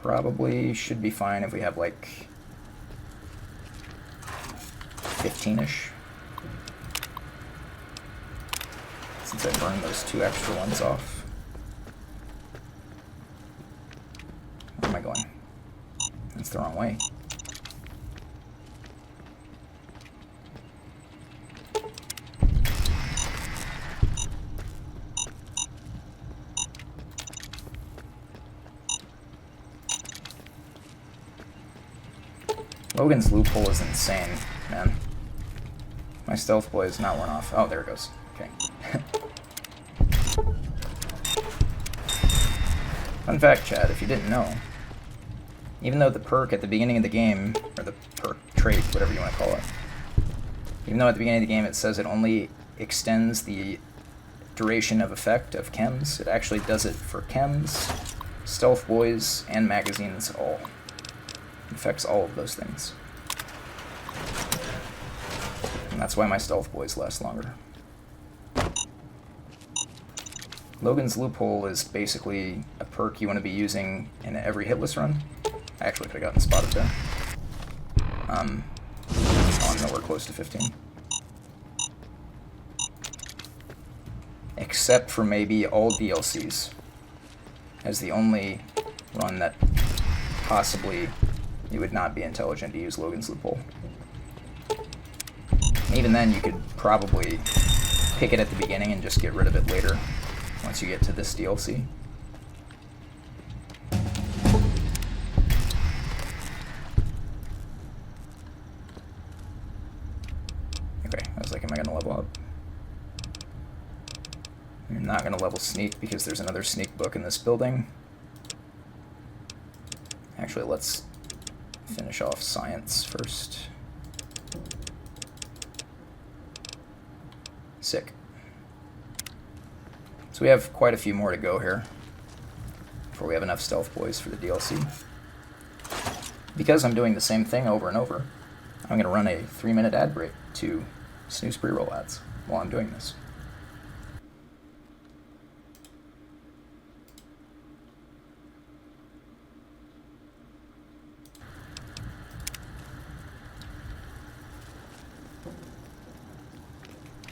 Probably should be fine if we have like 15-ish. Since I burned those 2 extra ones off. Where am I going? That's the wrong way. Logan's loophole is insane, man. My stealth boy is not worn off. Oh, there it goes. Okay. Fun fact, Chad, if you didn't know, even though the perk at the beginning of the game, or the perk trait, whatever you want to call it, even though at the beginning of the game it says it only extends the duration of effect of chems, it actually does it for chems, stealth boys, and magazines all. It affects all of those things. And that's why my stealth boys last longer. Logan's Loophole is basically a perk you want to be using in every hitless run. I actually could have gotten spotted there. Oh, I'm nowhere close to 15. Except for maybe all DLCs. As the only run that possibly you would not be intelligent to use Logan's Loophole. And even then, you could probably pick it at the beginning and just get rid of it later, once you get to this DLC. Okay, I was like, am I gonna level up? You're not gonna level sneak because there's another sneak book in this building. Actually, let's finish off science first. Sick. So we have quite a few more to go here before we have enough stealth boys for the DLC. Because I'm doing the same thing over and over, I'm going to run a 3-minute ad break to snooze pre-roll ads while I'm doing this.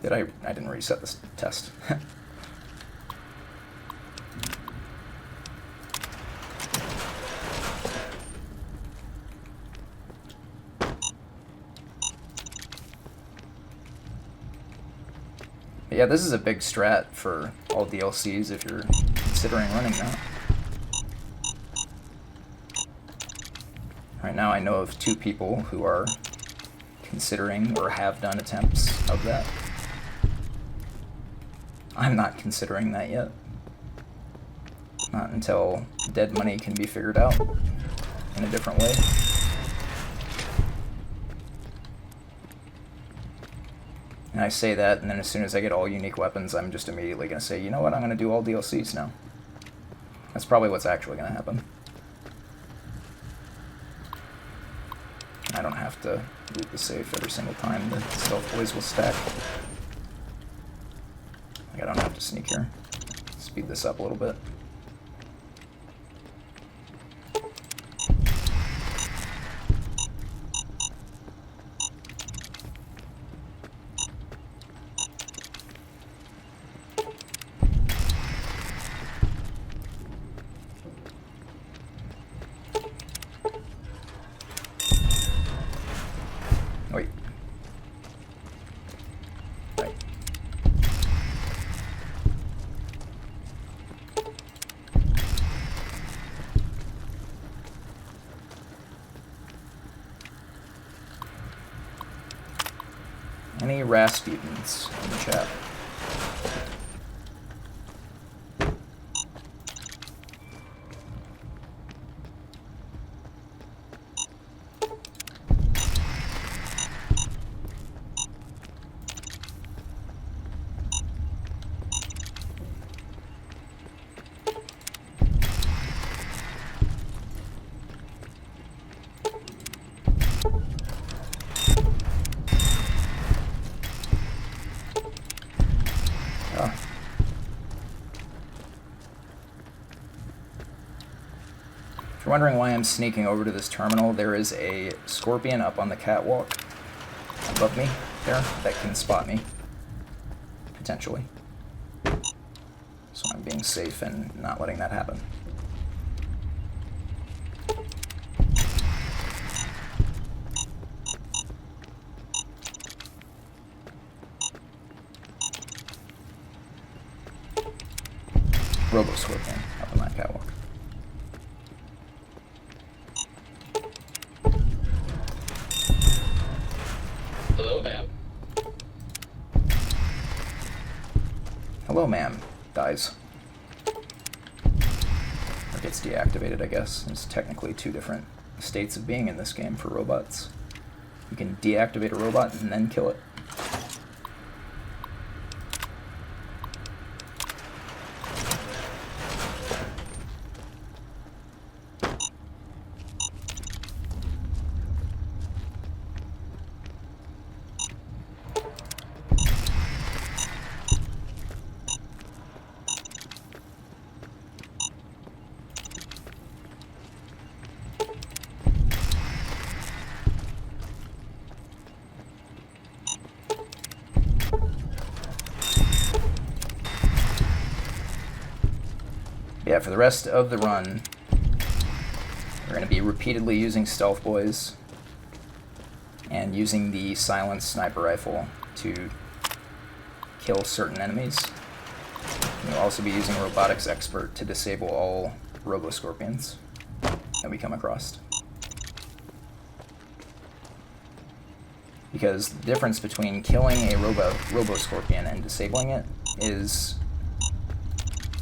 I didn't reset this test. Yeah, this is a big strat for all DLCs if you're considering running that. Right now I know of 2 people who are considering or have done attempts of that. I'm not considering that yet. Not until dead money can be figured out in a different way. And I say that, and then as soon as I get all unique weapons, I'm just immediately going to say, you know what, I'm going to do all DLCs now. That's probably what's actually going to happen. I don't have to loot the safe every single time the stealth boys will stack. Like, I don't have to sneak here. Speed this up a little bit. Wait. Right. Any Rasputins in the chat? If you're wondering why I'm sneaking over to this terminal, there is a scorpion up on the catwalk above me there that can spot me, potentially. So I'm being safe and not letting that happen. Robo-scorpion up on that catwalk. Hello, ma'am. Hello, ma'am. Dies. Or gets deactivated, I guess. There's technically two different states of being in this game for robots. You can deactivate a robot and then kill it. Yeah, for the rest of the run, we're going to be repeatedly using stealth boys and using the silenced sniper rifle to kill certain enemies. And we'll also be using robotics expert to disable all robo-scorpions that we come across. Because the difference between killing a robo-scorpion and disabling it is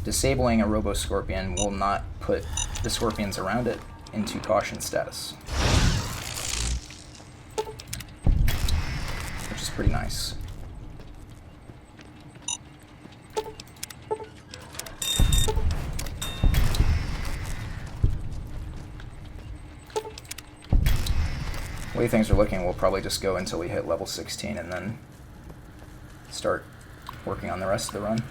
disabling a robo-scorpion will not put the scorpions around it into caution status, which is pretty nice. The way things are looking, we'll probably just go until we hit level 16 and then start working on the rest of the run.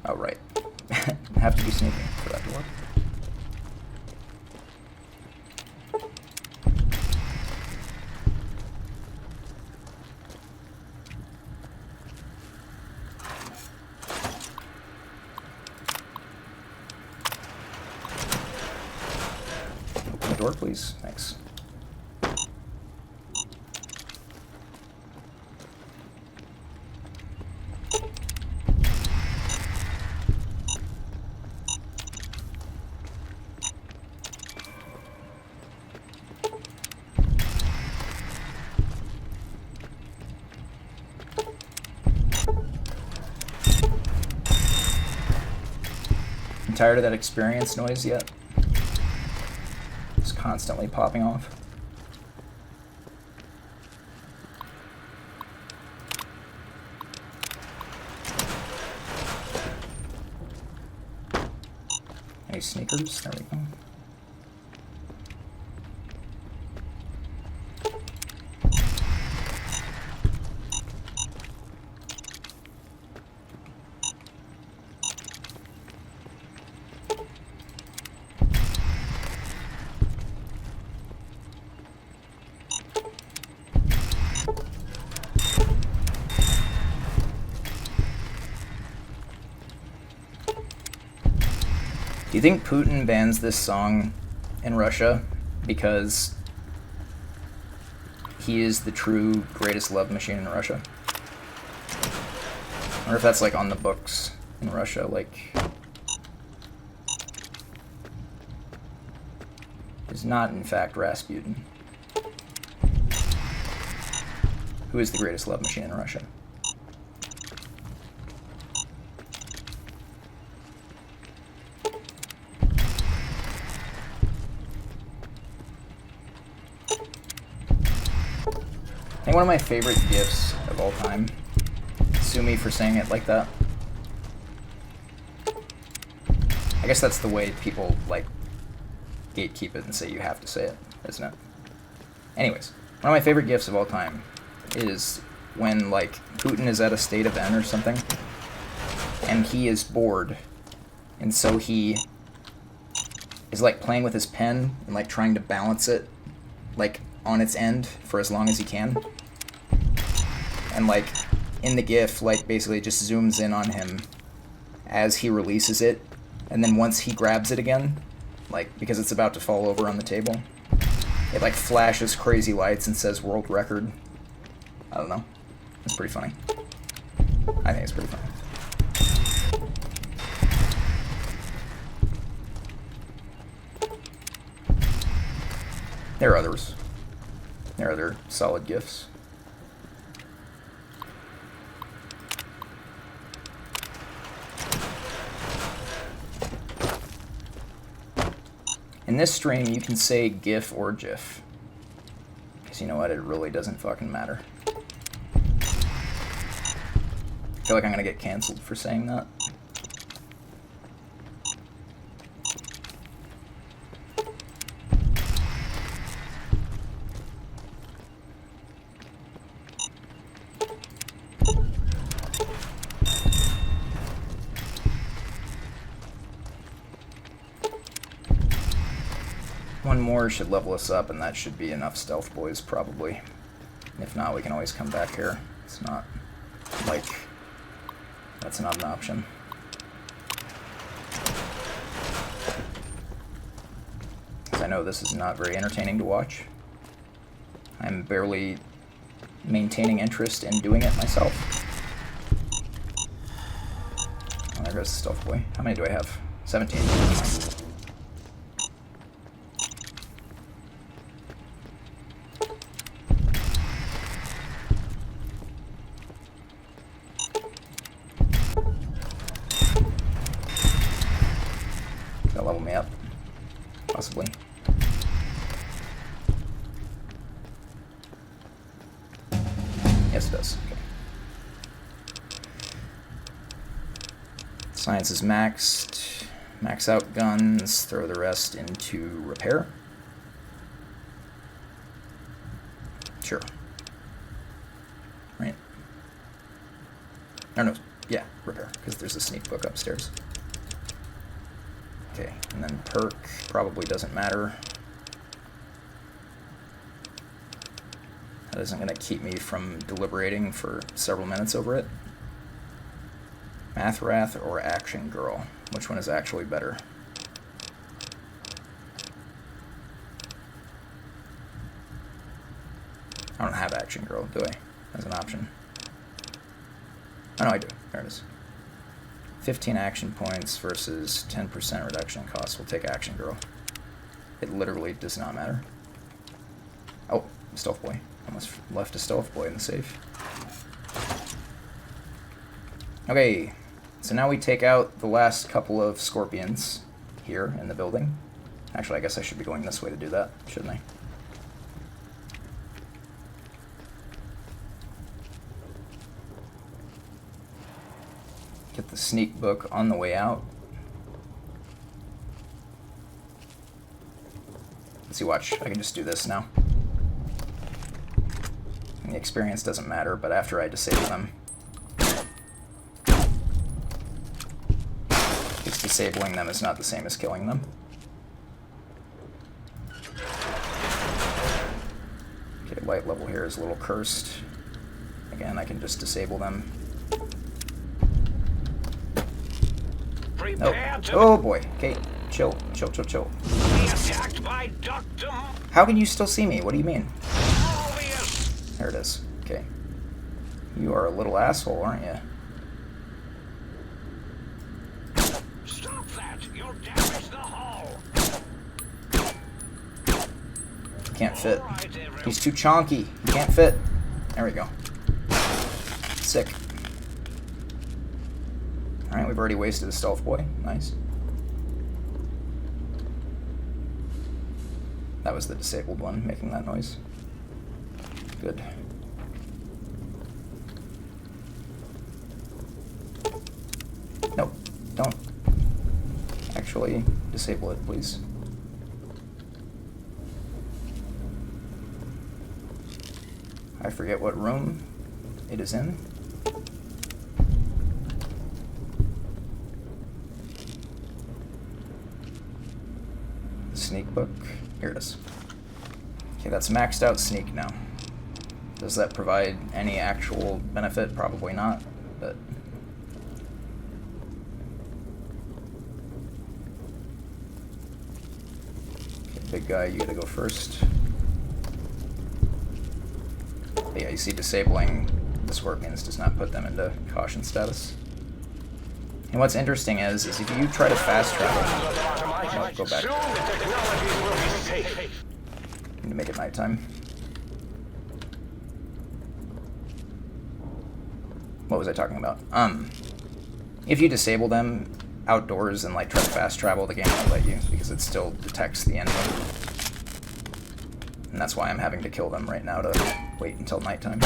Oh, right. Have to be sneaking for that to work. Open the door, please. Thanks. Tired of that experience noise yet? It's constantly popping off. Any sneakers? There we go. Do you think Putin bans this song in Russia because he is the true greatest love machine in Russia? I wonder if that's like on the books in Russia, like is not in fact Rasputin, who is the greatest love machine in Russia. I think one of my favorite gifs of all time, sue me for saying it like that. I guess that's the way people like gatekeep it and say you have to say it, isn't it? Anyways, one of my favorite gifs of all time is when like Putin is at a state of N or something and he is bored, and so he is like playing with his pen and like trying to balance it like on its end for as long as he can, and like in the GIF, like, basically just zooms in on him as he releases it, and then once he grabs it again, like, because it's about to fall over on the table, it, like, flashes crazy lights and says world record. I don't know. It's pretty funny. I think it's pretty funny. There are others. There are other solid GIFs. In this stream, you can say GIF or GIF. Because you know what? It really doesn't fucking matter. I feel like I'm gonna get canceled for saying that. One more should level us up, and that should be enough stealth boys, probably. If not, we can always come back here. It's not like that's not an option. Because I know this is not very entertaining to watch. I'm barely maintaining interest in doing it myself. Oh, there goes the stealth boy. How many do I have? 17. That'll level me up. Possibly. Yes, it does. Okay. Science is maxed. Max out guns. Throw the rest into repair. Sure. Right. Or no. Yeah, repair. Because there's a sneak book upstairs. Okay, and then perk probably doesn't matter. That isn't going to keep me from deliberating for several minutes over it. Math Wrath or Action Girl? Which one is actually better? I don't have Action Girl, do I? As an option. Oh no, I do. There it is. 15 action points versus 10% reduction in cost. We'll take Action Girl. It literally does not matter. Oh, Stealth Boy. Almost left a Stealth Boy in the safe. Okay, so now we take out the last couple of scorpions here in the building. Actually, I guess I should be going this way to do that, shouldn't I? Get the sneak book on the way out. Let's see, watch. I can just do this now. And the experience doesn't matter, but after I disable them, because disabling them is not the same as killing them. Okay, light level here is a little cursed. Again, I can just disable them. Nope. Oh boy. Okay, chill, chill, chill, chill. How can you still see me? What do you mean? There it is. Okay. You are a little asshole, aren't you? Stop that! You'll damage the hull. He can't fit. He's too chonky. He can't fit. There we go. Sick. Alright, we've already wasted a Stealth Boy. Nice. That was the disabled one making that noise. Good. Nope, don't. Actually, disable it, please. I forget what room it is in. Sneak book. Here it is. Okay, that's maxed out sneak now. Does that provide any actual benefit? Probably not, but... Okay, big guy, you gotta go first. But yeah, you see disabling the scorpions does not put them into caution status. And what's interesting is if you try to fast travel... No, go back. Need to make it nighttime. What was I talking about? If you disable them outdoors and like try to fast travel, the game won't let you because it still detects the enemy. And that's why I'm having to kill them right now to wait until nighttime.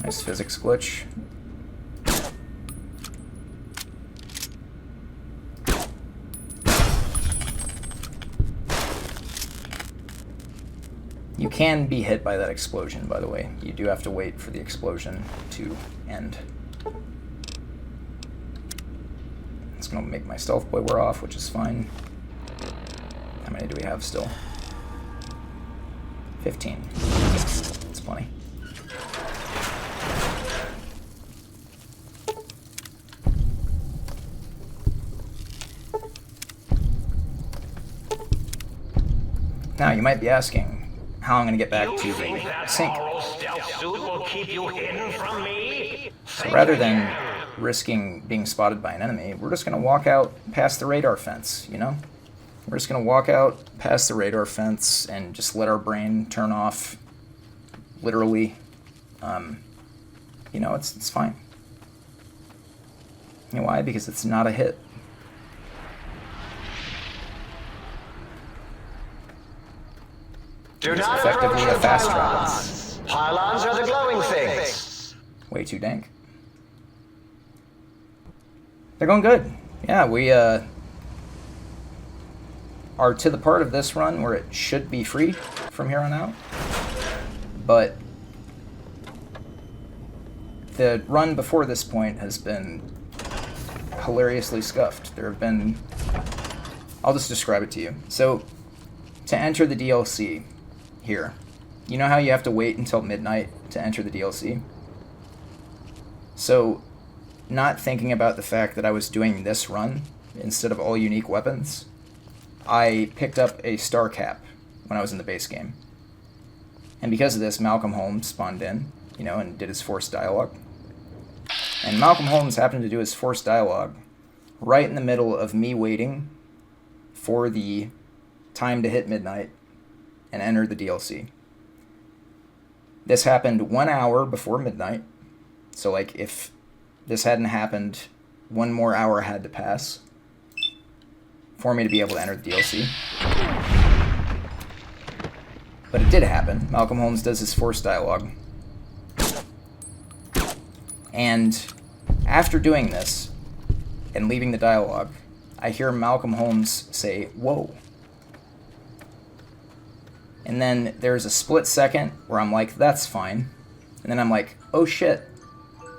Nice physics glitch. You can be hit by that explosion, by the way. You do have to wait for the explosion to end. It's going to make my stealth boy wear off, which is fine. How many do we have still? 15. That's plenty. Now, you might be asking how I'm going to get back to the sink. So rather than risking being spotted by an enemy, we're just going to walk out past the radar fence, you know? We're just going to walk out past the radar fence and just let our brain turn off, literally. You know, it's fine. You know why? Because it's not a hit. Do it's not effectively a fast travel. Pylons are the glowing things. Way too dank. They're going good. Yeah, we are to the part of this run where it should be free from here on out. But the run before this point has been hilariously scuffed. There have been... I'll just describe it to you. So, to enter the DLC here, you know how you have to wait until midnight to enter the DLC? So, not thinking about the fact that I was doing this run instead of all unique weapons, I picked up a star cap when I was in the base game. And because of this, Malcolm Holmes spawned in, you know, and did his forced dialogue. And Malcolm Holmes happened to do his forced dialogue right in the middle of me waiting for the time to hit midnight and enter the DLC. This happened 1 hour before midnight. So, like, if this hadn't happened, 1 more hour had to pass for me to be able to enter the DLC. But it did happen. Malcolm Holmes does his forced dialogue. And after doing this and leaving the dialogue, I hear Malcolm Holmes say, "Whoa." And then there's a split second where I'm like, that's fine. And then I'm like, oh shit.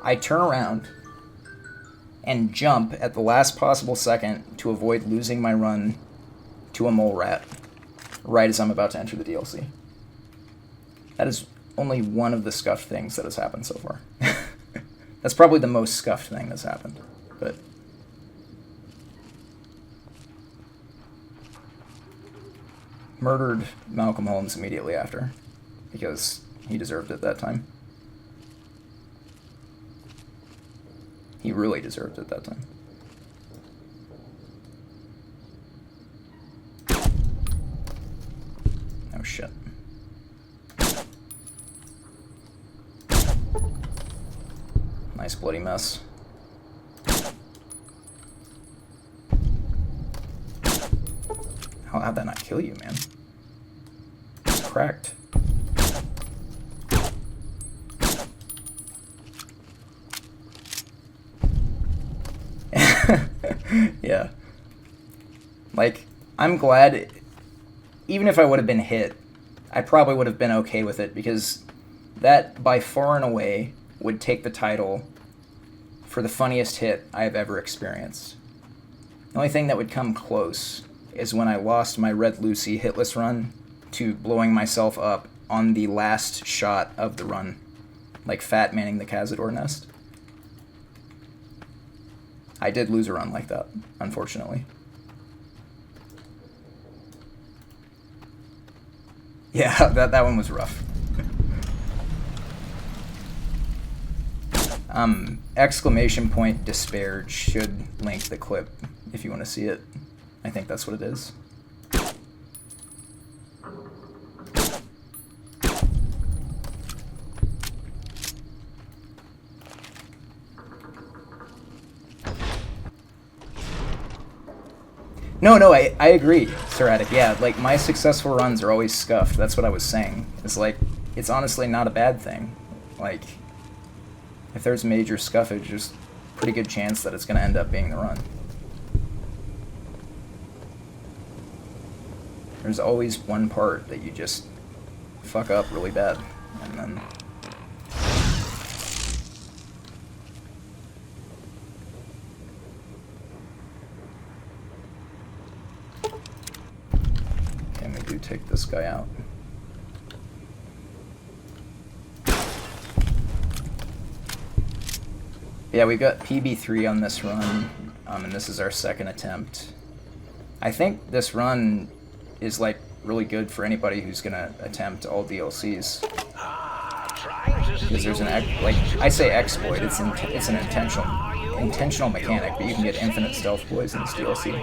I turn around and jump at the last possible second to avoid losing my run to a mole rat right as I'm about to enter the DLC. That is only one of the scuffed things that has happened so far. That's probably the most scuffed thing that's happened. But murdered Malcolm Holmes immediately after, because he deserved it that time. He really deserved it that time. Oh shit. Nice bloody mess. How'd that not kill you, man? It's cracked. Yeah. Like, I'm glad, even if I would have been hit, I probably would have been okay with it, because that, by far and away, would take the title for the funniest hit I have ever experienced. The only thing that would come close is when I lost my Red Lucy hitless run to blowing myself up on the last shot of the run, like Fat Manning the Cazador nest. I did lose a run like that, unfortunately. Yeah, that one was rough. Exclamation point disparage should link the clip if you want to see it. I think that's what it is. No, I agree, Seratic. Yeah, like, my successful runs are always scuffed. That's what I was saying. It's like, it's honestly not a bad thing. Like, if there's major scuffage, there's a pretty good chance that it's going to end up being the run. There's always one part that you just fuck up really bad, and then... Okay, we do take this guy out. Yeah, we got PB3 on this run, and this is our second attempt. I think this run is like really good for anybody who's gonna attempt all DLCs. Because there's an like I say exploit, it's an intentional mechanic, but you can get infinite stealth boys in this DLC.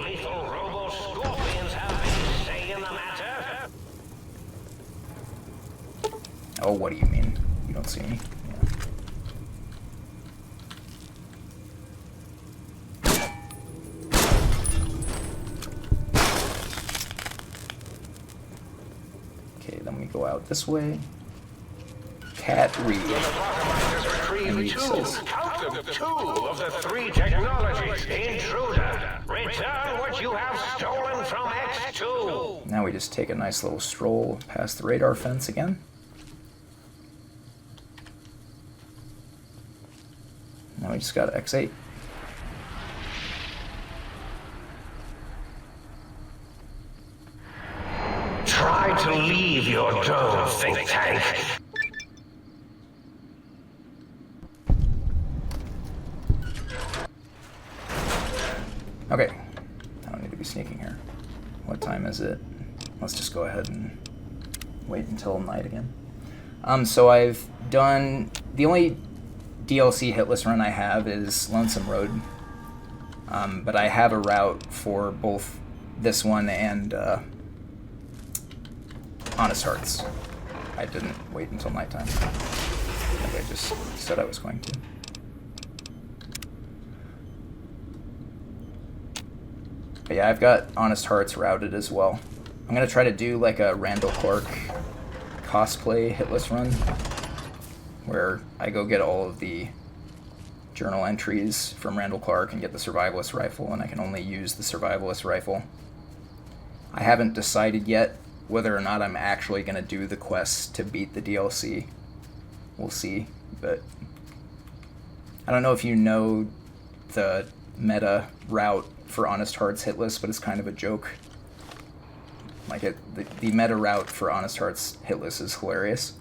Oh, what do you mean? You don't see me? Go out this way. Cat read. And read says, Count them, 2 of the 3 technologies. Intruder, return what you have stolen from X2. Now we just take a nice little stroll past the radar fence again. Now we just got X8. Try to leave your dome, think tank. Okay, I don't need to be sneaking here. What time is it? Let's just go ahead and wait until night again. So I've done, the only DLC hitless run I have is Lonesome Road. But I have a route for both this one and Honest Hearts. I didn't wait until nighttime. Like I just said I was going to. But yeah, I've got Honest Hearts routed as well. I'm gonna try to do like a Randall Clark cosplay hitless run, where I go get all of the journal entries from Randall Clark and get the Survivalist rifle, and I can only use the Survivalist rifle. I haven't decided yet whether or not I'm actually going to do the quests to beat the DLC. We'll see, but I don't know if you know the meta route for Honest Hearts hitless, but it's kind of a joke. Like, the meta route for Honest Hearts hitless is hilarious.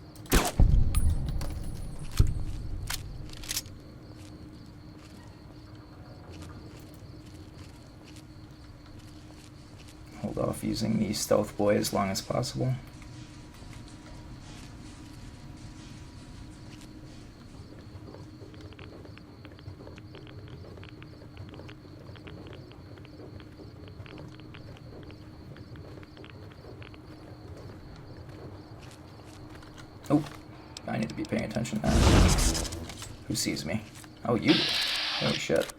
Hold off using the Stealth Boy as long as possible. Oh, I need to be paying attention to that. Who sees me? Oh, you. Holy shit.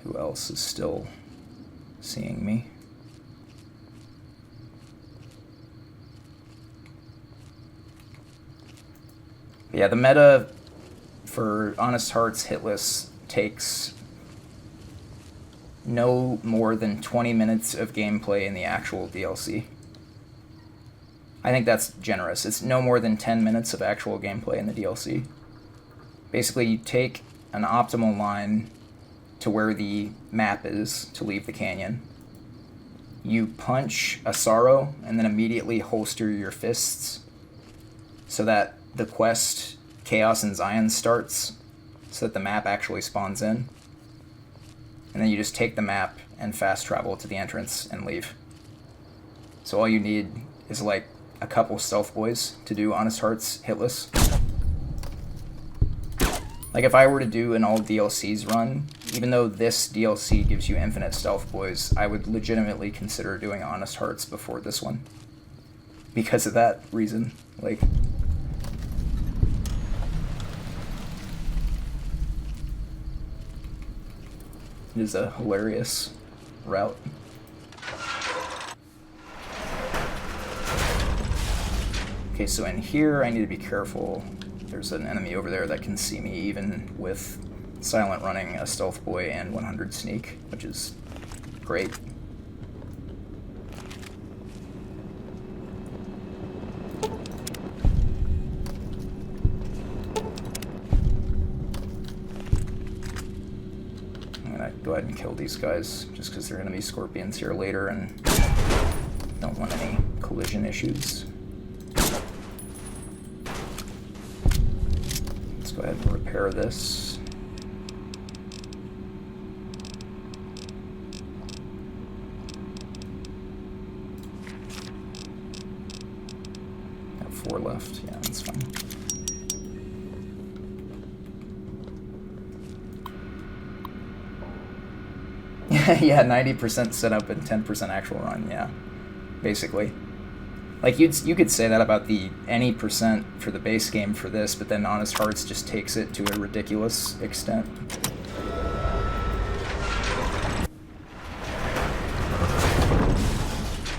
Who else is still seeing me? Yeah, the meta for Honest Hearts Hitless takes no more than 20 minutes of gameplay in the actual DLC. I think that's generous. It's no more than 10 minutes of actual gameplay in the DLC. Basically, you take an optimal line to where the map is to leave the canyon. You punch a sorrow and then immediately holster your fists so that the quest Chaos in Zion starts, so that the map actually spawns in. And then you just take the map and fast travel to the entrance and leave. So all you need is like a couple stealth boys to do Honest Hearts Hitless. Like if I were to do an all DLCs run, even though this DLC gives you infinite stealth boys, I would legitimately consider doing Honest Hearts before this one. Because of that reason. Like, it is a hilarious route. Okay, so in here I need to be careful. There's an enemy over there that can see me even with silent running, a stealth boy, and 100 sneak, which is great. I'm gonna go ahead and kill these guys just because they're gonna be scorpions here later and don't want any collision issues. Let's go ahead and repair this. Got 4 left. Yeah, that's fine. Yeah, 90% setup and 10% actual run. Yeah, basically. Like you could say that about the any percent for the base game for this, but then Honest Hearts just takes it to a ridiculous extent.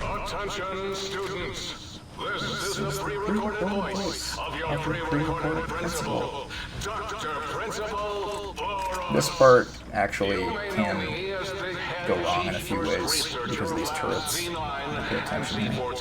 Attention, students. This is the pre-recorded voice of your pre-recorded principal, Dr. Principal Boros. This part actually can go wrong in a few ways because of these turrets. Pay attention here.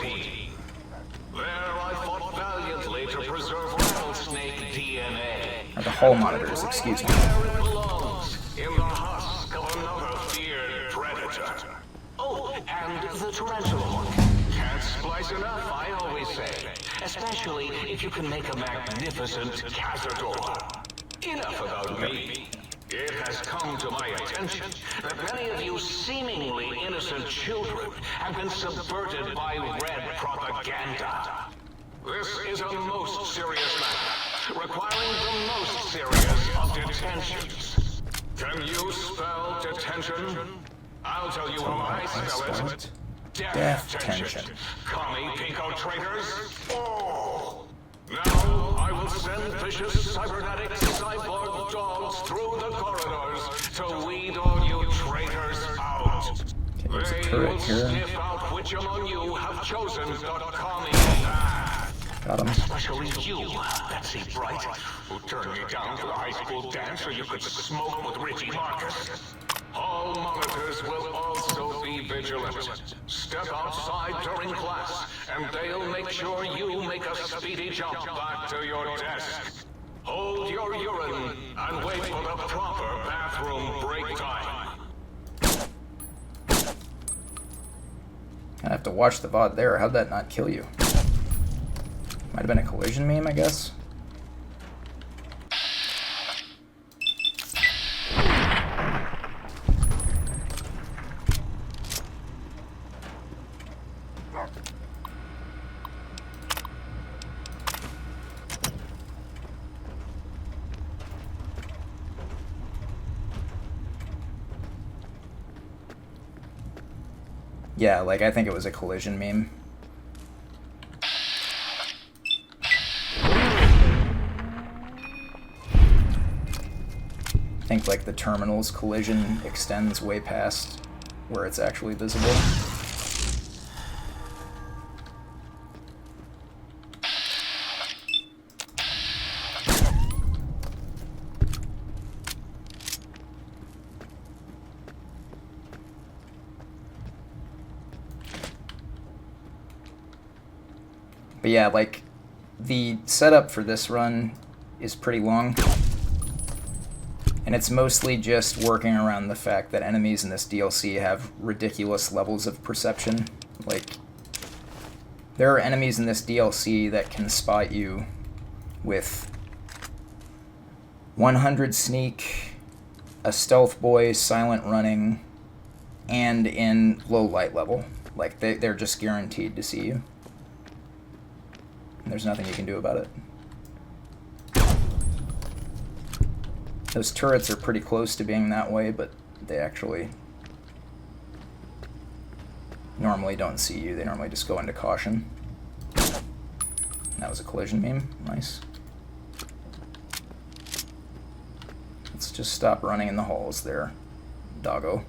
There I fought valiantly to preserve rattlesnake DNA. Or the hull monitors, excuse me. Where it belongs, in the husk of another feared predator. Oh, and the tarantula one. Can't splice enough, I always say. Especially if you can make a magnificent cazador. Enough about me. It has come to my attention that many of you seemingly innocent children have been subverted by red propaganda. This is a most serious matter, requiring the most serious of detentions. Can you spell detention? I'll tell you how I spell it. Death tension. Commie pinko traitors. Oh! Now I will send vicious cybernetic cyborg dogs through the corridors to weed all you traitors out. They will sniff out which among you have chosen the commie path. Got him. Especially you, Betsy Bright, who turned me down to the high school dance so you could smoke with Richie Marcus. All monitors will also be vigilant. Step outside during class, and they'll make sure you make a speedy jump back to your desk. Hold your urine and wait for the proper bathroom break time. I have to watch the VOD there. How'd that not kill you? Might have been a collision meme, I guess. Yeah, like I think it was a collision meme. I think like the terminal's collision extends way past where it's actually visible. But yeah, like, the setup for this run is pretty long. And it's mostly just working around the fact that enemies in this DLC have ridiculous levels of perception. Like, there are enemies in this DLC that can spot you with 100 sneak, a stealth boy, silent running, and in low light level. Like, they're just guaranteed to see you. And there's nothing you can do about it. Those turrets are pretty close to being that way, but they actually normally don't see you. They normally just go into caution. That was a collision meme. Nice. Let's just stop running in the halls there, doggo.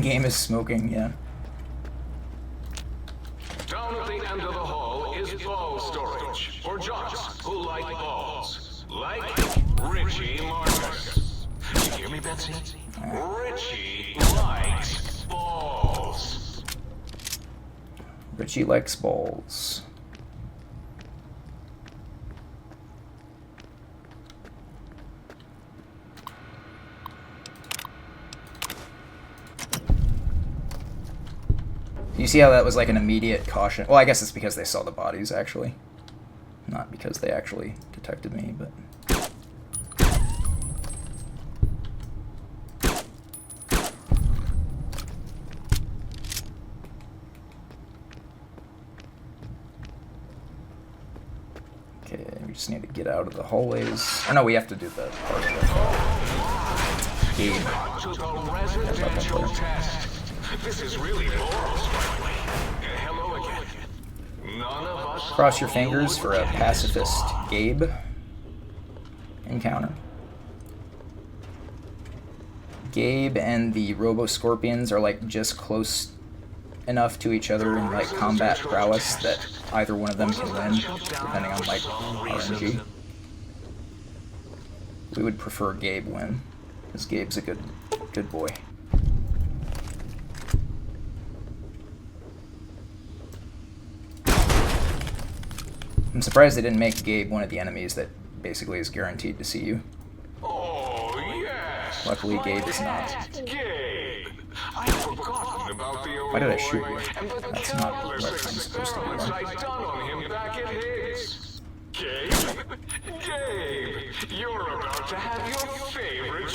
Game is smoking, yeah. Down at the end of the hall is ball storage for jocks who like balls. Like Richie Marcus. You hear me, Betsy? Richie likes balls. Richie likes balls. You see how that was like an immediate caution? Well, I guess it's because they saw the bodies, actually. Not because they actually detected me, but... Okay, we just need to get out of the hallways. Or no, we have to do the part of the game. This is really Laurel's family. Hello again. None of us. Cross your fingers for a pacifist Gabe encounter. Gabe and the Robo-Scorpions are like just close enough to each other in like combat prowess that either one of them can win, depending on like RNG. We would prefer Gabe win, because Gabe's a good boy. I'm surprised they didn't make Gabe one of the enemies that basically is guaranteed to see you. Oh, yes. Luckily, Gabe is not. Gabe. I'd forgotten about the old Why did I shoot you? and the That's not what I'm countless supposed to experiments do. I'd done on him back at his. Gabe? Gabe, you're about to have your favorite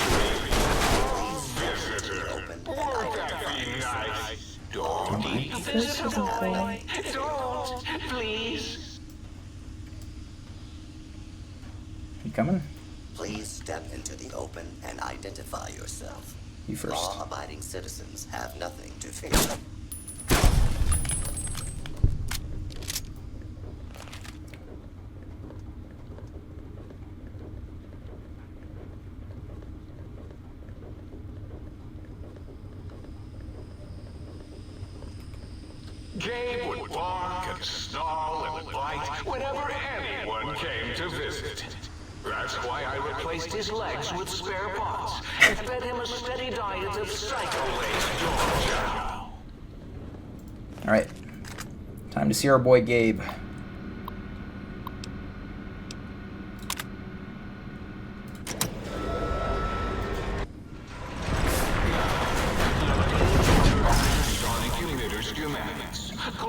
visitor. Won't that be nice? Don't be a visitor, boy. Don't, please. You coming? Please step into the open and identify yourself. You first. Law-abiding citizens have nothing to fear. Gabe would bark and snarl and bite whenever anyone came to visit. That's why I replaced his legs with spare parts and fed him a steady diet of psycho-laced dog chow. Alright. Time to see our boy Gabe.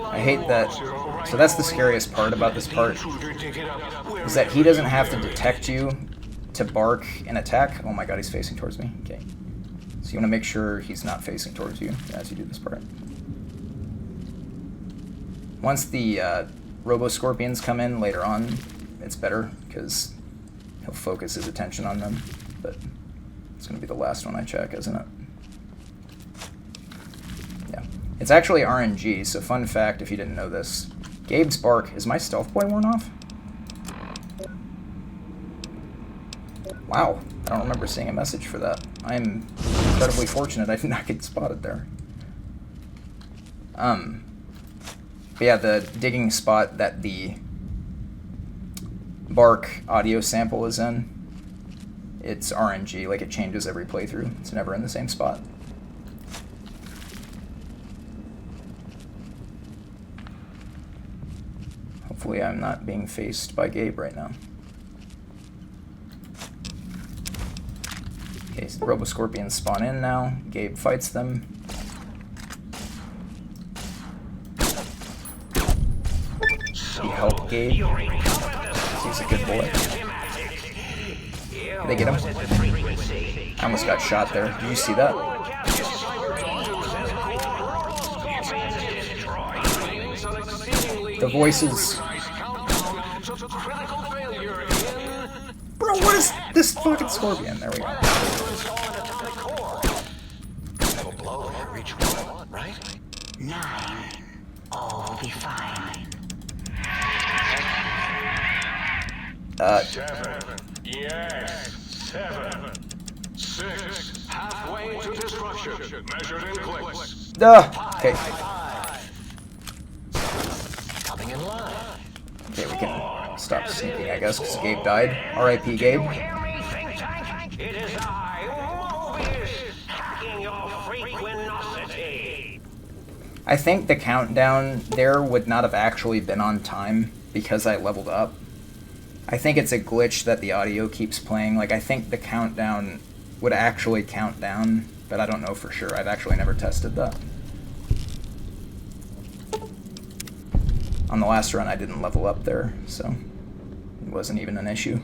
I hate that. So that's the scariest part about this part, is that he doesn't have to detect you to bark and attack. Oh my god, he's facing towards me. Okay. So you want to make sure he's not facing towards you as you do this part. Once the Robo-Scorpions come in later on, it's better, because he'll focus his attention on them. But it's going to be the last one I check, isn't it? Yeah. It's actually RNG, so fun fact if you didn't know this. Gabe's bark. Is my stealth boy worn off? Wow. I don't remember seeing a message for that. I'm incredibly fortunate I did not get spotted there. But yeah, the digging spot that the bark audio sample is in, it's RNG, like it changes every playthrough. It's never in the same spot. Hopefully I'm not being faced by Gabe right now. Okay, so the Robo-Scorpions spawn in now. Gabe fights them. You help Gabe. He's a good boy. Did they get him? I almost got shot there. Did you see that? The voices. Bro, what is this fucking scorpion? There we go. Right? 9. All will be fine. 7. Yes. 7. 6. Halfway to destruction. Measured in clicks. Okay. Coming in line. Okay, we can stop sneaking, I guess, because Gabe died. R.I.P. Gabe. It is I, Mobius, hacking your frequenticity. I think the countdown there would not have actually been on time because I leveled up. I think it's a glitch that the audio keeps playing. Like, I think the countdown would actually count down, but I don't know for sure. I've actually never tested that. On the last run, I didn't level up there, so it wasn't even an issue.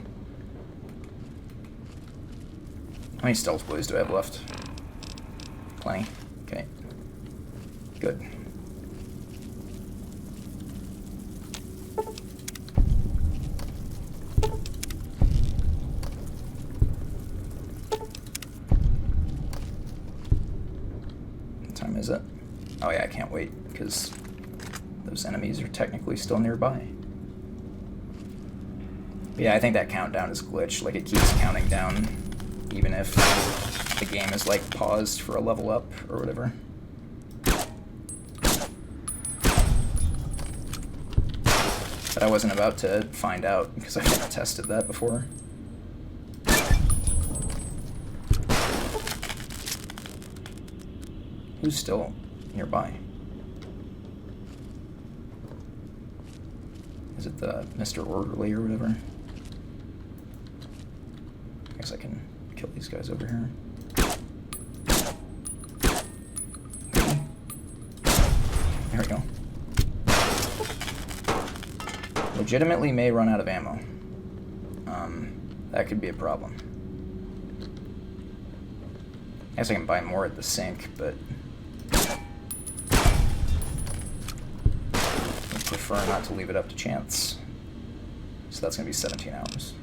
How many stealth boys do I have left? Plenty. Okay. Good. What time is it? Oh yeah, I can't wait, because those enemies are technically still nearby. But yeah, I think that countdown is glitched. Like, it keeps counting down, even if the game is, like, paused for a level up or whatever. But I wasn't about to find out, because I've never tested that before. Who's still nearby? Is it the Mr. Orderly or whatever? I guess I can kill these guys over here. There we go. Legitimately may run out of ammo. That could be a problem. I guess I can buy more at the sink, but I prefer not to leave it up to chance. So that's going to be 17 hours.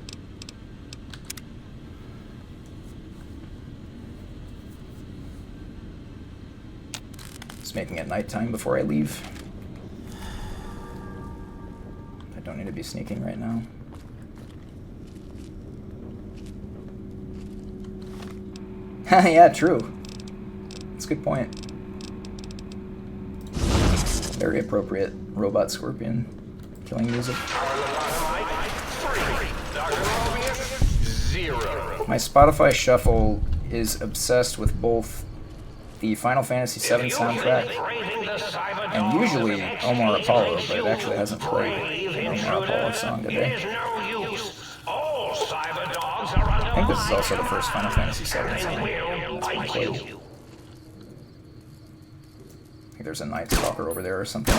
Just making it nighttime before I leave. I don't need to be sneaking right now. Yeah, true. That's a good point. Very appropriate robot scorpion killing music. My Spotify shuffle is obsessed with both the Final Fantasy VII soundtrack and usually Omar Apollo, but it actually hasn't played an Omar Apollo song today. I think this is also the first Final Fantasy VII song that's been played. I think there's a Night Stalker over there or something.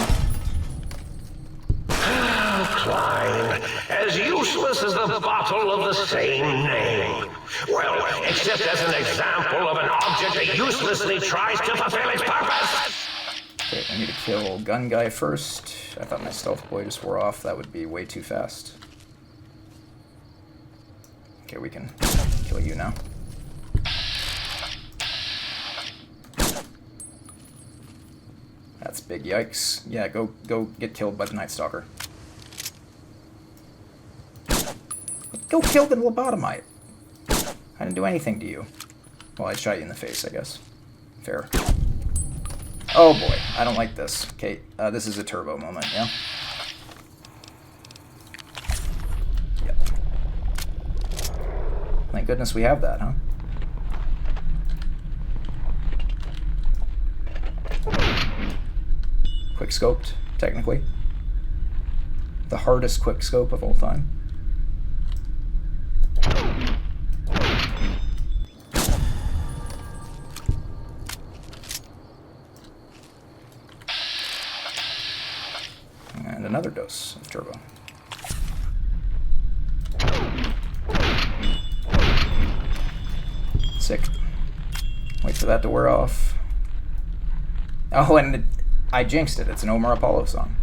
Klein, as useless as the bottle of the same name. Well, except as an example of an object that uselessly tries to fulfill its purpose. Okay, I need to kill Gun Guy first. I thought my Stealth Boy just wore off. That would be way too fast. Okay, we can kill you now. That's big yikes. Yeah, go get killed by the Night Stalker. Go kill the lobotomite. I didn't do anything to you. Well, I shot you in the face, I guess. Fair. Oh boy, I don't like this. Okay, this is a turbo moment, yeah? Yep. Thank goodness we have that, huh? Quick scoped, technically. The hardest quick scope of all time. And another dose of turbo. Sick. Wait for that to wear off. Oh, and I jinxed it. It's an Omar Apollo song.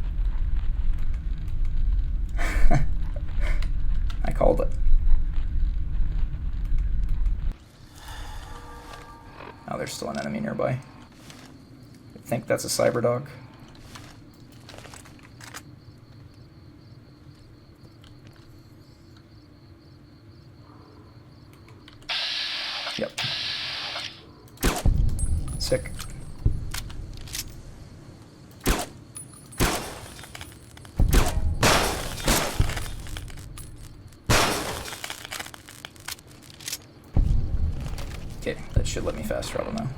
I called it. Oh, there's still an enemy nearby. I think that's a cyber dog. Yep. Sick. Okay, that should let me fast travel now.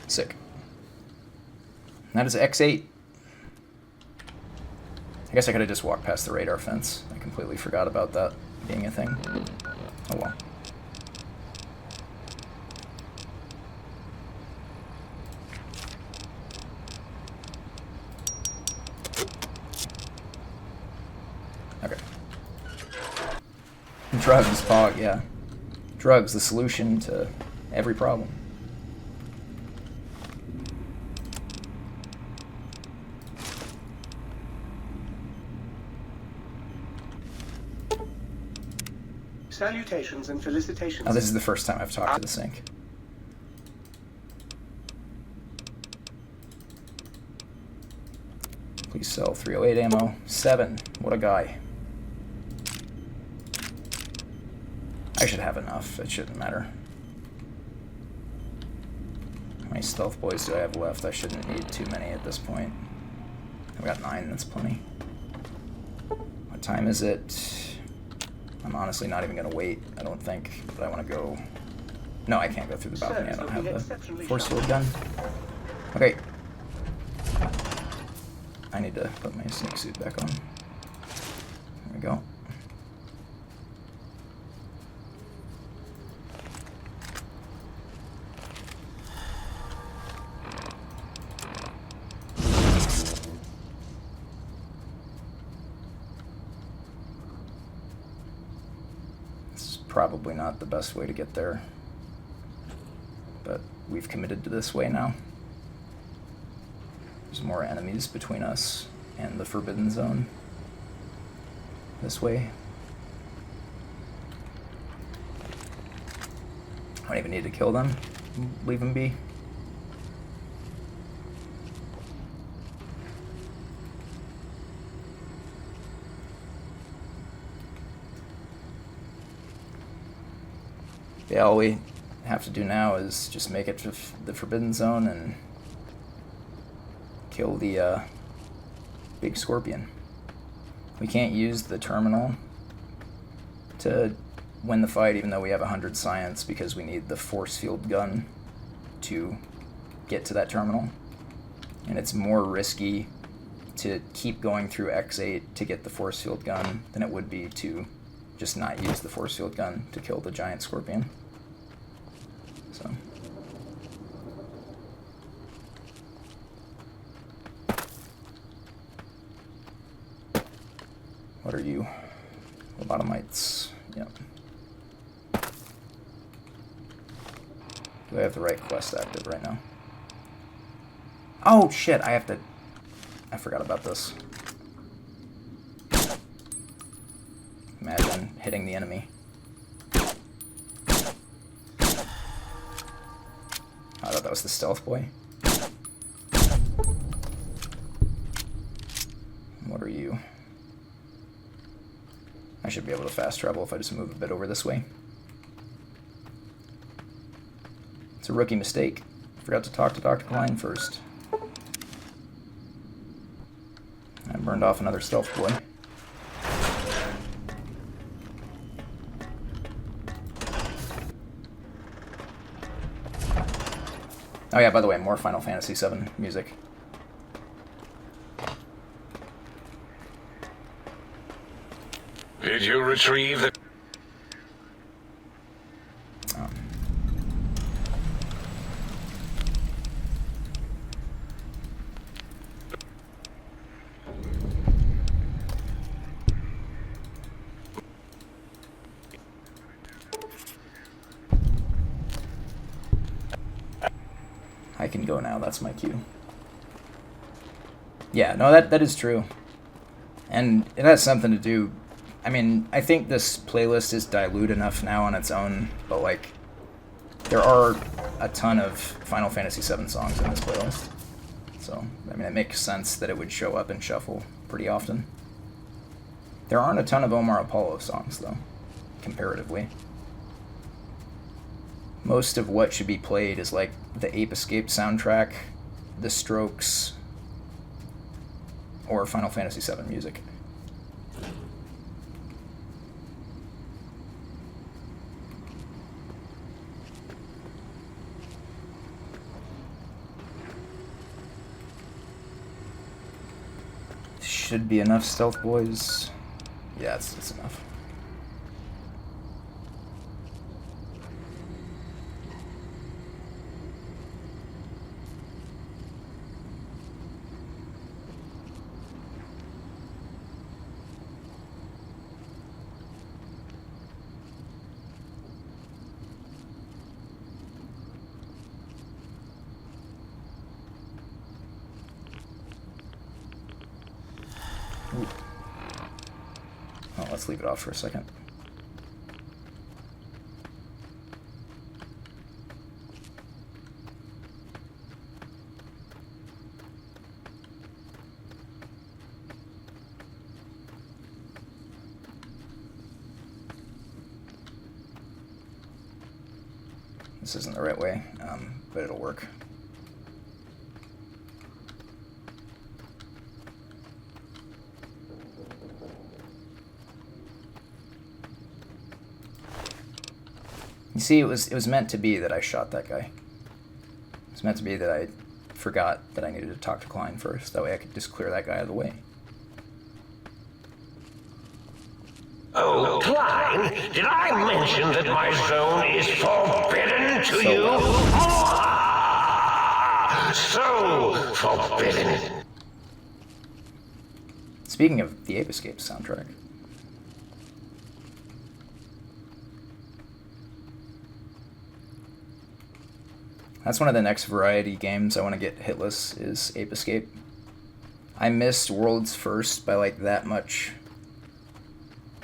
Sick. That is X8. I guess I could have just walked past the radar fence. I completely forgot about that being a thing. Oh well. Okay. Drugs, fog, yeah. Drugs, the solution to every problem. Salutations and felicitations. Oh, this is the first time I've talked to the sink. Please sell 308 ammo. 7. What a guy. I should have enough. It shouldn't matter. How many stealth boys do I have left? I shouldn't need too many at this point. I've got 9. That's plenty. What time is it? I'm honestly not even going to wait, I don't think, but I want to go... No, I can't go through the balcony, I don't have the force field gun. Okay. I need to put my snake suit back on. There we go. Probably not the best way to get there, but we've committed to this way now. There's more enemies between us and the Forbidden Zone. This way. I don't even need to kill them. Leave them be. Yeah, all we have to do now is just make it to the Forbidden Zone and kill the big scorpion. We can't use the terminal to win the fight, even though we have 100 science, because we need the force field gun to get to that terminal. And it's more risky to keep going through X8 to get the force field gun than it would be to just not use the force field gun to kill the giant scorpion. So. What are you? Lobotomites. Yep. Do I have the right quest active right now? Oh shit, I have to... I forgot about this. Imagine hitting the enemy. I thought that was the stealth boy. What are you? I should be able to fast travel if I just move a bit over this way. a rookie mistake. Forgot to talk to Dr. Klein first. I burned off another stealth boy. Oh yeah, by the way, more Final Fantasy VII music. Did you retrieve the... Oh. I can go now, that's my cue. Yeah, no, that is true. And it has something to do... I mean, I think this playlist is dilute enough now on its own, but, like, there are a ton of Final Fantasy VII songs in this playlist. So, I mean, it makes sense that it would show up in Shuffle pretty often. There aren't a ton of Omar Apollo songs, though, comparatively. Most of what should be played is, like, the Ape Escape soundtrack, The Strokes, or Final Fantasy VII music. Should be enough stealth boys. Yeah, it's enough. Ooh. Oh, let's leave it off for a second. This isn't the right way, but it'll work. You see, it was meant to be that I shot that guy. It was meant to be that I forgot that I needed to talk to Klein first. That way I could just clear that guy out of the way. Oh, Klein, did I mention that my zone is forbidden to you? So forbidden. Speaking of the Ape Escape soundtrack. That's one of the next variety games I want to get hitless, is Ape Escape. I missed World's First by like that much.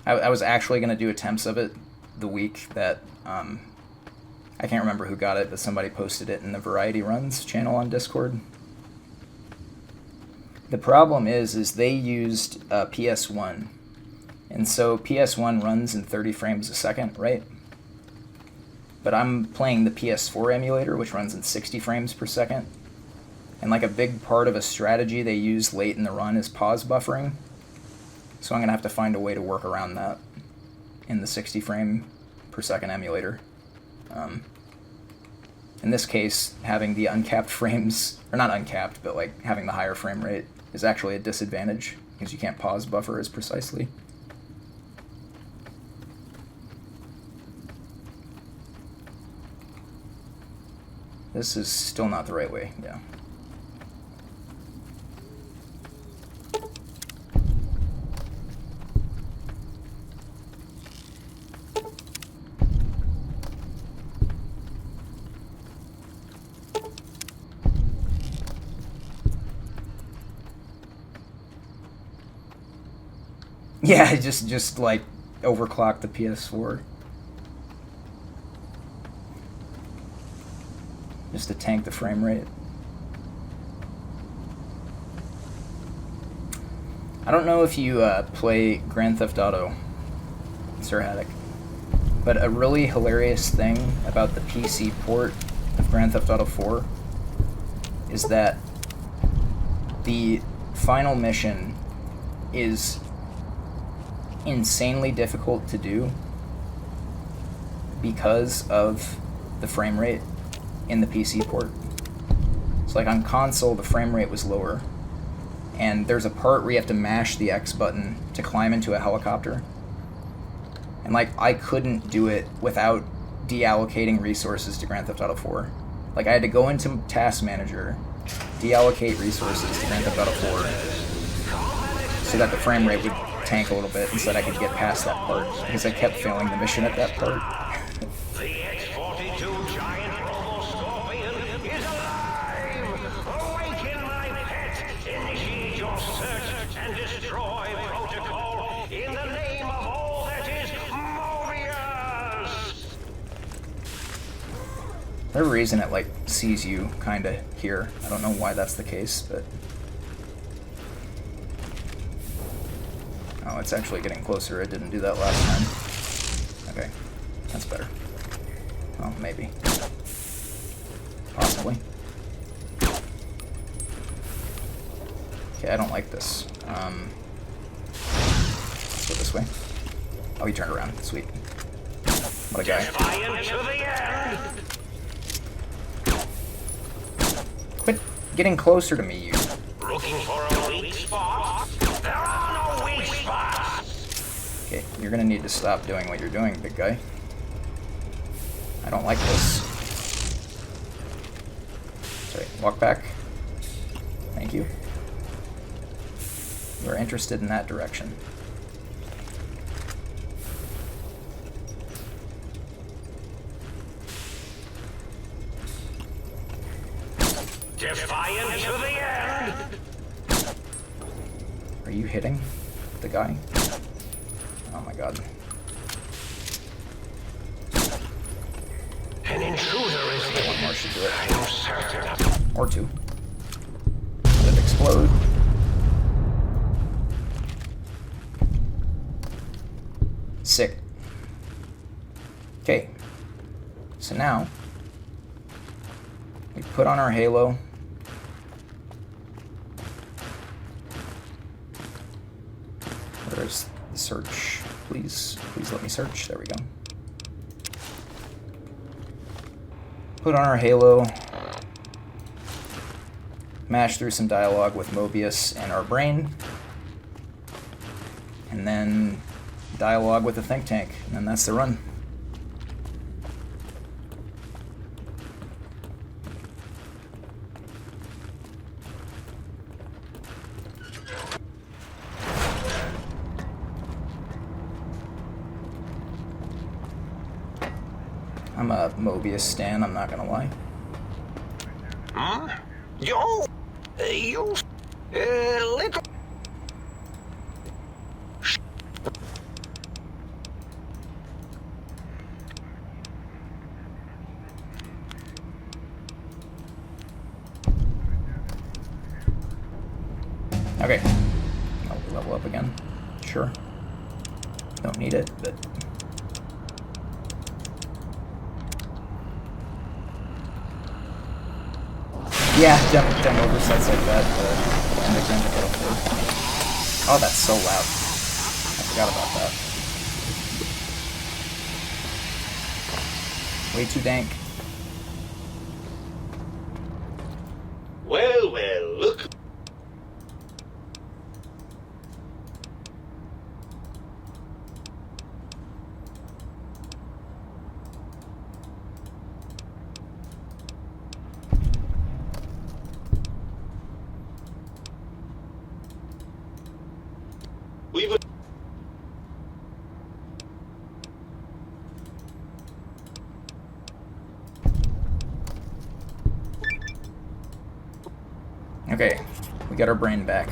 I was actually going to do attempts of it the week that, I can't remember who got it, but somebody posted it in the Variety Runs channel on Discord. The problem is they used PS1, and so PS1 runs in 30 frames a second, right? But I'm playing the PS4 emulator, which runs in 60 frames per second. And like a big part of a strategy they use late in the run is pause buffering. So I'm going to have to find a way to work around that in the 60 frame per second emulator. In this case, having the uncapped frames, or not uncapped, but like having the higher frame rate is actually a disadvantage because you can't pause buffer as precisely. This is still not the right way, yeah. Yeah, just like overclock the PS4. Just to tank the frame rate. I don't know if you play Grand Theft Auto, Sir Haddock, but a really hilarious thing about the PC port of Grand Theft Auto 4 is that the final mission is insanely difficult to do because of the frame rate in the PC port. So like on console, the frame rate was lower, and there's a part where you have to mash the X button to climb into a helicopter. And like, I couldn't do it without deallocating resources to Grand Theft Auto 4. Like, I had to go into Task Manager, deallocate resources to Grand Theft Auto 4 so that the frame rate would tank a little bit and so that I could get past that part, because I kept failing the mission at that part. The X-42 giant robo-scorpion is alive! Awaken my pet! Initiate your search and destroy protocol in the name of all that is Mobius! For whatever reason, it like sees you kinda here. I don't know why that's the case, but... Oh, it's actually getting closer. It didn't do that last time. Okay, that's better. Well, maybe. Possibly. Okay, I don't like this. Let's go this way. Oh, he turned around. Sweet. What a guy. Quit getting closer to me, you. Looking for a weak spot? There are no weak spots! Okay, you're gonna need to stop doing what you're doing, big guy. I don't like this. Sorry, walk back. Thank you. You're interested in that direction. Defiant to the end! Are you hitting the guy? Oh my god. An intruder is here. One more should do it. I'm certain of Or two. Let it explode. Sick. Okay. So now, we put on our halo. Where's the search? Please let me search. There we go. Put on our halo. Mash through some dialogue with Mobius and our brain. And then dialogue with the think tank. And then that's the run. I'm a Mobius stan, I'm not gonna lie. Huh? You little... Okay. I'll level up again. Sure. Don't need it, but... Yeah, dumb oversights like that, and the Grand Theft Auto 4. Oh, that's so loud. I forgot about that. Way too dank. Well, look. Okay, we got our brain back.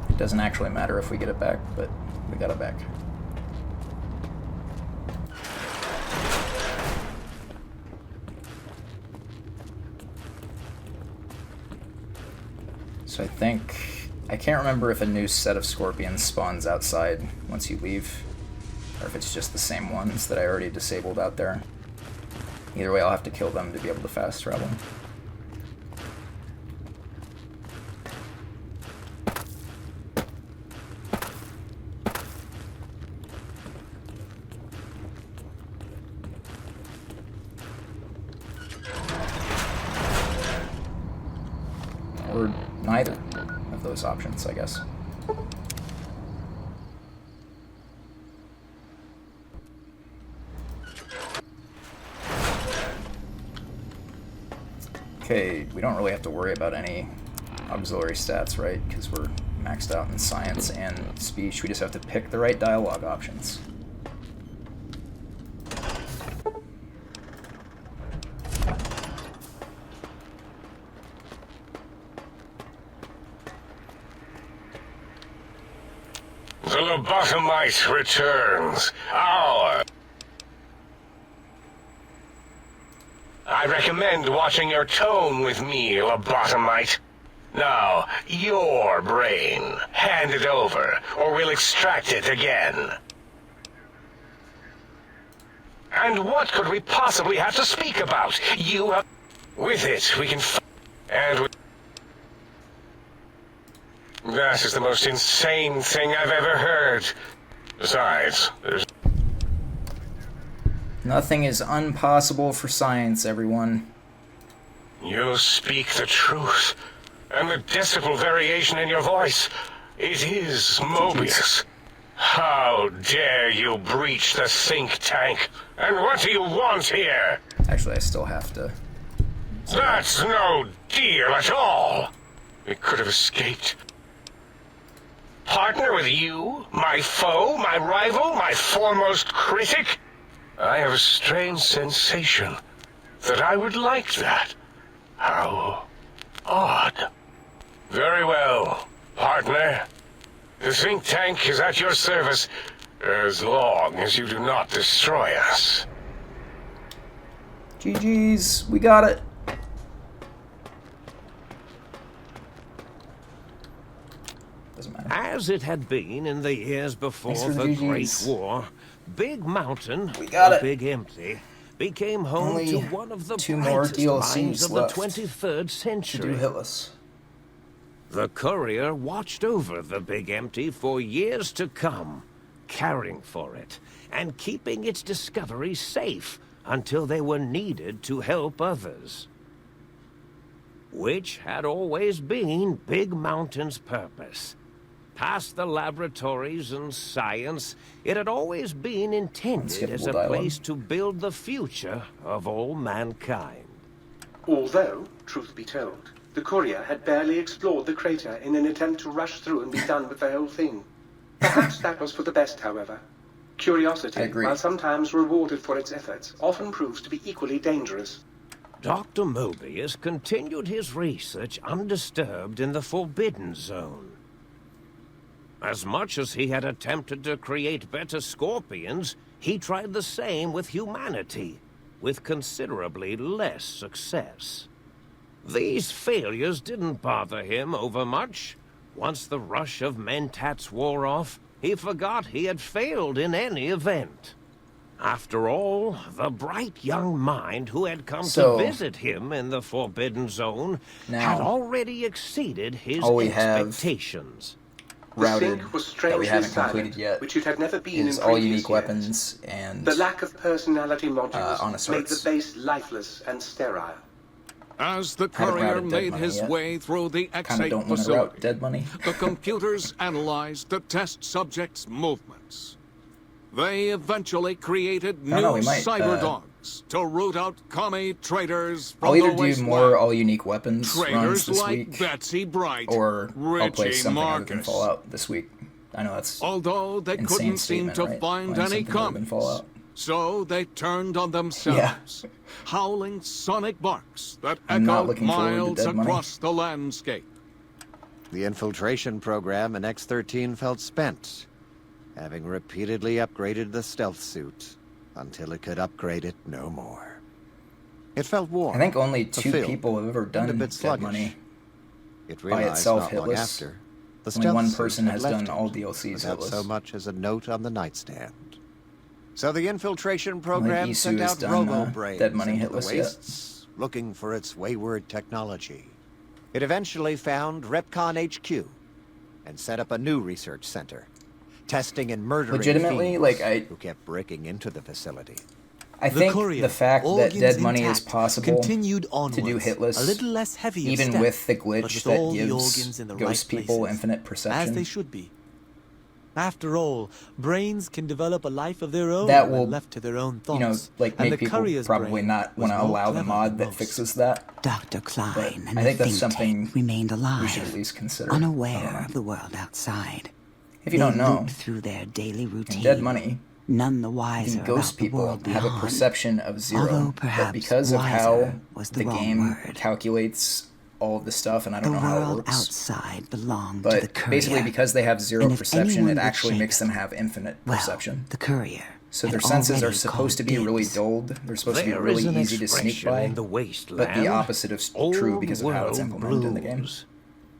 It doesn't actually matter if we get it back, but we got it back. So I can't remember if a new set of scorpions spawns outside once you leave, or if it's just the same ones that I already disabled out there. Either way, I'll have to kill them to be able to fast travel. Or neither of those options, I guess. Okay, we don't really have to worry about any auxiliary stats, right? Because we're maxed out in science and speech. We just have to pick the right dialogue options. The lobotomite returns. I recommend watching your tone with me, lobotomite. Now, your brain. Hand it over, or we'll extract it again. And what could we possibly have to speak about? You have... With it, we can... That is the most insane thing I've ever heard. Besides, there's... Nothing is impossible for science, everyone. You speak the truth. And the decibel variation in your voice, it is Mobius. How dare you breach the think tank? And what do you want here? Actually, I still have to... That's no deal at all. We could have escaped. Partner with you? My foe? My rival? My foremost critic? I have a strange sensation that I would like that. How odd. Very well, partner. The think tank is at your service as long as you do not destroy us. GG's, we got it. Doesn't matter. As it had been in the years before the Great War, Big Mountain, Big Empty, became home to one of the brightest minds of the 23rd century. Hitless. The courier watched over the Big Empty for years to come, caring for it and keeping its discovery safe until they were needed to help others. Which had always been Big Mountain's purpose. Past the laboratories and science, it had always been intended as a place to build the future of all mankind. Although, truth be told, the courier had barely explored the crater in an attempt to rush through and be done with the whole thing. Perhaps that was for the best, however. Curiosity, while sometimes rewarded for its efforts, often proves to be equally dangerous. Dr. Mobius continued his research undisturbed in the Forbidden Zone. As much as he had attempted to create better scorpions, he tried the same with humanity, with considerably less success. These failures didn't bother him overmuch. Once the rush of mentats wore off, he forgot he had failed in any event. After all, the bright young mind who had come to visit him in the Forbidden Zone had already exceeded his expectations. Routed that we haven't completed yet which it had never been is in all unique years. weapons and the lack of personality modules made the base base lifeless and sterile. As the courier made his way through the X8 facility, the computers analyzed the test subject's movements. They eventually created new cyber dogs to root out commie traitors from I'll either the do more all-unique weapons runs this like week, Betsy Bright, or I'll play Richie something other than Marcus. Fallout this week. I know that's Although they insane couldn't seem statement, to right? find Playing any something other than commies, Fallout. so they turned on themselves, howling sonic barks that echoed miles across the landscape. The infiltration program in X-13 felt spent, having repeatedly upgraded the stealth suit until it could upgrade it no more. It felt warm. I think only two fulfilled, people have ever done and a bit Dead sluggish. Money It by realized itself, not long Hitless. after, the Only stealth one suit person had has left done it all DLCs without Hitless. so much as a note on the nightstand. So the infiltration program Isu sent has out done, robo-brains Dead Money into the Hitless yet. wastes, looking for its wayward technology. It eventually found Repcon HQ and set up a new research center, testing and murdering Legitimately, fiends who kept breaking into the facility. I think the fact that Dead Money is possible to do Hitless, a little less heavy of even step, with the but glitch with that all the gives organs in the ghost right people places, infinite perception, as they should be. After all, brains can develop a life of their own that when will, left to their own thoughts. you know, like and make the people courier's probably brain not was want to more allow the clever mod than that most. fixes that. Dr. Klein and I the think that's think something tank remained alive, we should at least consider. I unaware of the world outside. If you don't know, looped through their daily routine, in Dead Money, none the wiser the ghost about the people world have a beyond. perception of zero, Although but perhaps because of wiser how was the wrong game word. calculates all of the stuff, and I don't know how it world works. outside belonged But to the courier. basically, because they have zero And if perception, anyone it would actually shape makes them have infinite perception. The courier. So had their senses are already supposed to be called really dibs. dulled. They're supposed to be There really is an easy to sneak expression by. in the But wasteland, the opposite is true because of how it's old implemented in the game. blues.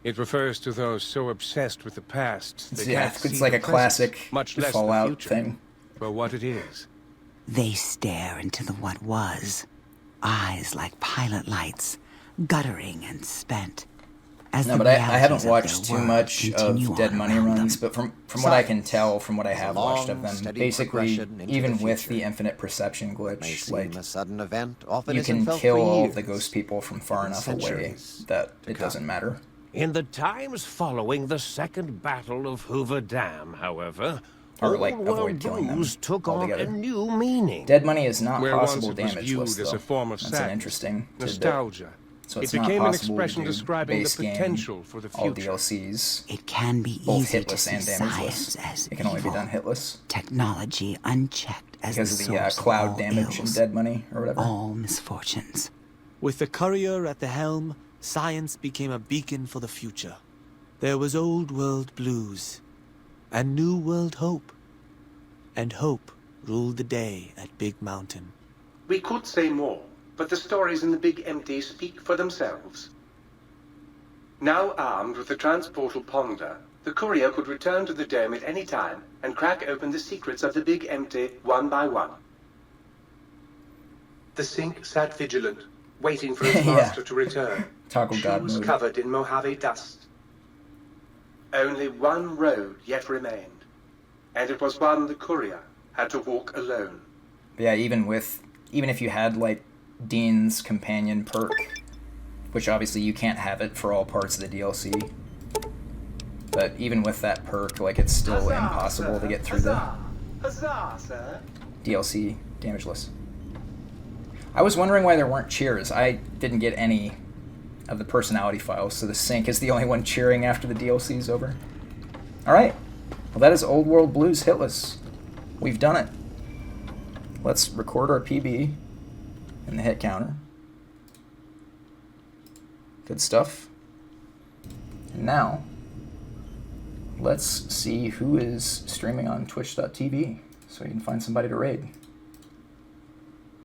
It refers to those so obsessed with the past they Yeah, can't it's see like the a classic present, much less Fallout the future, thing. for what it is. They stare into the what was, eyes like pilot lights, guttering and spent. As No, the but I realities haven't of watched their too world much continue of Dead on Money around runs, them. but from what I can Science tell, from what I is a have watched of long, them, steady basically, progression into even the with future. the infinite perception May glitch, seem like, a sudden event, often you isn't can felt kill for all of the years, ghost people from far even enough away centuries that to it come. doesn't matter. In the times following the Second Battle of Hoover Dam, however, Or, like, Old avoid World killing them Blues took on altogether. a new meaning. Dead Money is not Where once possible it was damage viewed list, as though. a form of That's sadness, an interesting tidbit. nostalgia. So It it's not became an possible to expression do describing the base game, potential for the all future. DLCs, It can be both easy to hitless see and science damageless. as It can only be evil. done hitless Technology unchecked as because the of the source of cloud all damage in ills, Dead Money or whatever. all misfortunes. With the courier at the helm, science became a beacon for the future. There was old world blues, and new world hope. And hope ruled the day at Big Mountain. We could say more, but the stories in the Big Empty speak for themselves. Now armed with the transportal Ponder, the courier could return to the dome at any time and crack open the secrets of the Big Empty one by one. The Sink sat vigilant, waiting for its Yeah. master to return. Toggle God Shoes mode. covered in Mojave dust. Only one road yet remained, and it was one the courier had to walk alone. Yeah, even if you had like Dean's companion perk, which obviously you can't have it for all parts of the DLC, but even with that perk, like it's still impossible to get through the Huzzah, sir. DLC damageless. I was wondering why there weren't cheers. I didn't get any of the personality files, so the Sink is the only one cheering after the DLC is over. Alright, well that is Old World Blues Hitless. We've done it. Let's record our PB in the hit counter. Good stuff. And now, let's see who is streaming on twitch.tv so we can find somebody to raid.